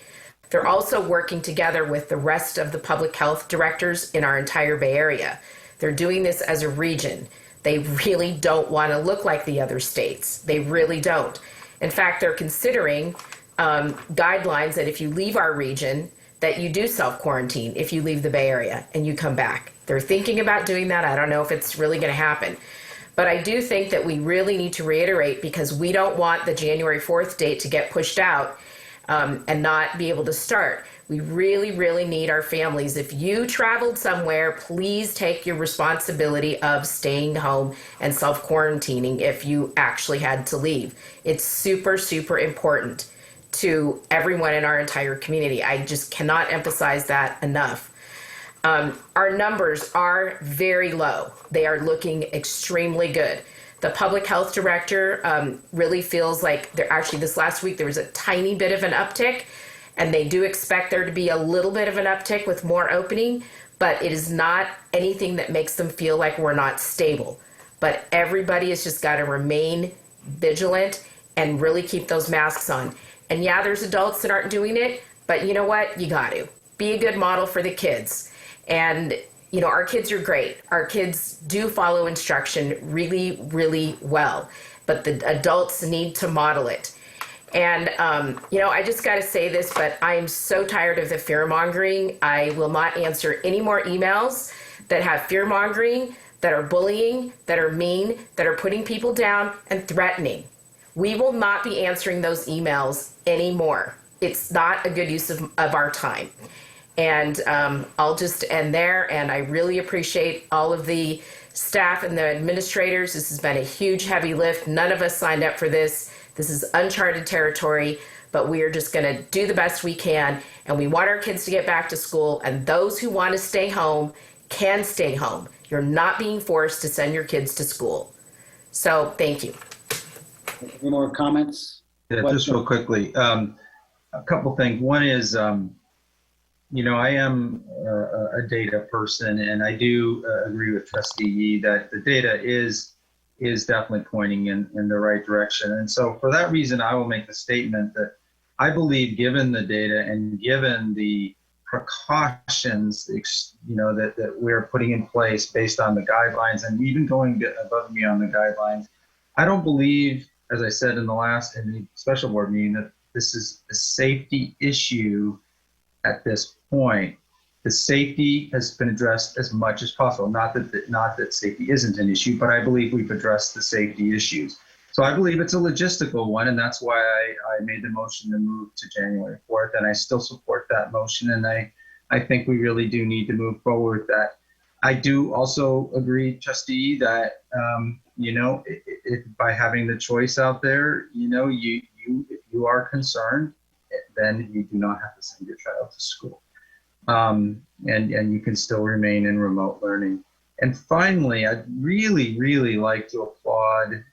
They're also working together with the rest of the public health directors in our entire Bay Area. They're doing this as a region. They really don't want to look like the other states. They really don't. In fact, they're considering guidelines that if you leave our region, that you do self-quarantine if you leave the Bay Area and you come back. They're thinking about doing that. I don't know if it's really going to happen. But I do think that we really need to reiterate, because we don't want the January 4th date to get pushed out and not be able to start. We really, really need our families. If you traveled somewhere, please take your responsibility of staying home and self-quarantining if you actually had to leave. It's super, super important to everyone in our entire community. I just cannot emphasize that enough. Our numbers are very low. They are looking extremely good. The public health director really feels like this last week there was a tiny bit of an uptick, and they do expect there to be a little bit of an uptick with more opening, but it is not anything that makes them feel like we're not stable. But everybody has just got to remain vigilant and really keep those masks on. And yeah, there's adults that aren't doing it, but you know what? You got to be a good model for the kids. And our kids are great. Our kids do follow instruction really, really well, but the adults need to model it. And, I just got to say this, but I am so tired of the fear mongering. I will not answer any more emails that have fear mongering, that are bullying, that are mean, that are putting people down and threatening. We will not be answering those emails anymore. It's not a good use of our time. And I'll just end there. And I really appreciate all of the staff and the administrators. This has been a huge, heavy lift. None of us signed up for this. This is uncharted territory, but we are just going to do the best we can. And we want our kids to get back to school. And those who want to stay home can stay home. You're not being forced to send your kids to school. So thank you. Any more comments? Yeah, just real quickly. A couple things. One is, I am a data person, and I do agree with Trustee Yee that the data is definitely pointing in the right direction. And so for that reason, I will make the statement that I believe, given the data and given the precautions, that we're putting in place based on the guidelines, and even going above and beyond the guidelines, I don't believe, as I said in the special board meeting, that this is a safety issue at this point. The safety has been addressed as much as possible. Not that safety isn't an issue, but I believe we've addressed the safety issues. So I believe it's a logistical one, and that's why I made the motion to move to January 4th, and I still support that motion, and I think we really do need to move forward with that. I do also agree, Trustee, that by having the choice out there, if you are concerned, then you do not have to send your child to school. And you can still remain in remote learning. And finally, I'd really, really like to applaud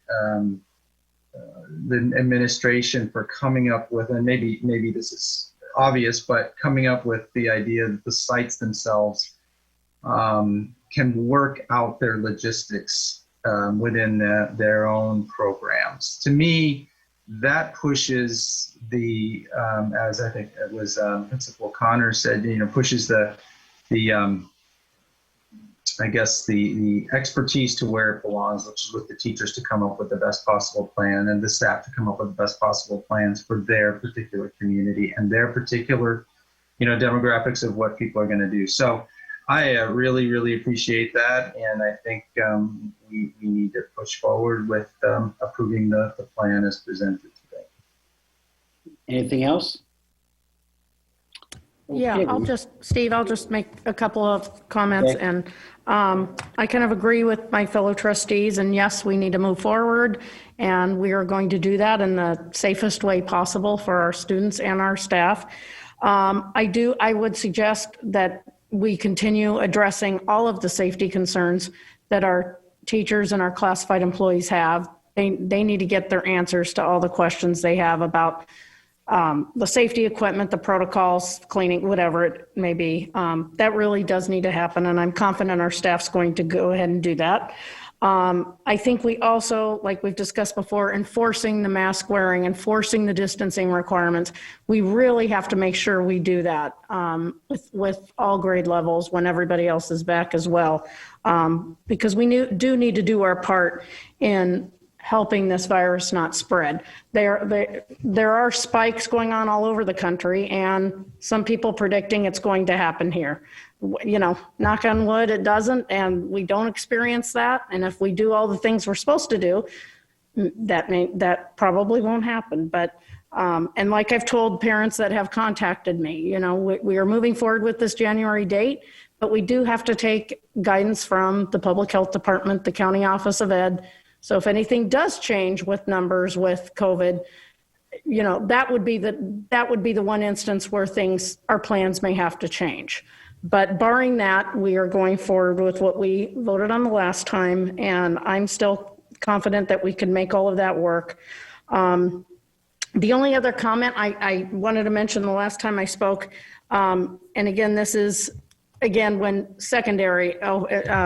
the administration for coming up with, and maybe this is obvious, but coming up with the idea that the sites themselves can work out their logistics within their own programs. To me, that pushes the, as I think it was Principal Connor said, pushes the expertise to where it belongs, which is with the teachers to come up with the best possible plan and the staff to come up with the best possible plans for their particular community and their particular, demographics of what people are going to do. So I really, really appreciate that. And I think we need to push forward with approving the plan as presented today. Anything else? Yeah, Okay. I'll just make a couple of comments. Okay. And I kind of agree with my fellow trustees, and yes, we need to move forward, and we are going to do that in the safest way possible for our students and our staff. I would suggest that we continue addressing all of the safety concerns that our teachers and our classified employees have. They need to get their answers to all the questions they have about the safety equipment, the protocols, cleaning, whatever it may be. That really does need to happen, and I'm confident our staff's going to go ahead and do that. I think we also, like we've discussed before, enforcing the mask wearing, enforcing the distancing requirements. We really have to make sure we do that with all grade levels when everybody else is back as well, because we do need to do our part in helping this virus not spread. There are spikes going on all over the country, and some people predicting it's going to happen here. You know, knock on wood, it doesn't, and we don't experience that. And if we do all the things we're supposed to do, that probably won't happen. But and like I've told parents that have contacted me, you know, we are moving forward with this January date, but we do have to take guidance from the Public Health Department, the County Office of Ed. So if anything does change with numbers with COVID, you know, that would be the one instance where our plans may have to change. But barring that, we are going forward with what we voted on the last time, and I'm still confident that we can make all of that work. The only other comment I wanted to mention the last time I spoke, and again, this is, when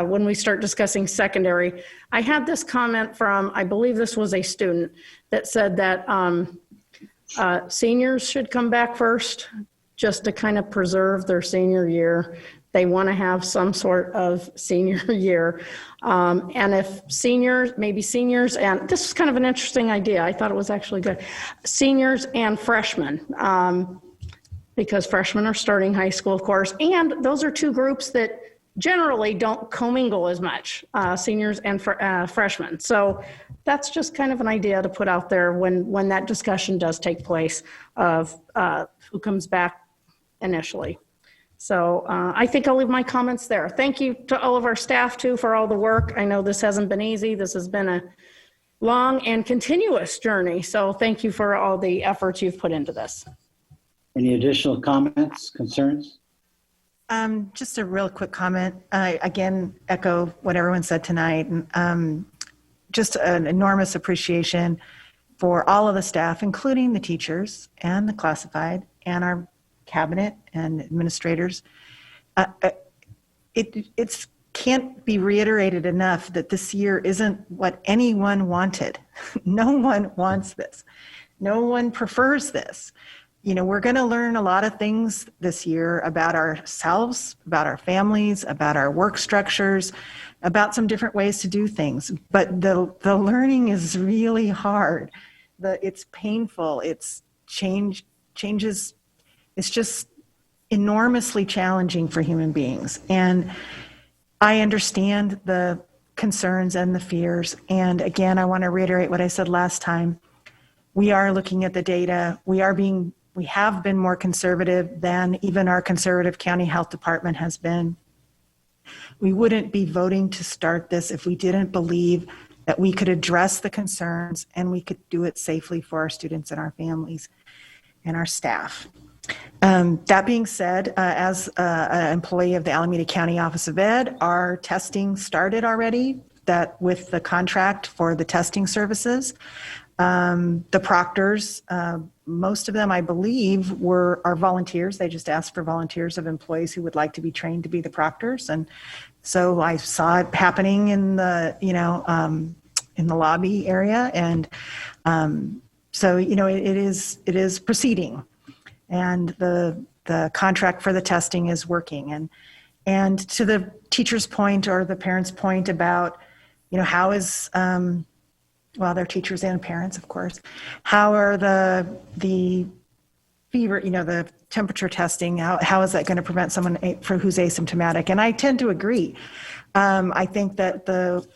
when we start discussing secondary, I had this comment from, I believe this was a student, that said that seniors should come back first, just to kind of preserve their senior year. They want to have some sort of senior year. And if maybe seniors, and this is kind of an interesting idea. I thought it was actually good. Seniors and freshmen, because freshmen are starting high school, of course. And those are two groups that generally don't commingle as much, seniors and freshmen. So that's just kind of an idea to put out there when that discussion does take place of who comes back initially. So I think I'll leave my comments there. Thank you to all of our staff too for all the work. I know this hasn't been easy. This has been a long and continuous journey. So thank you for all the efforts you've put into this. Any additional comments, concerns? Just a real quick comment. I again echo what everyone said tonight. And, just an enormous appreciation for all of the staff, including the teachers and the classified and our cabinet and administrators. It can't be reiterated enough that this year isn't what anyone wanted. No one wants this. No one prefers this. You know, we're going to learn a lot of things this year about ourselves, about our families, about our work structures, about some different ways to do things. But the learning is really hard. It's painful. It's changes. It's just enormously challenging for human beings. And I understand the concerns and the fears. And again, I want to reiterate what I said last time. We are looking at the data. We have been more conservative than even our conservative county health department has been. We wouldn't be voting to start this if we didn't believe that we could address the concerns and we could do it safely for our students and our families and our staff. That being said, as an employee of the Alameda County Office of Ed, our testing started already, that with the contract for the testing services. The proctors, most of them, I believe, are volunteers. They just asked for volunteers of employees who would like to be trained to be the proctors. And so I saw it happening in the, in the lobby area. And so, it is proceeding. And the contract for the testing is working. And to the teacher's point or the parent's point about, how is, they're teachers and parents, of course. How are the fever, the temperature testing, how is that going to prevent someone who's asymptomatic? And I tend to agree. I think that the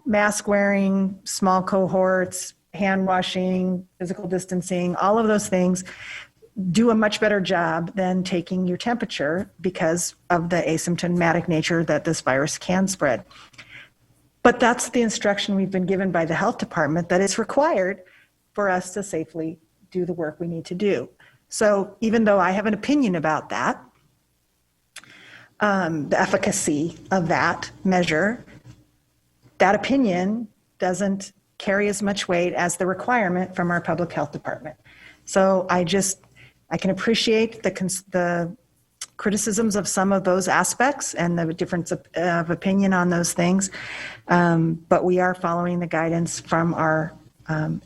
mask wearing, small cohorts, hand washing, physical distancing, all of those things do a much better job than taking your temperature because of the asymptomatic nature that this virus can spread. But that's the instruction we've been given by the health department that is required for us to safely do the work we need to do. So even though I have an opinion about that, the efficacy of that measure, that opinion doesn't carry as much weight as the requirement from our public health department. So I can appreciate the criticisms of some of those aspects and the difference of opinion on those things, but we are following the guidance from our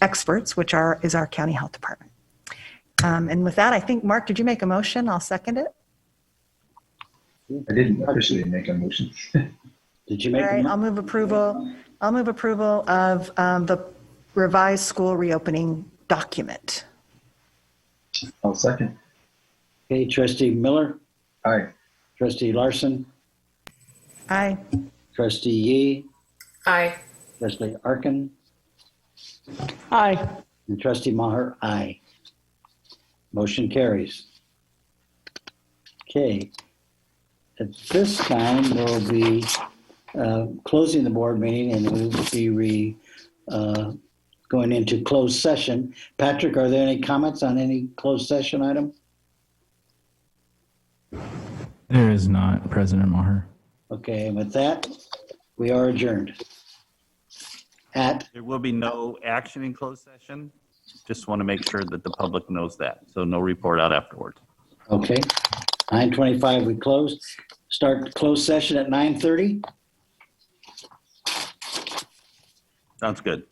experts, which is our county health department. And with that, I think, Mark, did you make a motion? I'll second it. I didn't officially make a motion. Did you make All a right, motion? I'll move approval of the revised school reopening document. I'll second. Okay, Trustee Miller? Aye. Trustee Larson? Aye. Trustee Yee? Aye. Trustee Arkin? Aye. And Trustee Maher? Aye. Motion carries. Okay. At this time, we'll be closing the board meeting and we'll be going into closed session. Patrick, are there any comments on any closed session item? There is not, President Maher. Okay, and with that, we are adjourned. There will be no action in closed session. Just want to make sure that the public knows that. So no report out afterwards. Okay, 9:25 we close. Start closed session at 9:30. Sounds good.